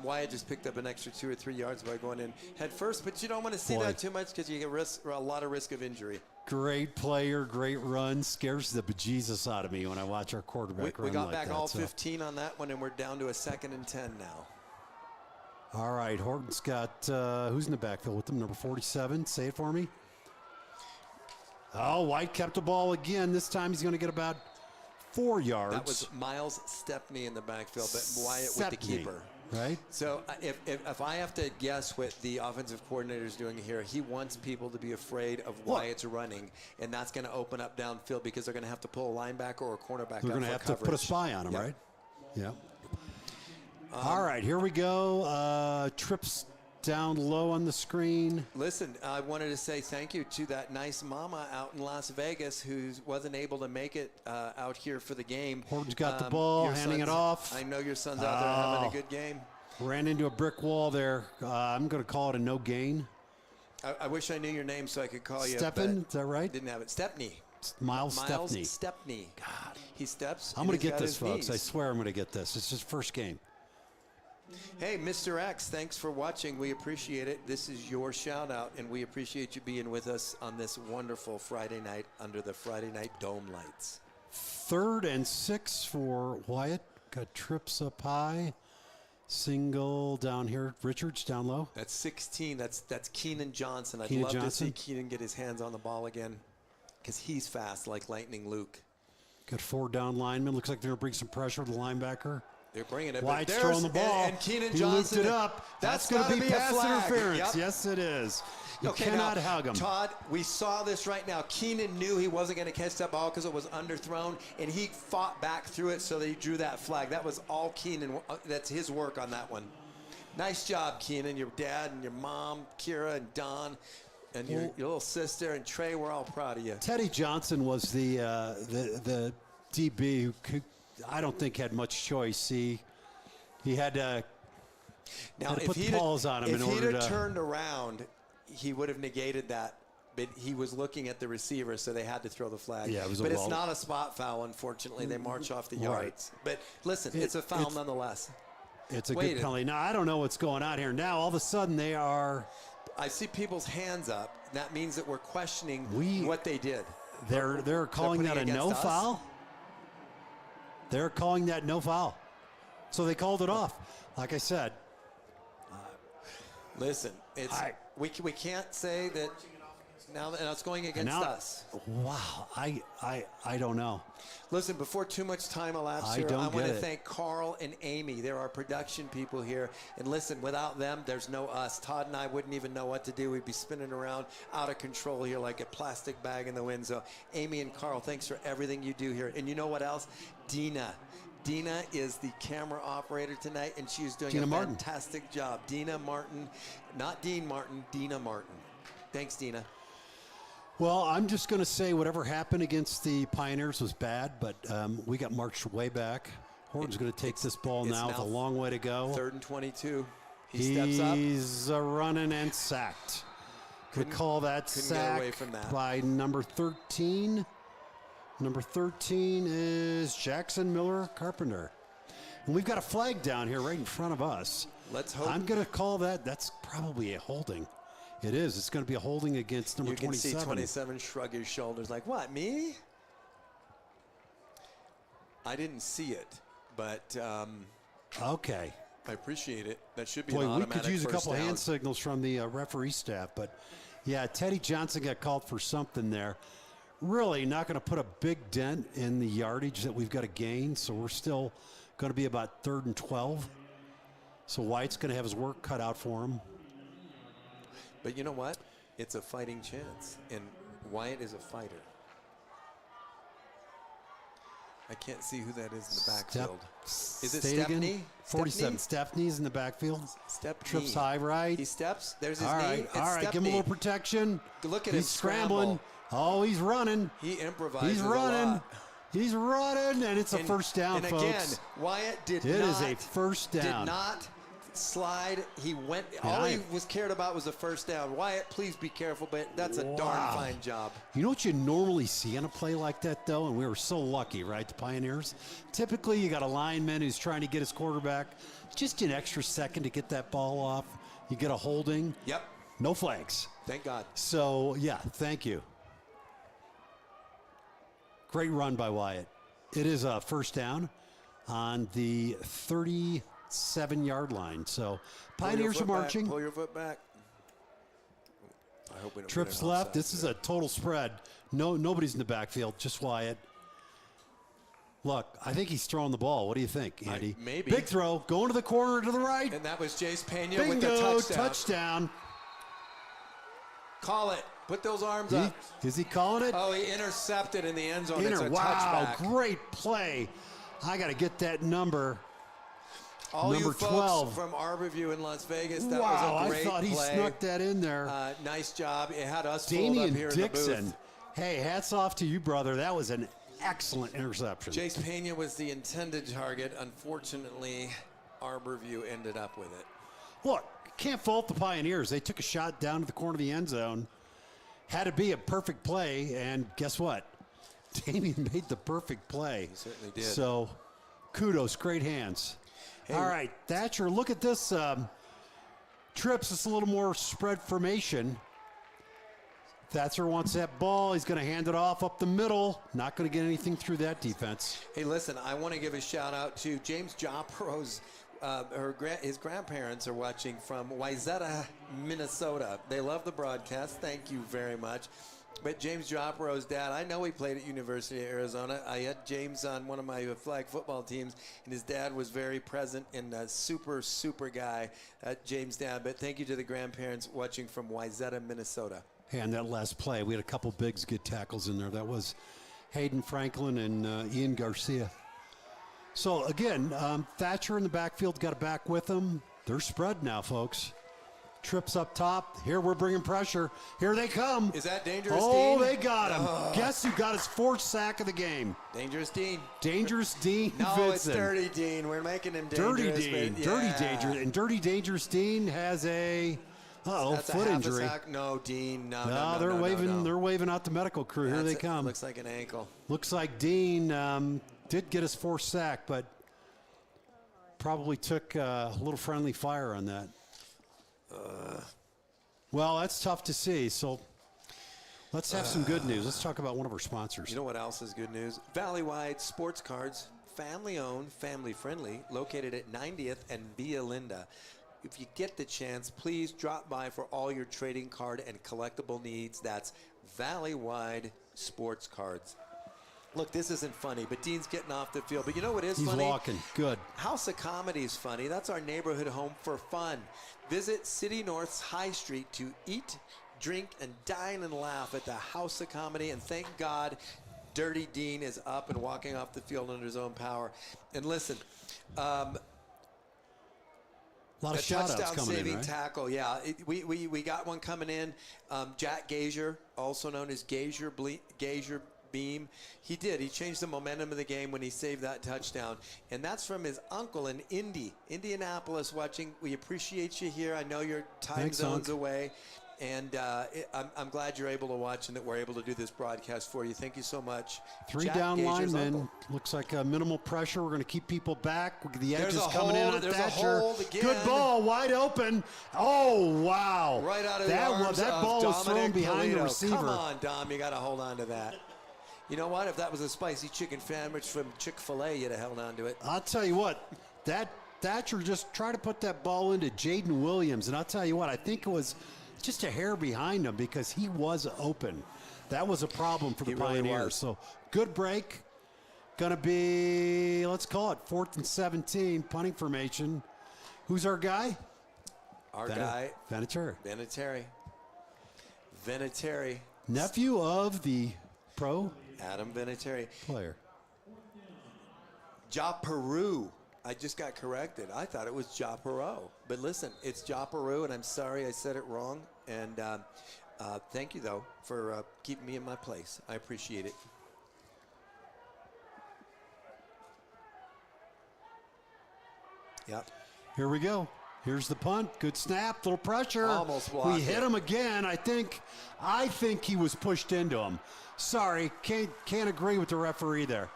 Wyatt just picked up an extra 2 or 3 yards by going in head first, but you don't want to see that too much because you get a lot of risk of injury. Great player, great run. Scares the bejesus out of me when I watch our quarterback run We got like back that, all so. 15 on that one, and we're down to a 2nd and 10 now. All right, Horton's got, who's in the backfield with them? Number 47. Say it for me. Oh, White kept the ball again. This time he's going to get about 4 yards. That was Miles Stepney in the backfield, but Wyatt with the keeper. Right? So if I have to guess what the offensive coordinator is doing here, he wants people to be afraid of Wyatt's running, and that's going to open up downfield because they're going to have to pull a linebacker or a cornerback. They're going to have to put a spy on him, Yep. right? Yeah. All right, here we go. Trips down low on the screen. Listen, I wanted to say thank you to that nice mama out in Las Vegas who wasn't able to make it out here for the game. Horton's got the ball, your handing it son's- off. I know your son's out there having a good game. Ran into a brick wall there. I'm going to call it a no gain. I wish I knew your name so I could call you. Steppen, but is that right? Didn't have it. Stepney. Miles Stepney. Stepney. God. He steps. I'm and going to he's get got this, his folks. I knees. swear I'm going to get this. It's his first game. Hey, Mr. X, thanks for watching. We appreciate it. This is your shout out, and we appreciate you being with us on this wonderful Friday night under the Friday night dome lights. 3rd and 6 for Wyatt. Got trips up high. Single down here. Richards down low. That's 16. That's Keenan Johnson. I'd Keenan love Johnson. to see Keenan get his hands on the ball again because he's fast like Lightning Luke. Got 4 down linemen. Looks like they're going to bring some pressure to the linebacker. They're bringing it. Wyatt's but throwing the ball. And Keenan he Johnson. looped it up. That's going to gotta be a pass flag. interference. Yep. Yes, it is. You Okay, cannot now, hug him. Todd, we saw this right now. Keenan knew he wasn't going to catch that ball because it was underthrown, and he fought back through it so that he drew that flag. That was all Keenan. That's his work on that one. Nice job, Keenan. Your dad and your mom, Kira and Don, and your little sister and Trey, we're all proud of you. Teddy Johnson was the DB who I don't think had much choice. He had to, Now, had to if put the balls on him in if he'd order have to. turned around, he would have negated that. But he was looking at the receiver, so they had to throw the flag. Yeah, it was a but it's well- not a spot foul, unfortunately. They march off the Right. yards. But listen, it's a foul it's- nonetheless. It's a Wait good a- penalty. Now, I don't know what's going on here. Now, all of a sudden, they are I see people's hands up. That means that we're questioning what they did. they're calling that a putting it no against us? foul. They're calling that no foul. So they called it off. Like I said, Listen, it's we can't say that now that it's going against now, us. wow, I don't know. Listen, before too much time elapses I here, don't I want get to it. thank Carl and Amy. They're our production people here. And listen, without them, there's no us. Todd and I wouldn't even know what to do. We'd be spinning around out of control here like a plastic bag in the wind. So Amy and Carl, thanks for everything you do here. And you know what else? Dina. Dina is the camera operator tonight, and she's doing Dina a Martin. fantastic job. Dina Martin, not Dean Martin, Dina Martin. Thanks, Dina. Well, I'm just going to say whatever happened against the Pioneers was bad, but we got marched way back. Horton's going to take this ball it's now with a now long way to go. 3rd and 22. He steps up. He's running and sacked. Could call that couldn't get sack away from that. by number 13. Number 13 is Jackson Miller Carpenter. And we've got a flag down here right in front of us. Let's hope. I'm going to call that. That's probably a holding. It is. It's going to be a holding against number You can 27. see 27 shrug his shoulders like, what, me? I didn't see it, but Okay. I appreciate it. That should be Boy, an we automatic could use a first couple down. hand signals from the referee staff. But, yeah, Teddy Johnson got called for something there. Really not going to put a big dent in the yardage that we've got to gain. So we're still going to be about 3rd and 12. So White's going to have his work cut out for him. But you know what? It's a fighting chance, and Wyatt is a fighter. I can't see who that is in the backfield. Is it Stay again. Stepney? 47. Stepney's in the backfield. Stepney. Trips high right. He steps. There's his All knee. right, It's all right. Give him a Stepney. little protection. Look at He's him scrambling. Oh, he's running. He improvises He's a running. lot. He's running, and it's a And- first down, and folks. again, Wyatt did It not. is a first down. Did not slide. He went. All he was cared about was a first down. Wyatt, please be careful, but that's a darn fine job. You know what you normally see on a play like that, though? And we were so lucky, right, the Pioneers? Typically, you got a lineman who's trying to get his quarterback just an extra second to get that ball off. You get a holding. Yep. No flags. Thank God. So, yeah, thank you. Great run by Wyatt. It is a first down on the 37-yard line. So, Pioneers are marching. Pull your foot back. I hope we don't Trips get an left. offside. This is a total spread. Nobody's in the backfield, just Wyatt. Look, I think he's throwing the ball. What do you think, Andy? maybe. Big throw, going to the corner to the right. And that was Jace Pena with the Bingo, touchdown. touchdown. Call it. Put those arms up. Is he calling it? Oh, he intercepted in the end zone. It's a Wow, touchback. great play. I got to get that number. All number you folks 12. from Arbor View in Las Vegas, that Wow, was a I great thought he play. snuck that in there. Nice job. It had us fooled up Damian here in Dixon. the booth. Hey, hats off to you, brother. That was an excellent interception. Jace Pena was the intended target. Unfortunately, Arbor View ended up with it. Look, can't fault the Pioneers. They took a shot down to the corner of the end zone. Had to be a perfect play, and guess what? Damian made the perfect play. He certainly did. So, kudos, great hands. All right, Thatcher, look at this. Trips, it's a little more spread formation. Thatcher wants that ball. He's going to hand it off up the middle. Not going to get anything through that defense. Hey, listen, I want to give a shout out to James Jopro's. His grandparents are watching from Wayzata, Minnesota. They love the broadcast. Thank you very much. But James Jopro's dad, I know he played at University of Arizona. I had James on one of my flag football teams, and his dad was very present and a super, super guy, James' dad. But thank you to the grandparents watching from Wayzata, Minnesota. Hey, on that last play, we had a couple bigs get tackles in there. That was Hayden Franklin and Ian Garcia. So, again, Thatcher in the backfield got it back with him. They're spread now, folks. Trips up top. Here we're bringing pressure. Here they come. Is that Dangerous Oh, Dean? they got him. Guess who got his 4th sack of the game? Dangerous Dean. Dangerous Dean No, Vincent. it's Dirty Dean. We're making him Dirty dangerous. Dean. but Dirty yeah. Dangerous. And Dirty Dangerous Dean has a That's foot a half injury. A sack. No, Dean. No, No, they're waving. They're waving out the medical crew. Here they come. Looks like an ankle. Looks like Dean did get his 4th sack, but probably took a little friendly fire on that. Well, that's tough to see. So let's have some good news. Let's talk about one of our sponsors. You know what else is good news? Valley-wide sports cards, family-owned, family-friendly, located at 90th and Via Linda. If you get the chance, please drop by for all your trading card and collectible needs. That's Valley-wide sports cards. Look, this isn't funny, but Dean's getting off the field. But you know what is funny? He's walking. Good. House of Comedy is funny. That's our neighborhood home for fun. Visit City North's High Street to eat, drink, and dine and laugh at the House of Comedy. And thank God Dirty Dean is up and walking off the field under his own power. And listen, A lot of a shout-outs coming touchdown-saving in, right? tackle, yeah. We got one coming in. Jack Gazier, also known as Gazier Beam. He changed the momentum of the game when he saved that touchdown. And that's from his uncle in Indianapolis watching. We appreciate you here. I know your time zone's away. And I'm glad you're able to watch and that we're able to do this broadcast for you. Thank you so much. 3 Jack down Gazier's linemen. uncle. Looks like minimal pressure. We're going to keep people back. The edge There's is a coming in hold. on There's a Thatcher. hold again. Good ball, wide open. Oh, wow. Right out of that the arms that of ball was thrown Dominic behind the Polito. receiver. Come on, Dom. You got to hold on to that. You know what? If that was a spicy chicken sandwich from Chick-fil-A, you'd have held on to it. I'll tell you what. That Thatcher just tried to put that ball into Jaden Williams. And I'll tell you what. I think it was just a hair behind him because he was open. That was a problem for the really Pioneers. was. So good break. Going to be, let's call it 4th and 17, punting formation. Who's our guy? Our guy, Vinatieri. Vinatieri. Nephew of the pro Adam Vinatieri. player. Ja Peru. I just got corrected. I thought it was Ja Peru. But listen, it's Ja Peru, and I'm sorry I said it wrong. And thank you, though, for keeping me in my place. I appreciate it. Yep. Here we go. Here's the punt. Good snap. Little pressure. Almost blocked We hit it. him again. I think he was pushed into him. Sorry, can't agree with the referee there.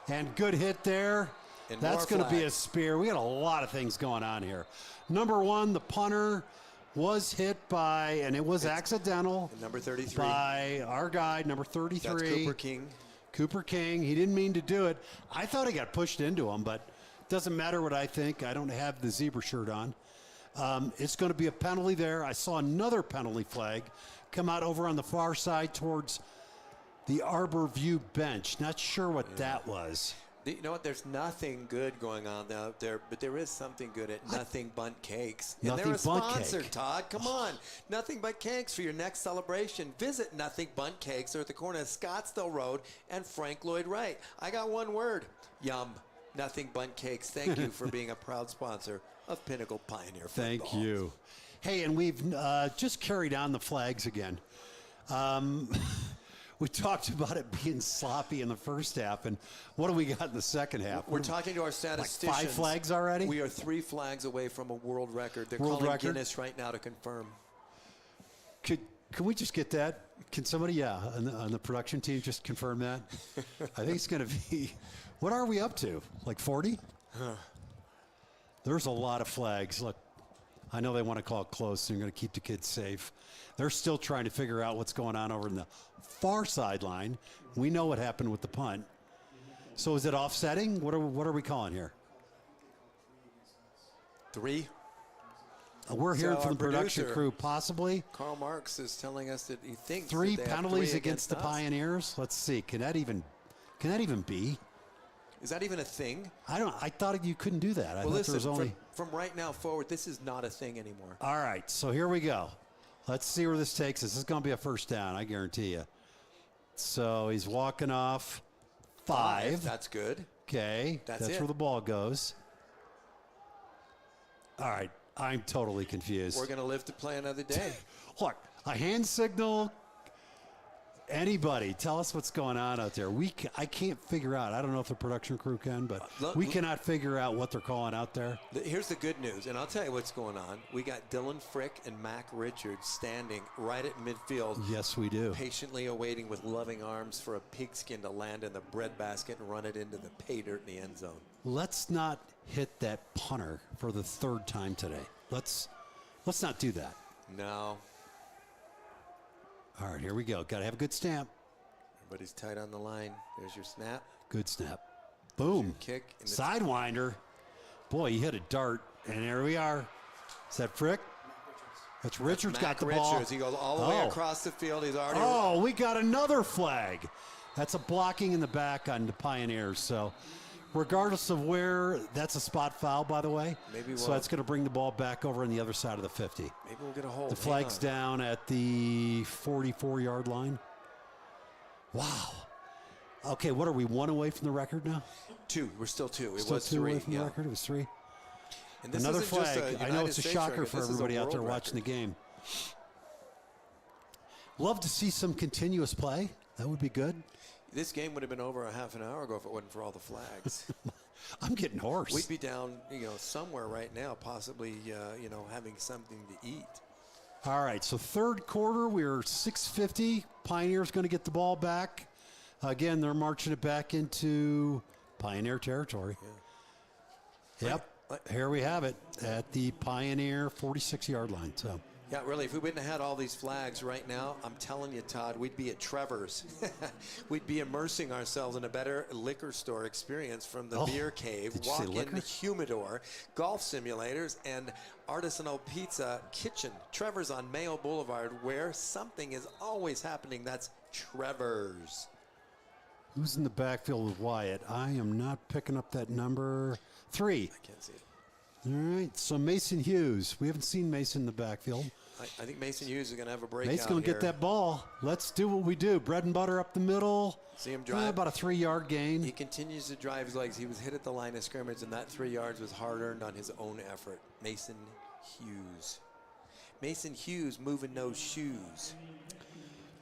And good hit there. And That's more going to be a flags. spear. We got a lot of things going on here. Number 1, the punter was hit by, and it was accidental. Number 33. By our guy, number 33. That's Cooper King. Cooper King. He didn't mean to do it. I thought he got pushed into him, but doesn't matter what I think. I don't have the zebra shirt on. It's going to be a penalty there. I saw another penalty flag come out over on the far side towards the Arbor View bench. Not sure what that was. You know what? There's nothing good going on out there, but there is something good at Nothing Bunt Cakes. And Nothing they're a Bunt sponsor, Cake. Todd. Come on. Nothing But Cakes for your next celebration. Visit Nothing Bunt Cakes. They're at the corner of Scottsdale Road and Frank Lloyd Wright. I got one word. Yum. Nothing Bunt Cakes. Thank you for being a proud sponsor of Pinnacle Pioneer Football. Thank you. Hey, and we've just carried on the flags again. We talked about it being sloppy in the first half, and what do we got in the second half? We're talking to our statisticians. 5 flags already? We are 3 flags away from a world record. They're World calling record? Guinness right now to confirm. Can we just get that? Can somebody, on the production team, just confirm that? I think it's going to be, what are we up to? Like 40? There's a lot of flags. Look, I know they want to call it close, so they're going to keep the kids safe. They're still trying to figure out what's going on over in the far sideline. We know what happened with the punt. So is it offsetting? What are we calling here? 3. We're hearing So from our the production producer, crew, possibly Karl Marx is telling us that he thinks 3 that they have penalties 3 against the us. Pioneers. Let's see. Can that even be? Is that even a thing? I thought you couldn't do that. I Well, thought there was listen, only. from right now forward, this is not a thing anymore. All right, so here we go. Let's see where this takes us. This is going to be a first down, I guarantee you. So he's walking off 5. That's good. Okay, That's it. where the ball goes. All right, I'm totally confused. We're going to live to play another day. Look, a hand signal. Anybody, tell us what's going on out there. I can't figure out. I don't know if the production crew can, but we cannot figure out what they're calling out there. Here's the good news, and I'll tell you what's going on. We got Dylan Frick and Mac Richards standing right at midfield. Yes, we do. Patiently awaiting with loving arms for a pigskin to land in the breadbasket and run it into the pay dirt in the end zone. Let's not hit that punter for the 3rd time today. Let's not do that. No. All right, here we go. Got to have a good stamp. Everybody's tight on the line. There's your snap. Good snap. Boom. Kick. And Sidewinder. Boy, he hit a dart, and there we are. Is that Frick? That's Richards got the ball. Richards. He goes all the way across the field. He's already. Oh, we got another flag. That's a blocking in the back on the Pioneers. So regardless of where, that's a spot foul, by the way. So that's going to bring the ball back over on the other side of the 50. Maybe we'll get a hold. The flag's down at the 44-yard line. Wow. Okay, what are we, 1 away from the record now? 2. We're still 2. It Still was 2 3. away from the record? It was 3. And this Another isn't just flag. I know United it's a States shocker record. for This is a everybody out there world watching the record. game. Love to see some continuous play. That would be good. This game would have been over a half an hour ago if it wasn't for all the flags. I'm getting hoarse. We'd be down, somewhere right now, possibly, having something to eat. All right, so 3rd quarter, we're 6:50. Pioneers going to get the ball back. Again, they're marching it back into Pioneer territory. Yeah. Yep, here we have it at the Pioneer 46-yard line. So. Yeah, really, if we wouldn't have had all these flags right now, I'm telling you, Todd, we'd be at Trevor's. We'd be immersing ourselves in a better liquor store experience from the beer cave, walk-in humidor, golf simulators, and artisanal pizza kitchen. Trevor's on Mayo Boulevard, where something is always happening. That's Trevor's. Who's in the backfield with Wyatt? I am not picking up that number. 3. I can't see it. All right, so Mason Hughes. We haven't seen Mason in the backfield. I think Mason Hughes is going to have a breakout. Mason's going to get that ball. Let's do what we do. Bread and butter up the middle. See him drive. About a 3-yard gain. He continues to drive his legs. He was hit at the line of scrimmage, and that 3 yards was hard-earned on his own effort. Mason Hughes. Mason Hughes moving those shoes.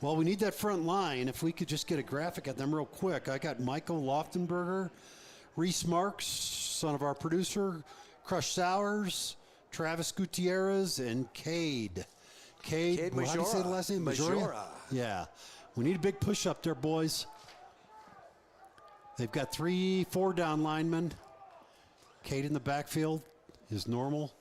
Well, we need that front line. If we could just get a graphic at them real quick. I got Michael Loftenberger, Reese Marks, son of our producer, Crush Sowers, Travis Gutierrez, and Cade. Cade, how do you say the last name? Majora. Yeah. We need a big push up there, boys. They've got 4 down linemen. Cade in the backfield is normal.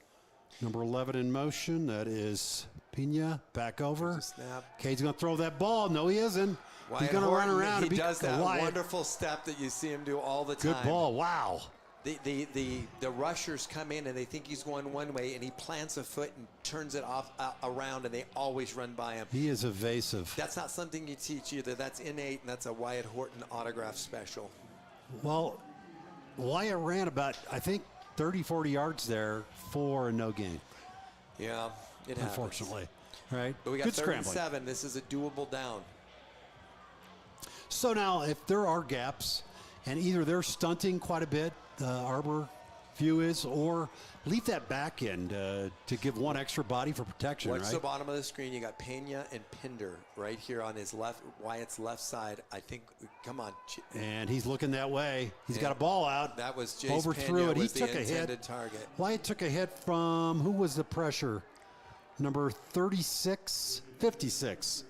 Number 11 in motion. That is Pena. Back over. Snap. Cade's going to throw that ball. No, he isn't. He's going to run around. He does that wonderful step that you see him do all the time. Good ball. Wow. The rushers come in and they think he's going one way, and he plants a foot and turns it off around, and they always run by him. He is evasive. That's not something you teach either. That's innate, and that's a Wyatt Horton autograph special. Well, Wyatt ran about, I think, 30, 40 yards there for a no gain. Yeah, it happens. Unfortunately. Right? But we got Good 3rd and scrambling. 7. This is a doable down. So now, if there are gaps, and either they're stunting quite a bit, Arbor View is, or leave that back end to give one extra body for protection, Watch right? the bottom of the screen. You got Pena and Pinder right here on his left, Wyatt's left side. I think, come on. And he's looking that way. He's got a ball out. That was Jace Overthrew Pena it. He was the took a intended hit. target. Wyatt took a hit from, who was the pressure? Number 36, 56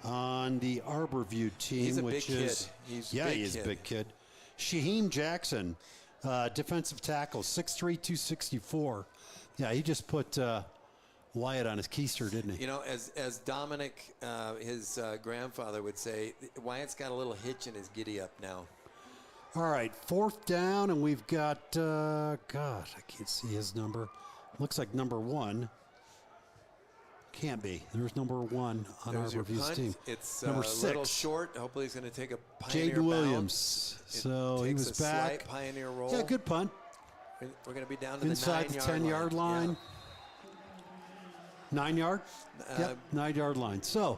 on the Arbor View team. He's a which big is, kid. He's yeah, big he is kid. a big kid. Shaheem Jackson. defensive tackle, 6'3", 264. Yeah, he just put Wyatt on his keister, didn't he? You know, as Dominic, his grandfather would say, Wyatt's got a little hitch in his giddy up now. All right, 4th down, and we've got, God, I can't see his number. Looks like number 1. Can't be. There's number 1 on There's Arbor View's punt. team. It's number a 6. little short. Hopefully he's going to take a pioneer Jaden Williams. bounce. So he takes was a back. Slight pioneer roll. Yeah, good punt. We're going to be down to Inside the the 10-yard line. Yeah. 9 yard? Yep, 9-yard line. So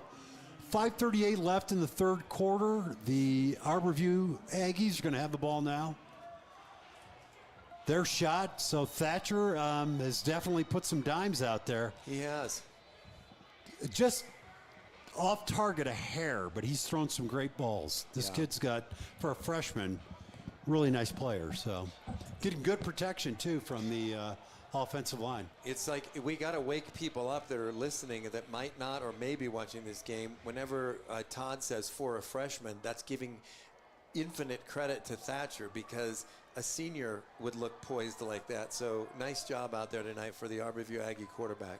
5:38 left in the third quarter. The Arbor View Aggies are going to have the ball now. Their shot. So Thatcher has definitely put some dimes out there. He has. Just off target a hair, but he's thrown some great balls. This kid's got, for a freshman, really nice player. So getting good protection, too, from the offensive line. It's like we got to wake people up that are listening that might not or may be watching this game. Whenever Todd says for a freshman, that's giving infinite credit to Thatcher because a senior would look poised like that. So nice job out there tonight for the Arbor View Aggie quarterback.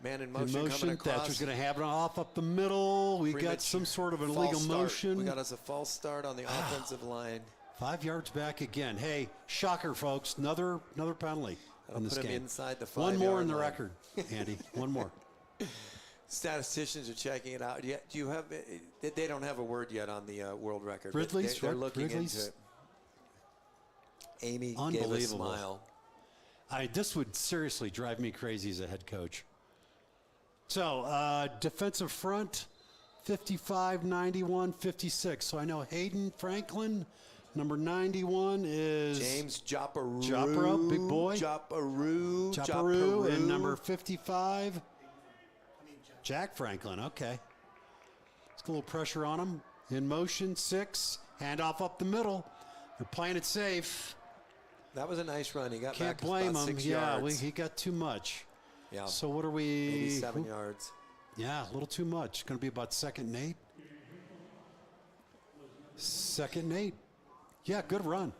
Man in motion, coming across. Thatcher's going to have it off up the middle. We got some sort of an illegal motion. We got us a false start on the offensive line. 5 yards back again. Hey, shocker, folks. Another penalty on this put him game. Inside the 5 One more in the line. record, Andy. One more. Statisticians are checking it out. Do you have? They don't have a word yet on the world record. Ridley's. They're looking Ridley's. into it. Amy gave a Unbelievable. smile. This would seriously drive me crazy as a head coach. So, defensive front, 55, 91, 56. So I know Hayden Franklin, number 91 is James Joparoo. Joparoo, big boy. Joparoo. And number 55, Jack Franklin. Okay. Let's get a little pressure on him. In motion, 6. Handoff up the middle. They're playing it safe. That was a nice run. He got Can't back blame about him. 6 Yeah, yards. he got too much. Yeah. So what are we? Maybe 7 yards. Yeah, a little too much. Going to be about 2nd and 8. 2nd and 8. Yeah, good run.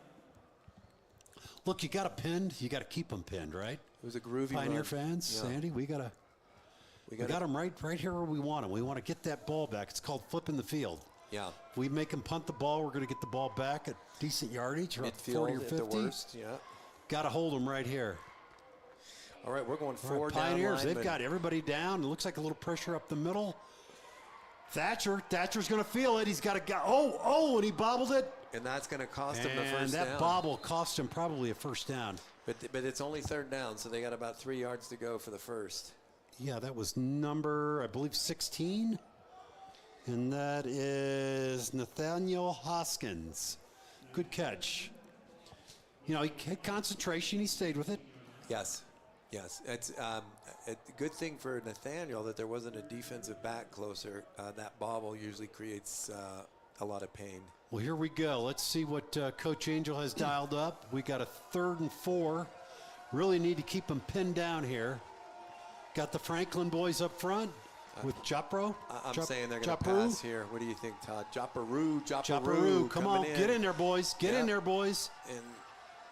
Look, you got it pinned. You got to keep them pinned, right? It was a groovy Pioneer run. fans, Yeah. Sandy, we got them right here where we want them. We want to get that ball back. It's called flipping the field. Yeah. If we make them punt the ball, we're going to get the ball back at decent yardage, or 40 or Midfield 50. at the worst. Yeah. Got to hold them right here. All right, we're going 4 down Pioneers, linemen. they've got everybody down. It looks like a little pressure up the middle. Thatcher's going to feel it. He's got a guy. Oh, and he bobbled it. And that's going to cost him the And first that down. bobble cost him probably a first down. But it's only 3rd down, so they got about 3 yards to go for the first. Yeah, that was number, I believe, 16. And that is Nathaniel Hoskins. Good catch. You know, he had concentration. He stayed with it. Yes. It's a good thing for Nathaniel that there wasn't a defensive back closer. That bobble usually creates a lot of pain. Well, here we go. Let's see what Coach Angel has dialed up. We got a 3rd and 4. Really need to keep them pinned down here. Got the Franklin boys up front with Jopro. I'm saying they're going to pass here. What do you think, Todd? Joparoo. Come on, get in there, boys. Get in there, boys. And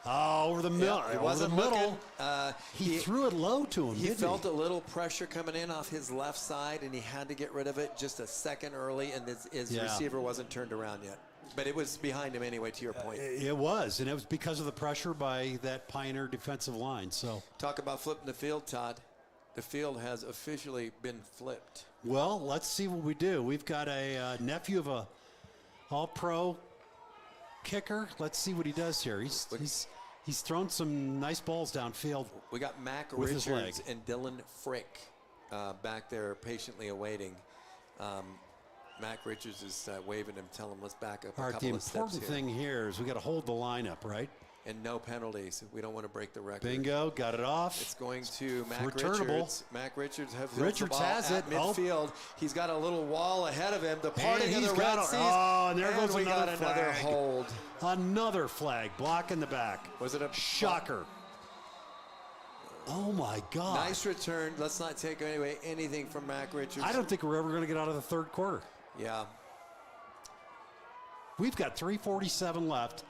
over the middle. it Over wasn't the middle. looking. He threw it low to him, He didn't felt a little pressure coming in off his left side, and he had to get rid of it just a second early, and his receiver wasn't turned around yet. But it was behind him anyway, to your point. It was, and it was because of the pressure by that Pioneer defensive line. So, Talk about flipping the field, Todd. The field has officially been flipped. well, let's see what we do. We've got a nephew of a all-pro kicker. Let's see what he does here. He's thrown some nice balls downfield. We got Mac With his Richards leg. and Dylan Frick back there patiently awaiting. Mac Richards is waving him, telling him let's back up All a right, the couple of steps important here. thing here is we got to hold the line up, right? And no penalties. We don't want to break the record. Bingo, got it off. It's going to Mac Returnable. Richards. Mac Richards has Richards the ball has at it. midfield. He's got a little wall ahead of him. The parting of he's the got Red a- Seas. oh, and there and goes we got another another flag. hold. Another flag, block in the back. Was it a Shocker. Oh, my God. Nice return. Let's not take away anything from Mac Richards. I don't think we're ever going to get out of the third quarter. Yeah. We've got 3:47 left.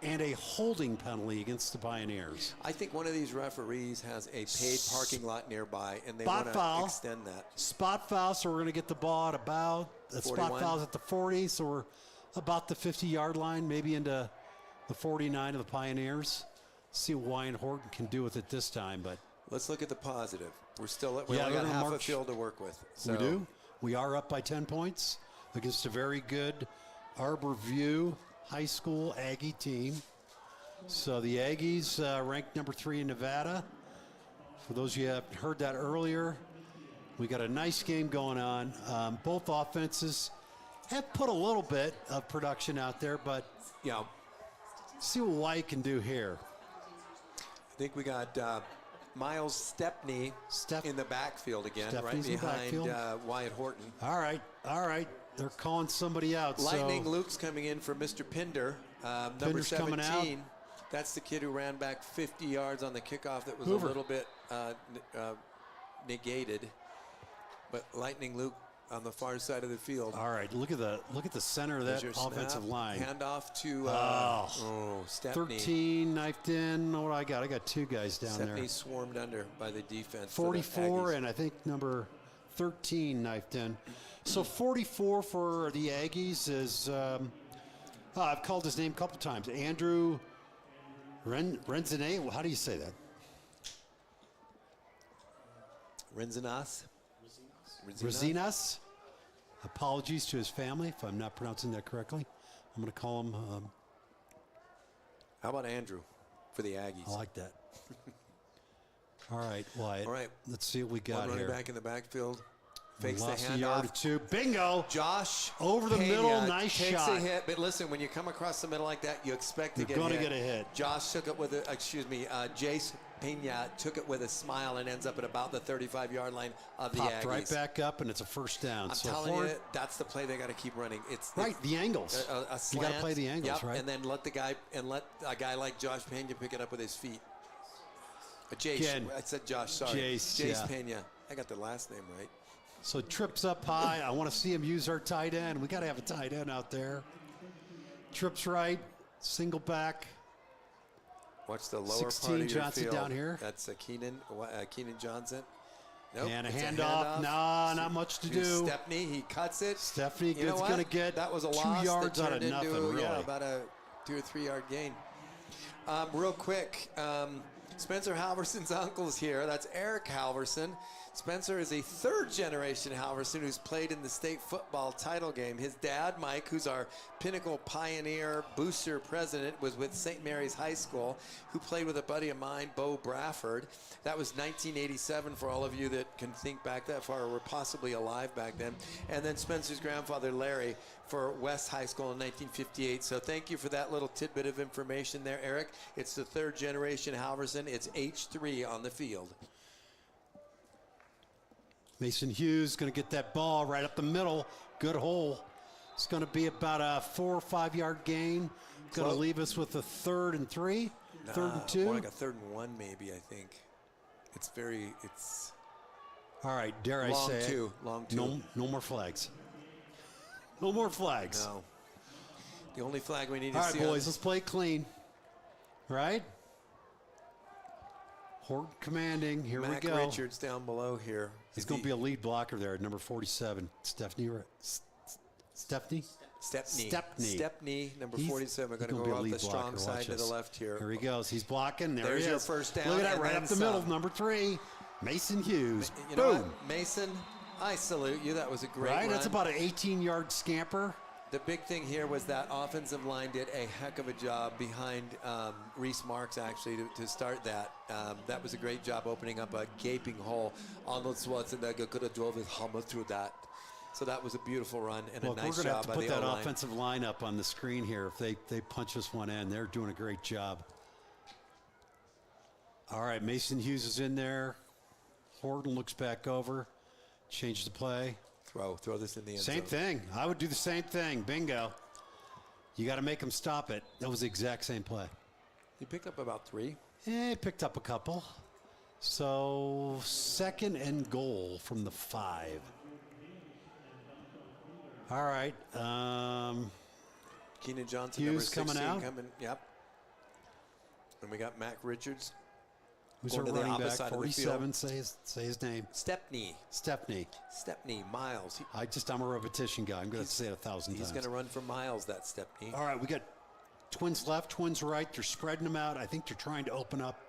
and a holding penalty against the Pioneers. I think one of these referees has a paid parking lot nearby, and they Spot want to foul. extend that. Spot foul, so we're going to get the ball at about, the spot 41. foul's at the 40, so we're about the 50-yard line, maybe into the 49 of the Pioneers. See what Wyatt Horton can do with it this time, but Let's look at the positive. We only we're got gonna half a march- field to work with. So we do. We are up by 10 points against a very good Arbor View High School Aggie team. So the Aggies ranked number 3 in Nevada. For those of you who have heard that earlier, we got a nice game going on. Both offenses have put a little bit of production out there, but Yeah, see what White can do here. I think we got Miles Stepney Steph- in the backfield again, Stepney's in right the behind backfield. Wyatt Horton. All right. They're calling somebody out. Lightning so Luke's coming in for Mr. Pinder, number Pinder's 17. coming out. That's the kid who ran back 50 yards on the kickoff that was Hoover. a little bit negated. But Lightning Luke on the far side of the field. All right, look at the center of that There's your offensive snap. line. Handoff to Stepney. 13 knifed in. What do I got? I got 2 guys down Stepney there. swarmed under by the defense. for the 44 Aggies. and I think number 13 knifed in. So 44 for the Aggies is, I've called his name a couple times. Andrew Renzine. How do you say that? Renzinas. Razinas. Apologies to his family if I'm not pronouncing that correctly. I'm going to call him. How about Andrew for the Aggies? I like that. All right, Wyatt. All right. Let's see what we One got running here. back in the backfield. Fakes the Lost a yard or handoff. 2. Bingo. Josh Over the Pena middle, nice takes shot. a hit, but listen, when you come across the middle like that, you expect to You're get gonna hit. get a hit. Josh took it with Jace Pena took it with a smile and ends up at about the 35-yard line of the Popped Aggies. right back up, and it's a first down. I'm so telling Horn- you, that's the play they got to keep running. It's right, the angles. a You slant. got to play the angles, Yep, right? and then let a guy like Josh Pena pick it up with his feet. Jace, Again, I said Josh. Sorry, Jace, yeah. Pena. I got the last name right. So trips up high. I want to see him use our tight end. We got to have a tight end out there. Trips right, single back. Watch the lower 16 part of your Johnson field. down here. That's Keenan Johnson. Nope, And a it's handoff. Nah, not much to do. Stepney, he cuts it. Stephanie You know is what? going to get that was a 2 loss yards that out of turned nothing, into, really. Yeah, about a 2 or 3 yard gain. Real quick, Spencer Halverson's uncle's here. That's Eric Halverson. Spencer is a third-generation Halverson who's played in the state football title game. His dad, Mike, who's our Pinnacle Pioneer Booster president, was with St. Mary's High School, who played with a buddy of mine, Bo Brafford. That was 1987 for all of you that can think back that far or were possibly alive back then. And then Spencer's grandfather, Larry, for West High School in 1958. So thank you for that little tidbit of information there, Eric. It's the third-generation Halverson. It's H3 on the field. Mason Hughes going to get that ball right up the middle. Good hole. It's going to be about a 4 or 5 yard gain. Going to leave us with a 3rd and 3, 3rd and 2. More like a 3rd and 1, maybe, I think. It's All right, dare I long say two. it? Long two. No more flags. No more flags. No. The only flag we need All to right, see. boys, let's play it clean. Right? Horton commanding. Here Mac we go. Richards down below here. He's going to be a lead blocker there at number 47. Stephanie? Stepney, number 47. We're going to gonna be go a off lead the strong blocker. side Watch to the this. left here. Here he goes. He's blocking. There There's he your is. first down, Look at that, and right then up the middle. some. Number 3, Mason Hughes. You know Boom. what? Mason, I salute you. That was a great Right? run. That's about an 18-yard scamper. The big thing here was that offensive line did a heck of a job behind Reese Marks, actually, to start that. That was a great job opening up a gaping hole. Arnold Schwarzenegger could have drove his Hummer through that. So that was a beautiful run and Look, a nice we're going to job have to by put the that O-line. offensive line up on the screen here if they punch this one in. They're doing a great job. All right, Mason Hughes is in there. Horton looks back over. Change the play. Throw this in the end Same zone. thing. I would do the same thing. Bingo. You got to make them stop it. That was the exact same play. He picked up about 3. He picked up a couple. So 2nd and goal from the 5. All right. Keenan Johnson, Hughes number 16, coming out. Yep. And we got Mac Richards. Who's Going our to the running back? opposite side of the field. 47. Say his name. Stepney Miles. I'm a repetition guy. I'm going to say it 1,000 times. He's going to run for miles, that Stepney. All right, we got twins left, twins right. They're spreading them out. I think they're trying to open up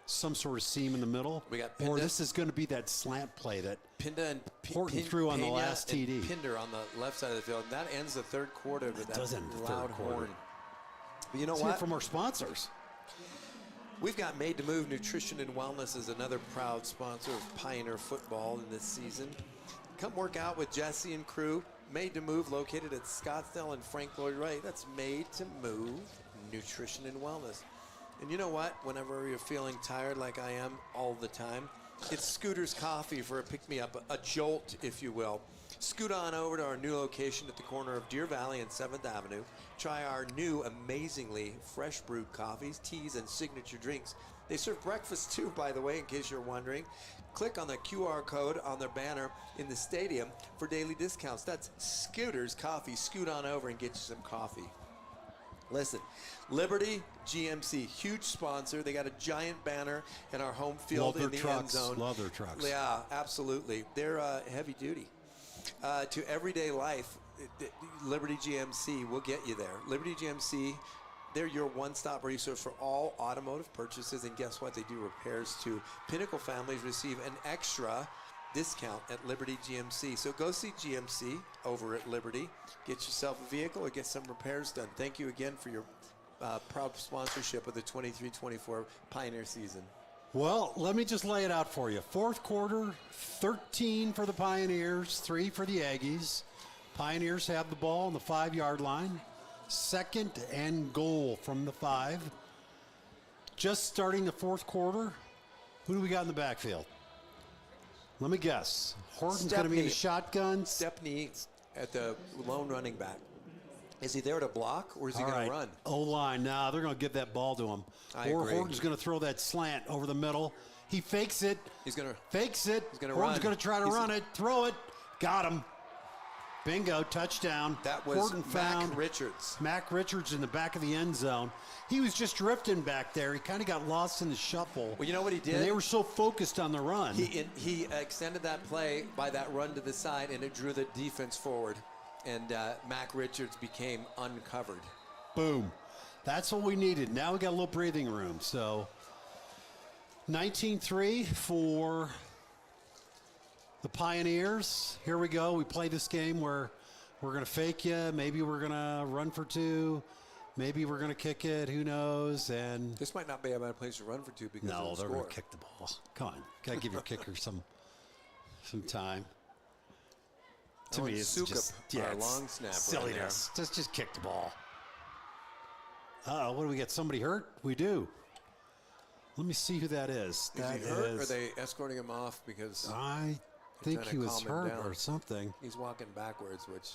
some sort of seam in the middle. We got or Pinda. this is going to be that slant play that Pinda and Horton threw on the last and TD. Pinder on the left side of the field. That ends the third quarter with that does end the loud third quarter. horn. But you know Let's what? hear from our sponsors. We've got Made to Move Nutrition and Wellness as another proud sponsor of Pioneer football in this season. Come work out with Jesse and crew. Made to Move, located at Scottsdale and Frank Lloyd Wright. That's Made to Move Nutrition and Wellness. And you know what? Whenever you're feeling tired like I am all the time, it's Scooter's Coffee for a pick-me-up, a jolt, if you will. Scoot on over to our new location at the corner of Deer Valley and 7th Avenue. Try our new, amazingly fresh brewed coffees, teas, and signature drinks. They serve breakfast too, by the way, in case you're wondering. Click on the QR code on their banner in the stadium for daily discounts. That's Scooter's Coffee. Scoot on over and get you some coffee. Listen, Liberty GMC, huge sponsor. They got a giant banner in our home field in the end zone. Love their trucks. Yeah, absolutely. They're heavy duty. To everyday life, Liberty GMC will get you there. Liberty GMC, they're your one-stop resource for all automotive purchases. And guess what? They do repairs too. Pinnacle families receive an extra discount at Liberty GMC. So go see GMC over at Liberty. Get yourself a vehicle or get some repairs done. Thank you again for your proud sponsorship of the 23-24 Pioneer season. Well, let me just lay it out for you. Fourth quarter, 13 for the Pioneers, 3 for the Aggies. Pioneers have the ball on the 5-yard line. 2nd and goal from the 5. Just starting the fourth quarter, who do we got in the backfield? Let me guess. Horton's going to be in the shotgun. Stepney at the lone running back. Is he there to block, or is he going to run? O-line. Nah, they're going to give that ball to him. I agree. Horton's going to throw that slant over the middle. He fakes it. He's going to fakes it. He's going to Horton's run. going to try to run it. Throw it. Got him. Bingo. Touchdown. That was Horton found Mac Richards. Mac Richards in the back of the end zone. He was just drifting back there. He kind of got lost in the shuffle. Well, you know what he did? And they were so focused on the run. He extended that play by that run to the side, and it drew the defense forward. And Mac Richards became uncovered. Boom. That's what we needed. Now we got a little breathing room. So 19-3 for the Pioneers. Here we go. We play this game where we're going to fake you. Maybe we're going to run for 2. Maybe we're going to kick it. Who knows? And this might not be a bad place to run for 2 because no, they're going to kick the ball. Come on. Got to give your kicker some time. To me, it's just our long snapper. Silliness. Just kick the ball. What do we get? Somebody hurt? We do. Let me see who that is. Is he hurt, or are they escorting him off because I think trying he to was calm him hurt down? or something. He's walking backwards, which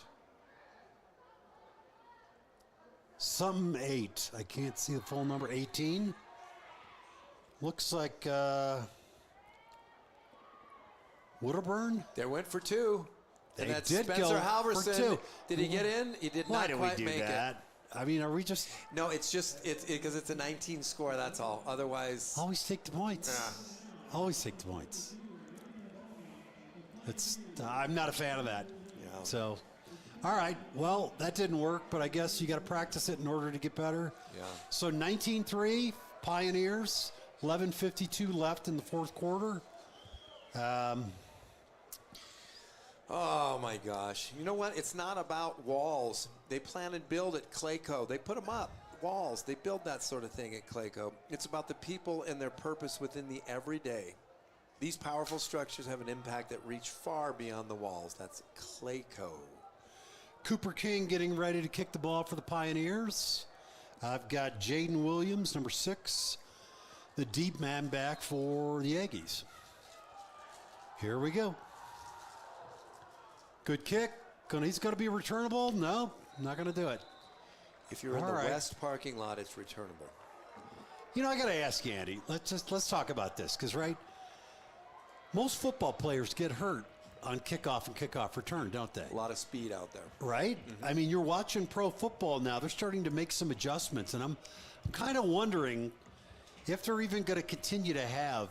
Something 8. I can't see the full number. 18. Looks like Wooderburn. they went for 2. They And that's did Spencer go for Halverson. 2. Did he get in? He did Why not did quite we do make that? it. I mean, are we just No, it's just because it's a 19 score. That's all. Otherwise, always take the points? Always take the points. I'm not a fan of that. Yeah. So, all right. Well, that didn't work, but I guess you got to practice it in order to get better. Yeah. So 19-3 Pioneers. 11:52 left in the fourth quarter. Oh my gosh. You know what? It's not about walls. They plan and build at Clayco. They put them up. Walls. They build that sort of thing at Clayco. It's about the people and their purpose within the everyday. These powerful structures have an impact that reach far beyond the walls. That's Clayco. Cooper King getting ready to kick the ball for the Pioneers. I've got Jaden Williams, number 6, the deep man back for the Aggies. Here we go. Good kick. He's going to be returnable? No, not going to do it. If you're in All the right. west parking lot, it's returnable. You know, I got to ask you, Andy. Let's talk about this because, right, most football players get hurt on kickoff and kickoff return, don't they? A lot of speed out there. Right? I mean, you're watching pro football now. They're starting to make some adjustments, and I'm kind of wondering if they're even going to continue to have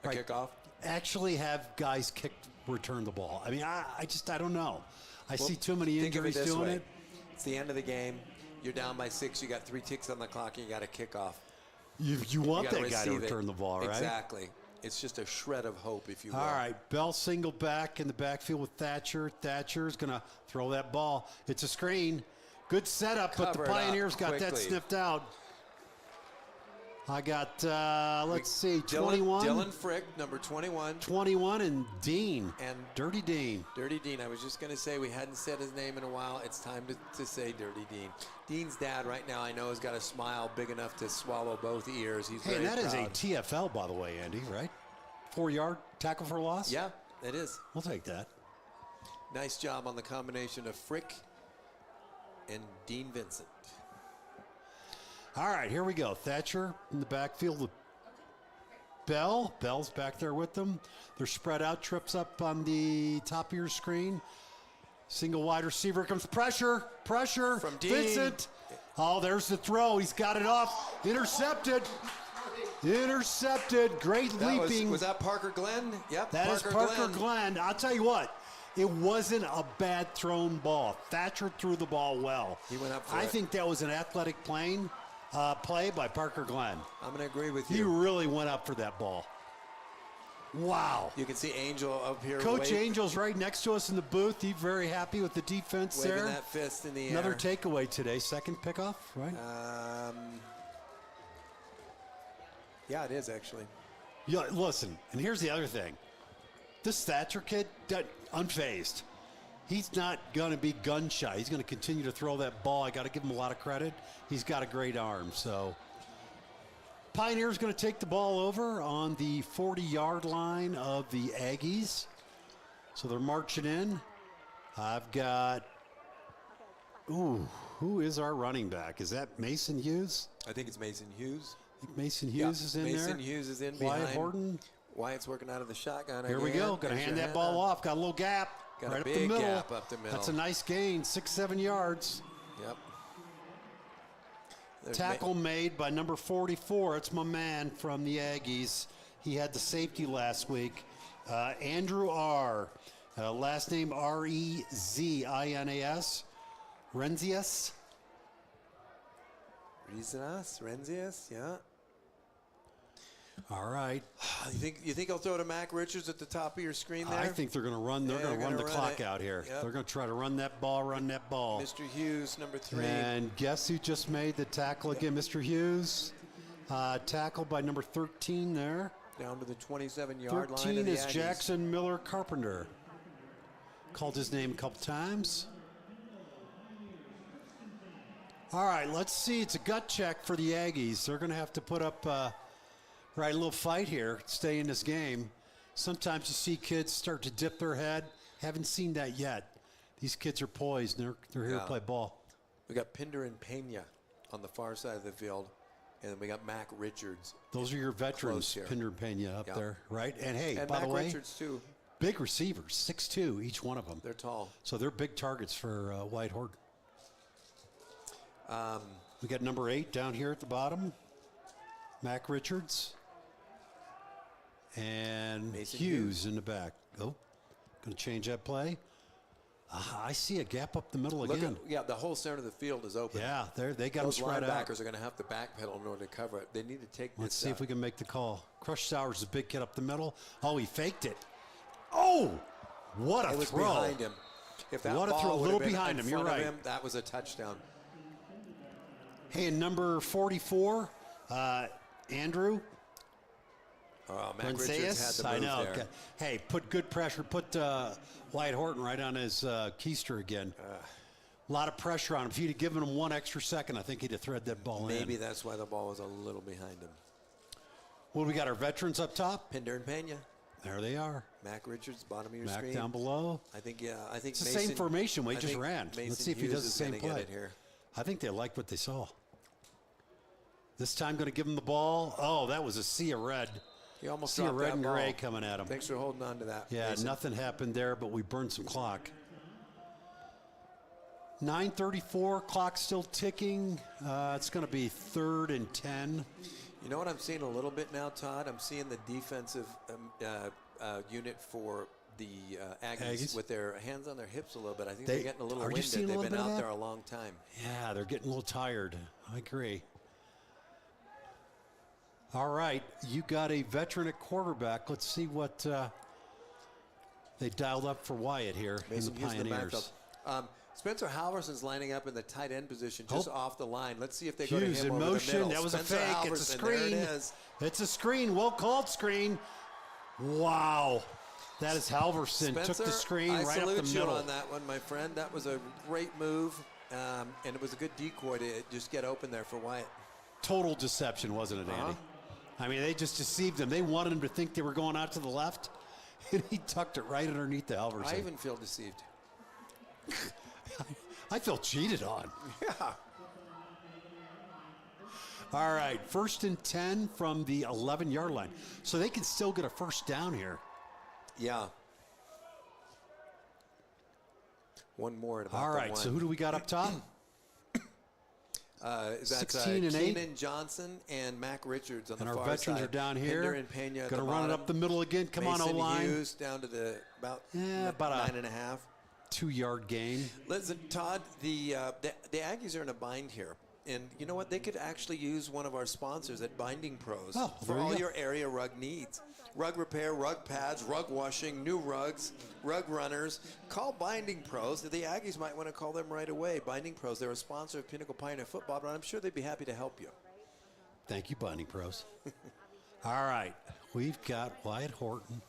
A kickoff. actually have guys return the ball. I mean, I don't know. I see too many Think of injuries this doing way. it. It's the end of the game. You're down by 6. You got 3 ticks on the clock, and you got a kickoff. You want You gotta that guy to receive it. return the ball, right? Exactly. It's just a shred of hope, if you will. All right, Bell single back in the backfield with Thatcher. Thatcher's going to throw that ball. It's a screen. Good setup, but the Covered up Pioneers got that quickly. sniffed out. I got, let's see, Dylan 21. Frick, number 21. 21 and Dean. And Dirty Dean. Dirty Dean. I was just going to say we hadn't said his name in a while. It's time to say Dirty Dean. Dean's dad right now, I know, has got a smile big enough to swallow both ears. He's Hey, very and that is a proud. TFL, by the way, Andy, right? 4-yard tackle for loss? Yeah, it is. We'll take that. Nice job on the combination of Frick and Dean Vincent. All right, here we go. Thatcher in the backfield with Bell. Bell's back there with them. They're spread out. Trips up on the top of your screen. Single wide receiver comes pressure. Pressure. From Dean. Vincent. Oh, there's the throw. He's got it off. Intercepted. Intercepted. Great leaping. Was that Parker Glenn? Yep. That is Parker Glenn. I'll tell you what. It wasn't a bad thrown ball. Thatcher threw the ball well. He went up for I it. think that was an athletic play by Parker Glenn. I'm going to agree with He you. really went up for that ball. Wow. You can see Angel up here Coach Angel's right next to us in the booth. He's very happy with the defense waving there. that fist in the Another air. takeaway today. Second pickoff, right? Yeah, it is actually. Yeah, listen, and here's the other thing. This Thatcher kid, unfazed. He's not going to be gun shy. He's going to continue to throw that ball. I got to give him a lot of credit. He's got a great arm. So Pioneers going to take the ball over on the 40-yard line of the Aggies. So they're marching in. I've got, who is our running back? Is that Mason Hughes? I think it's Mason Hughes. I think Mason Hughes is in Mason there. Hughes is in Wyatt behind. Horton. Wyatt's working out of the shotgun. Here we go. Going to hand that ball off. Got a little gap. Got right a up the big middle. gap up the middle. That's a nice gain. 6-7 yards. Yep. There's Tackle made by number 44. It's my man from the Aggies. He had the safety last week. Andrew R. Last name Rezinas. Renzias. Renzias, yeah. All right. You think he'll throw to Mac Richards at the top of your screen there? I think they're going to run. They're Yeah, going to they're run the gonna clock run it. out here. Yep. They're going to try to run that ball. Mr. Hughes, number 3. And guess who just made the tackle again? Mr. Hughes. Tackled by number 13 there. Down to the 27-yard line. 13 of the is Aggies. Jackson Miller Carpenter. Called his name a couple times. All right, let's see. It's a gut check for the Aggies. They're going to have to put up a little fight here, stay in this game. Sometimes you see kids start to dip their head. Haven't seen that yet. These kids are poised, and they're here to play ball. We got Pinder and Pena on the far side of the field, and then we got Mac Richards. Those are your veterans, Close here. Pinder and Pena up Yeah. there, right? And hey, And by Mac the way, Richards, too. big receivers, 6'2", each one of them. They're tall. So they're big targets for White Horton. We got number 8 down here at the bottom, Mac Richards, and Mason Hughes in the back. Oh, going to change that play. I see a gap up the middle again. The whole center of the field is open. Yeah, they got them Those spread out. linebackers are going to have to backpedal in order to cover it. They need to take this. Let's see if we can make the call. Crush Sowers is a big kid up the middle. Oh, he faked it. Oh, what a It was throw. behind him. If that What a ball throw. A would little have been behind in him. You're front of right. him, that was a touchdown. Hey, and number 44, Andrew. Oh, Mac Richards had Renzias, the I move know. there. Hey, put good pressure. Put Wyatt Horton right on his keister again. A lot of pressure on him. If you'd have given him 1 extra second, I think he'd have threaded that ball in. Maybe that's why the ball was a little behind him. Well, we got our veterans up top. Pinder and Pena. There they are. Mac Richards, bottom of your Mac screen. down below. I think it's the same formation we just ran. Mason Let's see if he Hughes does the is same gonna get play. it here. I think they liked what they saw. This time going to give him the ball. Oh, that was a sea of red. He almost See a dropped red that and ball. gray coming at him. Thanks for holding on to that. Yeah, Mason. nothing happened there, but we burned some clock. 9:34, clock still ticking. It's going to be 3rd and 10. You know what I'm seeing a little bit now, Todd? I'm seeing the defensive unit for the Aggies with their hands on their hips a little bit. I think they're getting a little winded. They've been out there a long time. Yeah, they're getting a little tired. I agree. All right, you got a veteran at quarterback. Let's see what they dialed up for Wyatt here in the Pioneers. Spencer Halverson's lining up in the tight end position just off the line. Let's see if they go to Hughes him in over motion. the middle. That was Spencer a fake. Halverson, It's a screen. There it is. It's a screen. Well called screen. Wow. That is Halverson. Spencer, took the screen right up the salute you middle. on that one, my friend. That was a great move, and it was a good decoy to just get open there for Wyatt. Total deception, wasn't it, Andy? I mean, they just deceived him. They wanted him to think they were going out to the left, and he tucked it right underneath the Halverson. I even feel deceived. I feel cheated on. Yeah. All right, 1st and 10 from the 11-yard line. So they can still get a first down here. Yeah. One more at about All right, the one. so who do we got up top? That's 16 and 8. Keenan Johnson and Mac Richards on And the our far veterans side. are down Hinder here. and Pena at Going the to run it bottom. up the middle again. Come on, Mason O-line. Hughes down to the about a 9.5. 2-yard gain. Listen, Todd, the Aggies are in a bind here. And you know what? They could actually use one of our sponsors at Binding Pros for all your area rug needs. Rug repair, rug pads, rug washing, new rugs, rug runners. Call Binding Pros. The Aggies might want to call them right away. Binding Pros, they're a sponsor of Pinnacle Pioneer Football, but I'm sure they'd be happy to help you. Thank you, Binding Pros. All right, we've got Wyatt Horton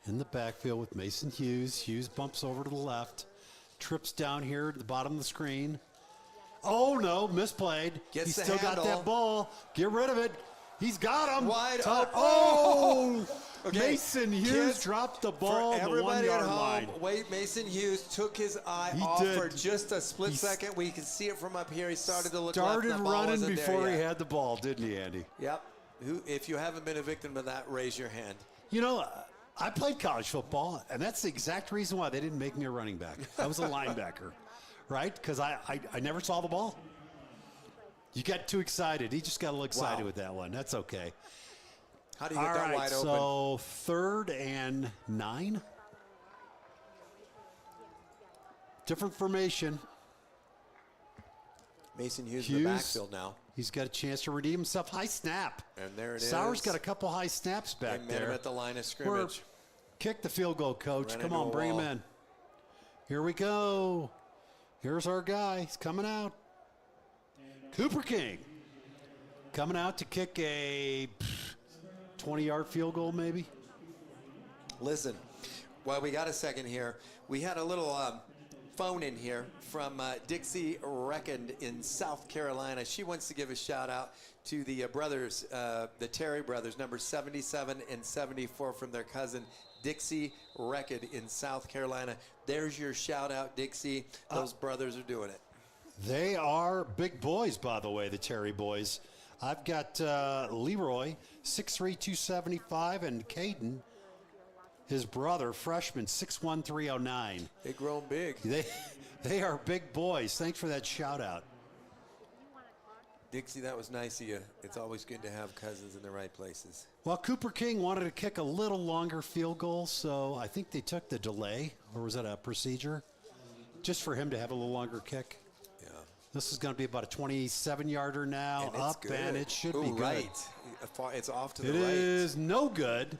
in the backfield with Mason Hughes. Hughes bumps over to the left, trips down here at the bottom of the screen. Oh, no, misplayed. Gets He's the still handle. got that ball. Get rid of it. He's got him. Wide Todd- open. Oh! Okay, Mason Hughes kids, dropped the ball for on the 1 everybody yard at home, line. Wait, Mason Hughes took his eye He off did. for just a split second. We can see it from up here. He started to look left. Started The ball running wasn't before there he yet. had the ball, didn't he, Andy? Yep. If you haven't been a victim of that, raise your hand. You know, I played college football, and that's the exact reason why they didn't make me a running back. I was a linebacker, right? Because I never saw the ball. You got too excited. He just got a little excited with that one. That's okay. How do you get that wide open? So 3rd and 9. Different formation. Mason Hughes in the backfield now. He's got a chance to redeem himself. High snap. And there it Sauer's is. got a couple high snaps back They met him there. at the line of scrimmage. Kick the field goal, coach. Ran Come into on, a bring him wall. in. Here we go. Here's our guy. He's coming out. Cooper King coming out to kick a 20-yard field goal, maybe. Listen, while we got a second here, we had a little phone in here from Dixie Reckon in South Carolina. She wants to give a shout out to the brothers, the Terry brothers, number 77 and 74 from their cousin Dixie Reckon in South Carolina. There's your shout out, Dixie. Those brothers are doing it. They are big boys, by the way, the Terry boys. I've got Leroy, 6'3", 275, and Caden, his brother, freshman, 6'1", 309. They've grown big. They are big boys. Thanks for that shout out. Dixie, that was nice of you. It's always good to have cousins in the right places. Well, Cooper King wanted to kick a little longer field goal, so I think they took the delay, or was that a procedure? Just for him to have a little longer kick. Yeah. This is going to be about a 27-yarder now, And it's up, good. and it should be Ooh, good. Right. It's off to the It right. is no good.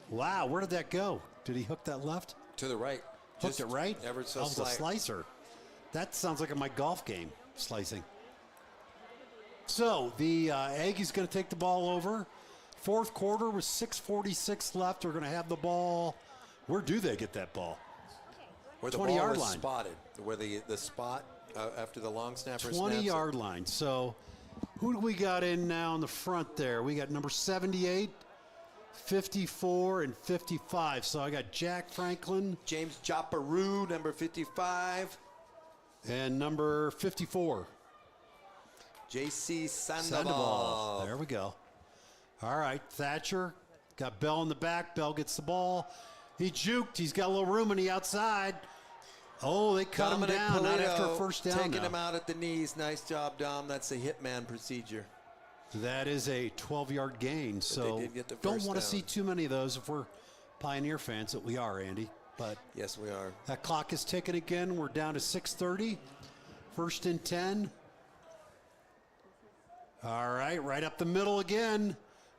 Wow, where did that go? Did he hook that left? To the right. Hooked Just it right? Ever so That was a slight. slicer. That sounds like my golf game, slicing. So the Aggies going to take the ball over. Fourth quarter with 6:46 left. They're going to have the ball. Where do they get that ball? Where the 20-yard ball was line. spotted. Where the spot after the long snapper 20-yard line. So who do we got in now in the front there? We got number 78, 54, and 55. So I got Jack Franklin. James Japaroo, number 55. And number 54. J.C. Sandoval. Sandoval. There we go. All right, Thatcher got Bell in the back. Bell gets the ball. He juked. He's got a little room on the outside. Oh, they cut Dominic him down. Not Polito after a first down. taking now. him out at the knees. Nice job, Dom. That's a hitman procedure. That is a 12-yard gain, so did get the don't first want to down. see too many of those if we're Pioneer fans that we are, Andy. But Yes, we are. that clock is ticking again. We're down to 6:30. 1st and 10. All right up the middle again.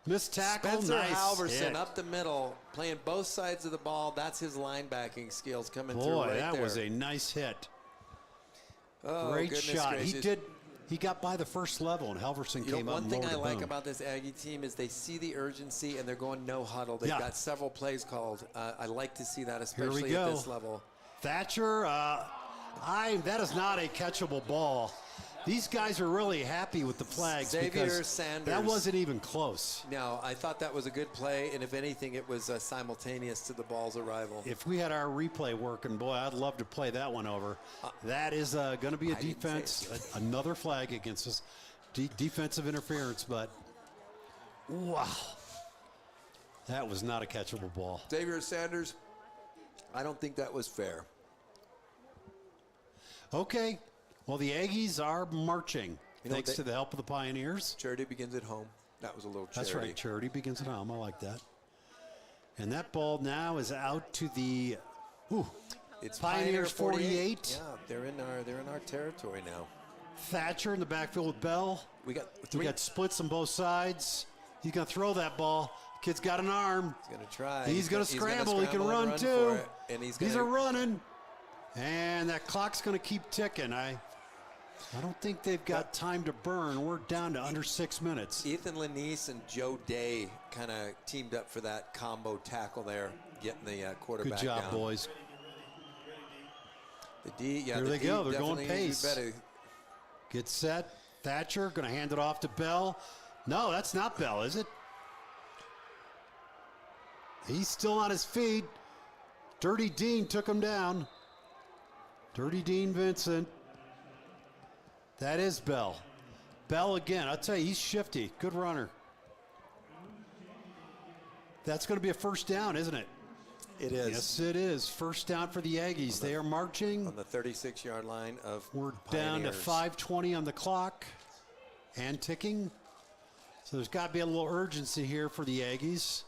Missed tackle. Spencer Nice Halverson hit. up the middle, playing both sides of the ball. That's his linebacking skills coming through Boy, right that there. was a nice hit. Oh, Great goodness shot. gracious. He got by the first level, and Halverson You know, came up one and thing lowered I the like boom. about this Aggie team is they see the urgency and they're going no huddle. They've Yeah. got several plays called. I like to see that, Here we especially at go. this level. Thatcher, that is not a catchable ball. These guys are really happy with the flags Xavier because Sanders. that wasn't even close. No, I thought that was a good play, and if anything, it was simultaneous to the ball's arrival. If we had our replay working, boy, I'd love to play that one over. That is going to be a I didn't say defense, another flag against us. Defensive interference, but wow. That was not a catchable ball. Xavier Sanders, I don't think that was fair. Okay. Well, the Aggies are marching, You know, thanks they- to the help of the Pioneers. Charity begins at home. That was a little charity. That's right. Charity begins at home. I like that. And that ball now is out to the It's Pioneers 48. Yeah, they're in our territory now. Thatcher in the backfield with Bell. We got We three. got splits on both sides. He's going to throw that ball. Kid's got an arm. He's gonna try. He's going to gonna scramble. He can scramble and run for too. it, and he's a gonna. running. And that clock's going to keep ticking. I don't think they've got time to burn. We're down to under 6 minutes. Ethan Lanise and Joe Day kind of teamed up for that combo tackle there, getting the quarterback Good job, down. boys. The D, yeah, Here the they D go. They're going definitely needs to be pace. better. Get set. Thatcher going to hand it off to Bell. No, that's not Bell, is it? He's still on his feet. Dirty Dean took him down. Dirty Dean Vincent. That is Bell. Bell again. I'll tell you, he's shifty. Good runner. That's going to be a first down, isn't it? It is. Yes, it is. First down for the Aggies. They are marching. On the 36-yard line of We're down to Pioneers. 5:20 on the clock and ticking. So there's got to be a little urgency here for the Aggies.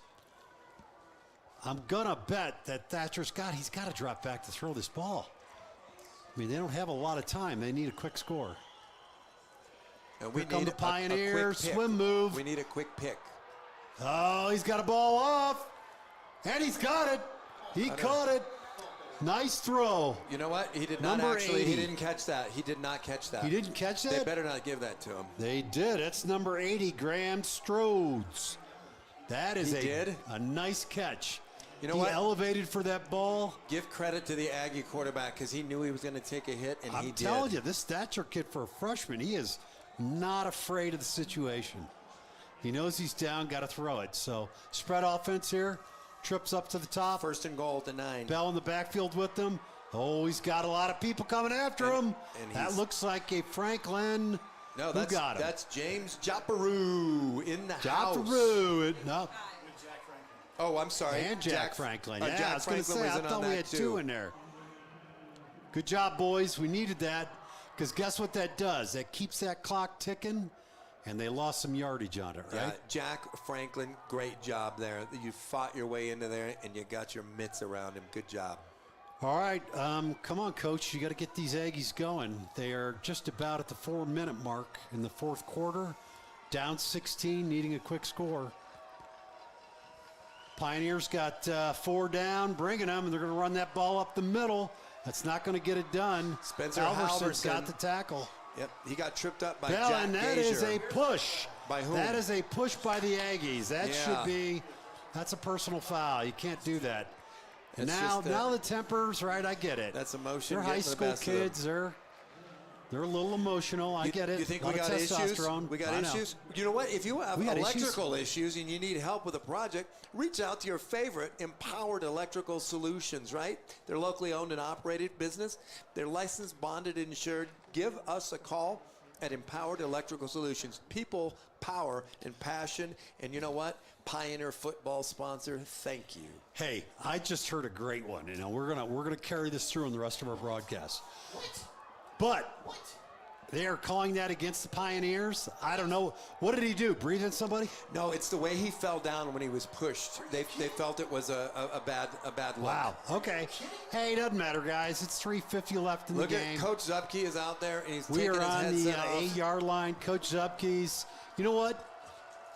I'm going to bet that he's got to drop back to throw this ball. I mean, they don't have a lot of time. They need a quick score. And we Here come need the Pioneers, a quick pick. swim move. We need a quick pick. Oh, he's got a ball off. And he's got it. He caught it. Nice throw. You know what? He did not Number actually. 80. He didn't catch that. He did not catch that. He didn't catch They that? better not give that to him. They did. That's number 80, Graham Strodes. That is He did? a nice catch. You know he what? elevated for that ball. Give credit to the Aggie quarterback because he knew he was going to take a hit, and he I'm did. telling you, this stature kid for a freshman, he is not afraid of the situation. He knows he's down, got to throw it. So spread offense here. Trips up to the top. First and goal at the 9. Bell in the backfield with them. Oh, he's got a lot of people coming after him. and That he's- looks like a Franklin. No, Who got him? that's James Japaroo in the house. Japaroo. No. Oh, I'm sorry. And Jack Franklin. Yeah, Jack I was going to Franklin say, was I in on thought we that had too. 2 in there. Good job, boys. We needed that because guess what that does? That keeps that clock ticking, and they lost some yardage on it, Yeah, right? Jack Franklin, great job there. You fought your way into there, and you got your mitts around him. Good job. All right, come on, Coach. You got to get these Aggies going. They are just about at the 4-minute mark in the fourth quarter. Down 16, needing a quick score. Pioneers got 4 down, bringing them, and they're going to run that ball up the middle. That's not going to get it done. Spencer Halverson's Halverson. got the tackle. Yep, he got tripped up by Bell, Jack and that Gazier. is a push. By whom? That is a push by the Aggies. That Yeah. should be, that's a personal foul. You can't do that. And It's now, just now the temper's right. I get it. That's emotion They're getting high the school best of them. kids. They're a little emotional. I get it. You think a lot we of got issues? testosterone. We got I know. issues? You know what? If you have We got electrical issues and you need help with a project, reach out to your favorite Empowered Electrical Solutions, right? They're locally owned and operated business. They're licensed, bonded, insured. Give us a call at Empowered Electrical Solutions. People, power, and passion. And you know what? Pioneer football sponsor, thank you. Hey, I just heard a great one. You know, we're gonna carry this through in the rest of our broadcast. But They are calling that against the Pioneers. I don't know. What did he do? Breathe in somebody? No, it's the way he fell down when he was pushed. They felt it was a bad look. Wow. Okay. Hey, doesn't matter, guys. It's 3:50 left in Look the game. at Coach Zupke is out there, and he's We taking are on his the headset off. 8-yard line. Coach Zupke's. You know what?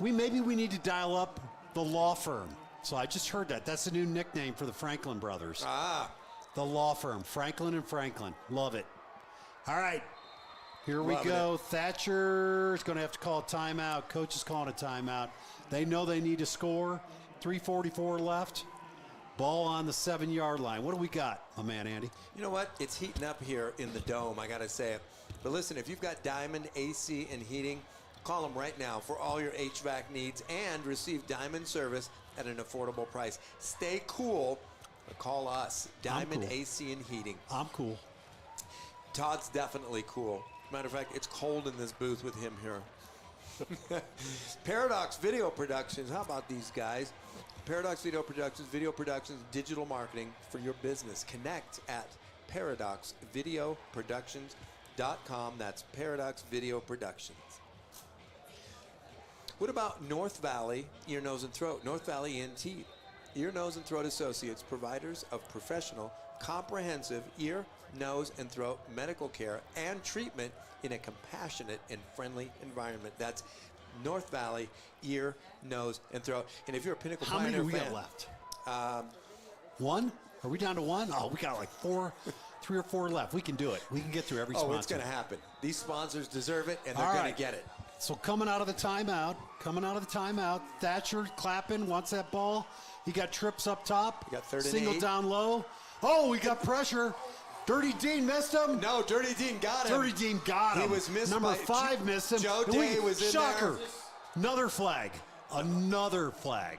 Maybe we need to dial up the law firm. So I just heard that. That's a new nickname for the Franklin brothers. Ah, The law firm, Franklin and Franklin. Love it. All right. Here we Loving go. Thatcher's going to have to call a timeout. Coach is calling a timeout. They know they need to score. 3:44 left. Ball on the 7-yard line. What do we got, my man, Andy? you know what? It's heating up here in the dome, I got to say it. But listen, if you've got Diamond AC and heating, call them right now for all your HVAC needs and receive Diamond service at an affordable price. Stay cool. Call us. Diamond cool. AC and heating. I'm cool. Todd's definitely cool. Matter of fact, it's cold in this booth with him here. Paradox Video Productions. How about these guys? Paradox Video Productions, digital marketing for your business. Connect at paradoxvideoproductions.com. That's Paradox Video Productions. What about North Valley Ear, Nose, and Throat? North Valley ENT. Ear, Nose, and Throat Associates, providers of professional, comprehensive ear, nose, and throat medical care and treatment in a compassionate and friendly environment. That's North Valley Ear, Nose, and Throat. And if you're a Pinnacle How many Pioneer do we fan, got left? One? Are we down to one? Oh, we got like 3 or 4 left. We can do it. We can get through every sponsor. oh, it's going to happen. These sponsors deserve it, and they're All going right. to get it. So coming out of the timeout, Thatcher clapping, wants that ball. He got trips up top. He got 3rd and Single 8. down low. Oh, we got pressure. Dirty Dean missed him. No, Dirty Dean got him. Dirty Dean got him. He was missed Number by 5 missed him. Joe And Day was in shocker. there. Another flag. Another flag.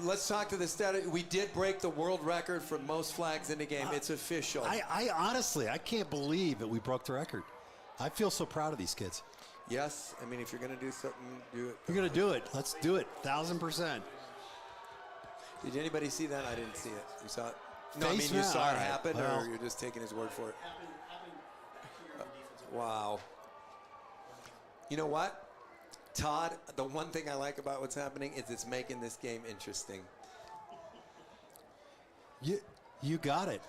Let's talk to the stat. We did break the world record for most flags in the game. It's official. I honestly, I can't believe that we broke the record. I feel so proud of these kids. Yes, I mean, if you're going to do something, do it. We're going to do it. Let's do it. 1,000%. Did anybody see that? I didn't see it. You saw it? No, I Face mean, you mask. saw All it right. happen, Well. or you're just taking his word for it? Wow. You know what? Todd, the one thing I like about what's happening is it's making this game interesting. You got it.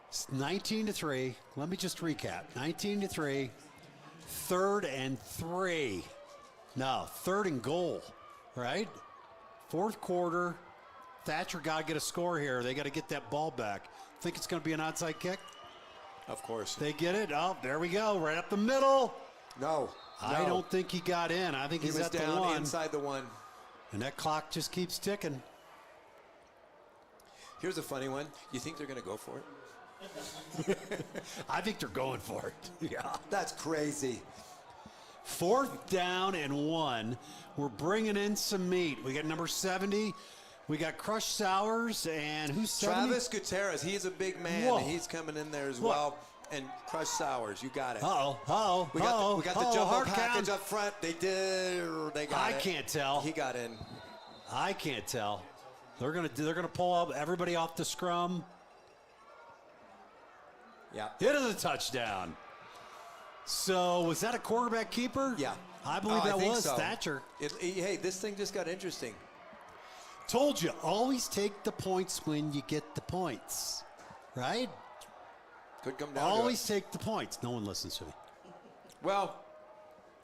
It's 19-3. Let me just recap. 19-3. 3rd and 3. No, 3rd and goal, right? 4th quarter. Thatcher got to get a score here. They got to get that ball back. Think it's going to be an onside kick? Of course. They get it. Oh, there we go. Right up the middle. No. I don't think he got in. I think He he's was at the down 1. inside the 1. And that clock just keeps ticking. Here's a funny one. You think they're going to go for it? I think they're going for it. Yeah. That's crazy. 4th down and 1. We're bringing in some meat. We got number 70. We got Crush Sowers and who's 70? Travis Gutierrez, he's a big man. Whoa. He's coming in there as Whoa. well. And Crush Sowers, you got it. Uh-oh. We got the jumbo hard package count. up front. They got it. I can't tell. He got in. I can't tell. They're gonna pull up everybody off the scrum. Yeah. It is a touchdown. So was that a quarterback keeper? Yeah. I believe I that think was so. Thatcher. Hey, this thing just got interesting. Told you, always take the points when you get the points. Right? Could come down Always to it. take the points. No one listens to me. Well,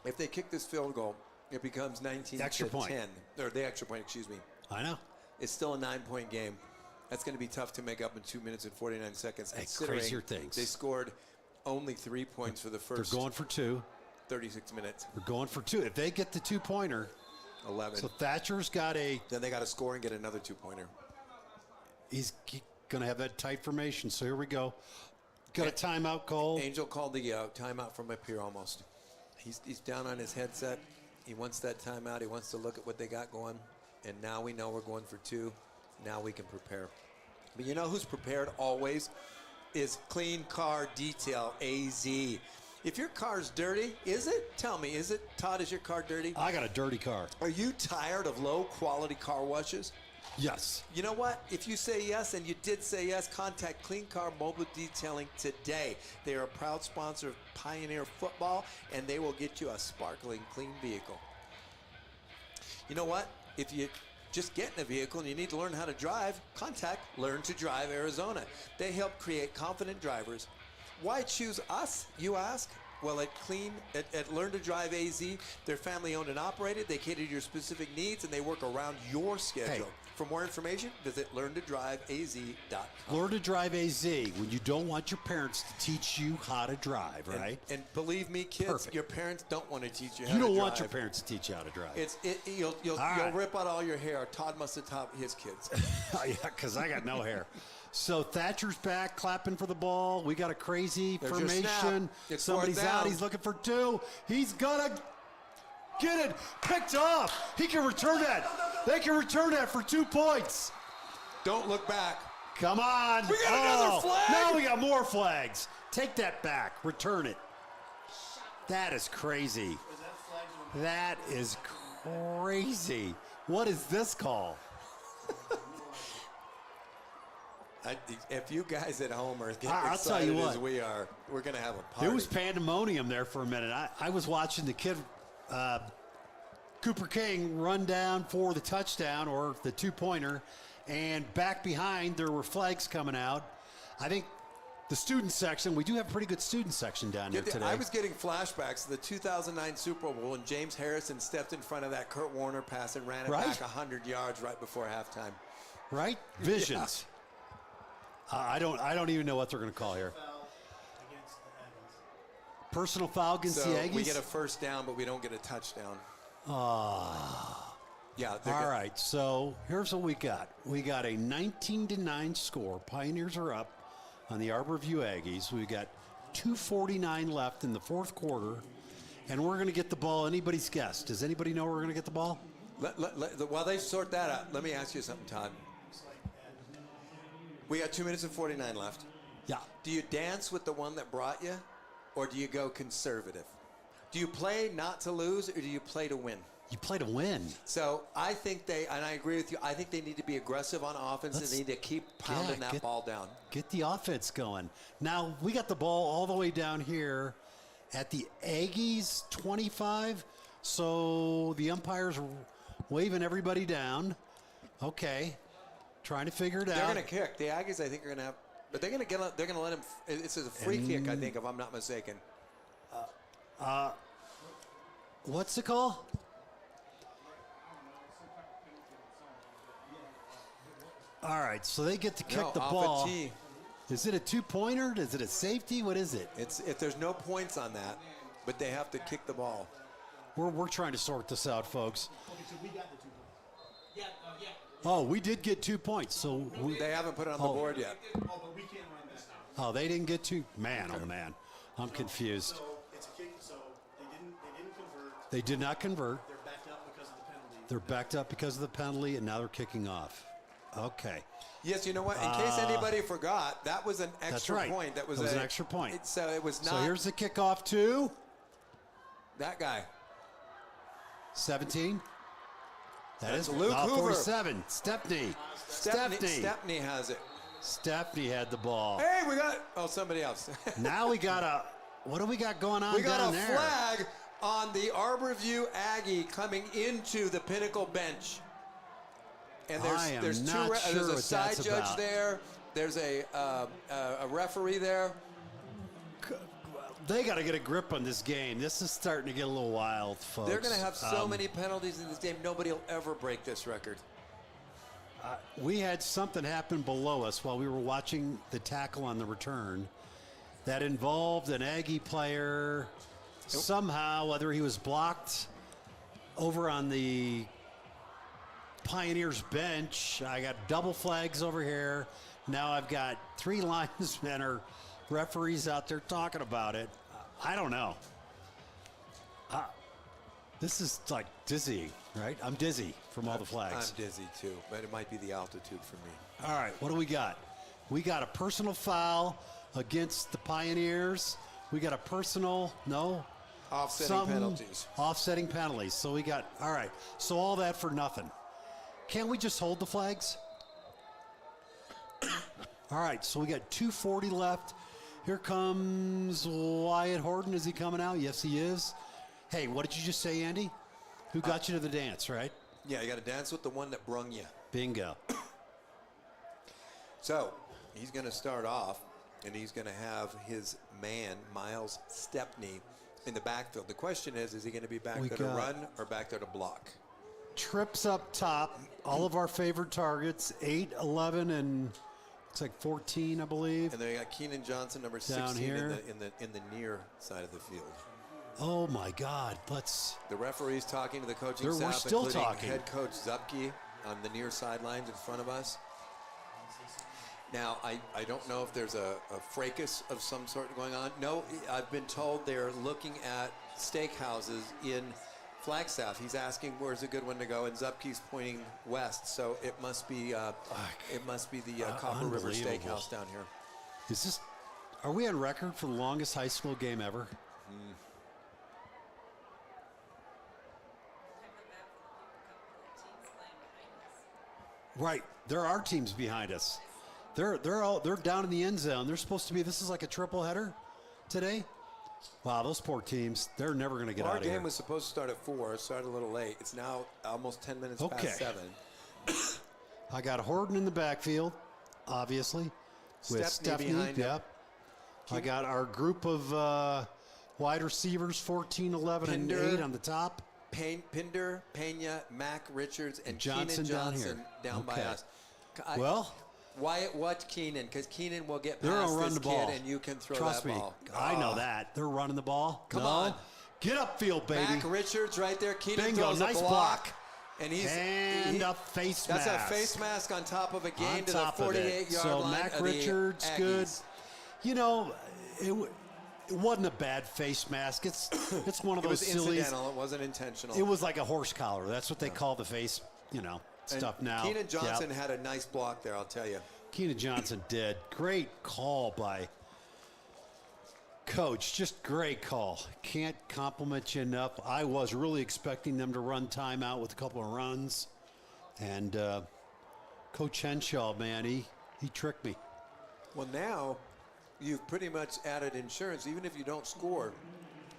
if they kick this field goal, it becomes 19 Extra to point. 10. Or the extra point, excuse me. I know. It's still a 9-point game. That's going to be tough to make up in 2 minutes and 49 seconds. Hey, considering crazier things. They scored only 3 points for the They're first going for 2. 36 minutes. They're going for 2. If they get the 2-pointer, 11. so Thatcher's got Then they got to score and get another 2-pointer. he's going to have that tight formation. So here we go. Got a timeout call. Angel called the timeout from up here almost. He's down on his headset. He wants that timeout. He wants to look at what they got going. And now we know we're going for 2. Now we can prepare. But you know who's prepared always is Clean Car Detail, AZ. If your car's dirty, is it? Tell me, is it? Todd, is your car dirty? I got a dirty car. Are you tired of low-quality car washes? Yes. You know what? If you say yes, and you did say yes, contact Clean Car Mobile Detailing today. They are a proud sponsor of Pioneer Football, and they will get you a sparkling clean vehicle. You know what? If you just get in a vehicle and you need to learn how to drive, contact Learn to Drive Arizona. They help create confident drivers. Why choose us, you ask? Well, at Learn to Drive AZ, they're family owned and operated. They cater to your specific needs, and they work around your schedule. Hey. For more information, visit learntodriveaz.com. Learn to Drive AZ when you don't want your parents to teach you how to drive, right? And believe me, kids, Perfect. your parents don't want to teach you how You to don't drive. want your parents to teach you how to drive. You'll right. rip out all your hair. Todd must have taught his kids. Oh, yeah, because I got no hair. So Thatcher's back, clapping for the ball. We got a crazy There's your formation. snap. It's Somebody's fourth out. down. He's looking for two. He's gonna get it picked off. He can return that. They can return that for 2 points. Don't look back. Come on. We got another flag. Now we got more flags. Take that back. Return it. That is crazy. That is crazy. What is this call? If you guys at home are getting I'll tell you excited what. as we are, we're going to have a party. There was pandemonium there for a minute. I was watching the kid, Cooper King, run down for the touchdown or the 2-pointer, and back behind there were flags coming out. I think the student section, we do have a pretty good student section down here today. I was getting flashbacks to the 2009 Super Bowl when James Harrison stepped in front of that Kurt Warner pass and ran it Right. back 100 yards right before halftime. Right? Visions. I don't even know what they're going to call here. Personal foul against So the Aggies? we get a first down, but we don't get a touchdown. Yeah. All right, so here's what we got. We got a 19-9 score. Pioneers are up on the Arbor View Aggies. We got 2:49 left in the fourth quarter, and we're going to get the ball. Anybody's guess? Does anybody know where we're going to get the ball? While they sort that out, let me ask you something, Todd. We got 2 minutes and 49 left. Yeah. Do you dance with the one that brought you, or do you go conservative? Do you play not to lose, or do you play to win? You play to win. So I think and I agree with you, I think they need to be aggressive on offense. They need to keep pounding that ball down. Get the offense going. Now, we got the ball all the way down here at the Aggies 25, so the umpires are waving everybody down. Okay. Trying to figure it out. They're going to kick. The Aggies, I think, are going to have, but they're going to let him. It's a free kick, I think, if I'm not mistaken. What's the call? All right, so they get to kick the off ball. a tee. Is it a 2-pointer? Is it a safety? What is it? It's if there's no points on that, but they have to kick the ball. We're trying to sort this out, folks. Oh, we did get 2 points. So They haven't put it on the board yet. Oh, they didn't get 2. Man, oh man, I'm confused. So it's a kick. So they didn't convert. They did not convert. They're backed up because of the penalty. They're backed up because of the penalty, and now they're kicking off. Okay. Yes, you know what? In case anybody forgot, that was an extra That's right. point. That was an extra point. So it was not So here's the kickoff to that guy. 17. That's is Luke Hoover. 47. Stepney. Stepney has it. Stepney had the ball. Hey, we got somebody else. Now we got what do we got going on We got down a there? flag on the Arbor View Aggie coming into the Pinnacle bench. And I am there's not sure there's a what side that's judge about. there. There's a referee there. They got to get a grip on this game. This is starting to get a little wild, folks. They're going to have so many penalties in this game. Nobody will ever break this record. We had something happen below us while we were watching the tackle on the return that involved an Aggie player somehow, whether he was blocked over on the Pioneers bench. I got double flags over here. Now I've got 3 linesmen or referees out there talking about it. I don't know. This is like dizzy, right? I'm dizzy from all the flags. I'm dizzy too, but it might be the altitude for me. All right, what do we got? We got a personal foul against the Pioneers. We got a personal, Offsetting penalties. Offsetting penalties. So we got, all right, so all that for nothing. Can't we just hold the flags? All right, so we got 2:40 left. Here comes Wyatt Horton. Is he coming out? Yes, he is. Hey, what did you just say, Andy? Who got you to the dance, right? Yeah, you got to dance with the one that brung you. Bingo. So he's going to start off, and he's going to have his man, Miles Stepney, in the backfield. The question is he going to be back there to run or back there to block? Trips up top. All of our favorite targets, 8, 11, and looks like 14, I believe. And then you got Keenan Johnson, number Down 16, here. in the near side of the field. Oh, my God. The referee's talking to the coaching We're staff, still including talking. head coach Zupke on the near sidelines in front of us. Now, I don't know if there's a fracas of some sort going on. No, I've been told they're looking at steakhouses in Flagstaff. He's asking where's a good one to go, and Zupke's pointing west. So it must be the Copper River Unbelievable. Steakhouse down here. Are we on record for the longest high school game ever? Right. There are teams behind us. They're down in the end zone. They're supposed to be. This is like a triple header today. Wow, those poor teams. They're never going to get out Our of here. game was supposed to start at 4. It started a little late. It's now almost 10 minutes Okay. past 7. I got Horton in the backfield, obviously, with Stepney behind him. Yep. I got our group of wide receivers, 14, 11, and Pinder. 8 on the top. Pinder, Pena, Mac Richards, and Johnson Keenan down Johnson here. down by Okay. us. Well, Wyatt, watch Keenan, because Keenan will get they're past going to run this the ball. kid, and you can throw Trust that me. ball. I know that. They're running the ball. Come No. on. Get upfield, baby. Mac Richards right there. Keenan Bingo. throws Nice a block. And he's And a face That's mask. a face mask on top of a gain On to the top of it. 48-yard So line Mac of the Richards, good. Aggies. You know, it wasn't a bad face mask. It's one of It those was silly. incidental. It wasn't intentional. It was like a horse collar. That's what they call the face, stuff And now. Keenan Johnson Yep. had a nice block there, I'll tell you. Keenan Johnson did. Great call by Coach. Just great call. Can't compliment you enough. I was really expecting them to run timeout with a couple of runs. And Coach Henshaw, man, he tricked me. Well, now you've pretty much added insurance. Even if you don't score,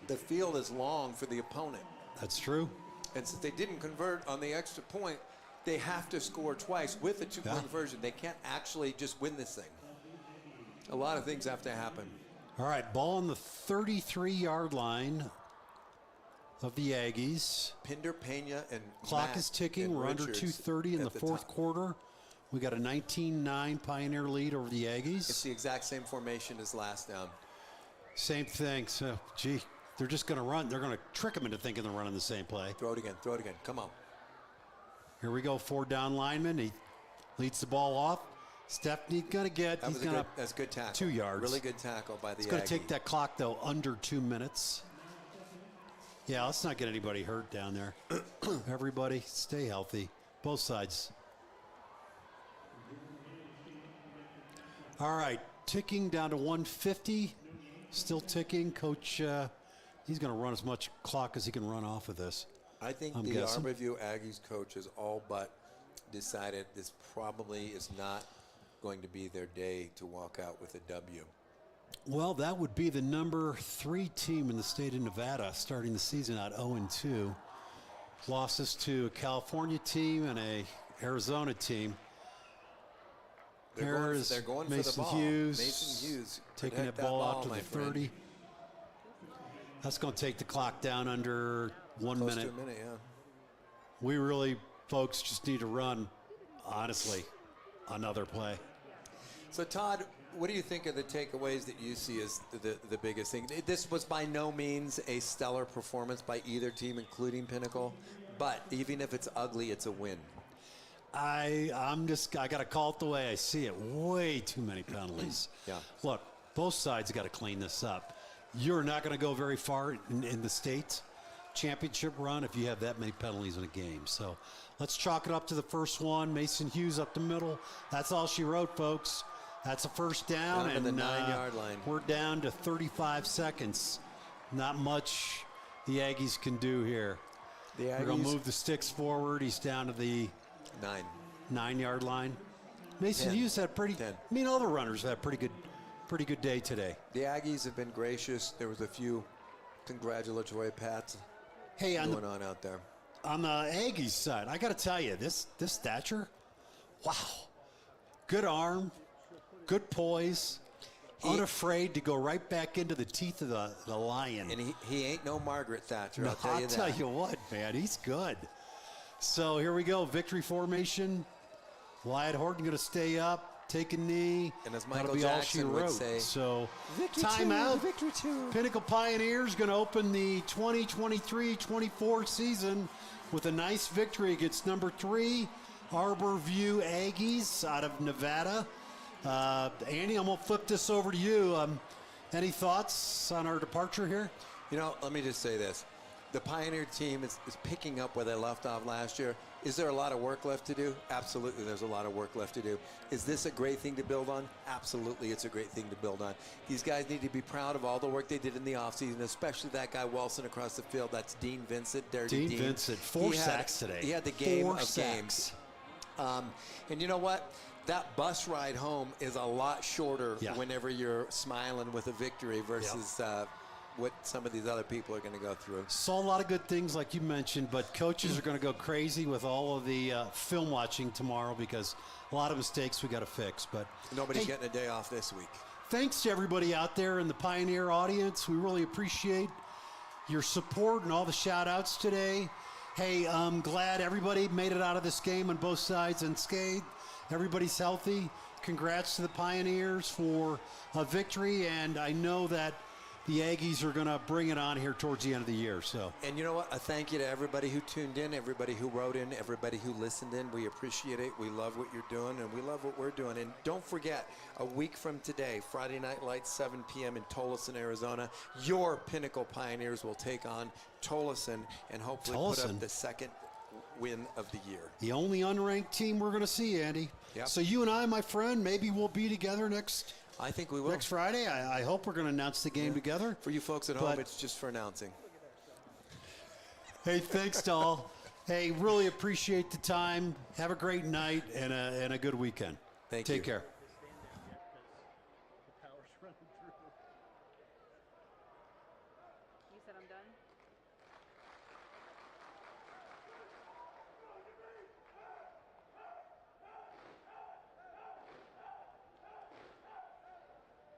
the field is long for the opponent. That's true. And since they didn't convert on the extra point, they have to score twice with a two-point Yeah. conversion. They can't actually just win this thing. A lot of things have to happen. All right, ball on the 33-yard line of the Aggies. Pinder, Pena, and Clock Mack is ticking. and We're under Richards 2:30 in at the fourth top. quarter. We got a 19-9 Pioneer lead over the Aggies. It's the exact same formation as last down. Same thing. So, they're just going to run. They're going to trick them into thinking they're running the same play. Throw it again. Throw it again. Come on. Here we go. 4 down lineman. He leads the ball off. Stepney's going to get. That's a good tackle. 2 yards. Really good tackle by the It's going to take Aggie. that clock, though, under 2 minutes. Yeah, let's not get anybody hurt down there. Everybody, stay healthy. Both sides. All right, ticking down to 150. Still ticking. Coach, he's going to run as much clock as he can run off of this. I think I'm the guessing. Arbor View Aggies coach has all but decided this probably is not going to be their day to walk out with a W. Well, that would be the number 3 team in the state of Nevada starting the season at 0-2. Losses to a California team and a Arizona team. They're going for the Mason ball. Hughes Mason Hughes taking protect that ball out to my the friend. 30. That's going to take the clock down under 1 Close minute. to a minute, yeah. We really, folks, just need to run, honestly, another play. So, Todd, what do you think of the takeaways that you see as the biggest thing? This was by no means a stellar performance by either team, including Pinnacle. But even if it's ugly, it's a win. I got to call it the way I see it. Way too many penalties. Yeah. Look, both sides got to clean this up. You're not going to go very far in the state championship run if you have that many penalties in a game. So let's chalk it up to the first one. Mason Hughes up the middle. That's all she wrote, folks. That's a first down. Down to the 9-yard line. We're down to 35 seconds. Not much the Aggies can do here. The We're going to Aggies- move the sticks forward. He's down to the 9. 9-yard line. Mason 10. Hughes had pretty. 10. I mean, all the runners had pretty good day today. The Aggies have been gracious. There was a few congratulatory pats Hey, going on out there. on the Aggies side, I got to tell you, this stature, wow, good arm, good poise, unafraid to go right back into the teeth of the lion. And he ain't no Margaret Thatcher, No, I'll tell you that. I'll tell you what, man, he's good. So here we go, victory formation. Wyatt Horton going to stay up, take a knee. And as That'll Michael be all she Jackson would wrote. say, So Victory timeout. two, victory two. Pinnacle Pioneers going to open the 2023-24 season with a nice victory against number 3 Arbor View Aggies out of Nevada. Andy, I'm going to flip this over to you. Any thoughts on our departure here? You know, let me just say this. The Pioneer team is picking up where they left off last year. Is there a lot of work left to do? Absolutely, there's a lot of work left to do. Is this a great thing to build on? Absolutely, it's a great thing to build on. These guys need to be proud of all the work they did in the offseason, especially that guy Wilson across the field. That's Dean Vincent, Dirty Dean Vincent, 4 sacks today. He had the game 4 of sacks. games. And you know what? That bus ride home is a lot shorter Yeah. whenever you're smiling with a victory versus what some of these other people are going to go through. Saw a lot of good things, like you mentioned, but coaches are going to go crazy with all of the film watching tomorrow because a lot of mistakes we got to fix. But Nobody's hey, getting a day off this week. thanks to everybody out there in the Pioneer audience. We really appreciate your support and all the shout-outs today. Hey, I'm glad everybody made it out of this game on both sides unscathed. Everybody's healthy. Congrats to the Pioneers for a victory, and I know that the Aggies are going to bring it on here towards the end of the year. So, And you know what? A thank you to everybody who tuned in, everybody who wrote in, everybody who listened in. We appreciate it. We love what you're doing, and we love what we're doing. And don't forget, a week from today, Friday Night Lights, 7 p.m. in Tolleson, Arizona, your Pinnacle Pioneers will take on Tolleson and hopefully put Tolleson. up the second win of the year. the only unranked team we're going to see, Andy. Yep. So you and I, my friend, maybe we'll be together next I think we will. Friday. I hope we're going to announce the game together. For you folks at But- home, it's just for announcing. Hey, thanks to all. Hey, really appreciate the time. Have a great night and a good weekend. Thank you. Take care. You said I'm done?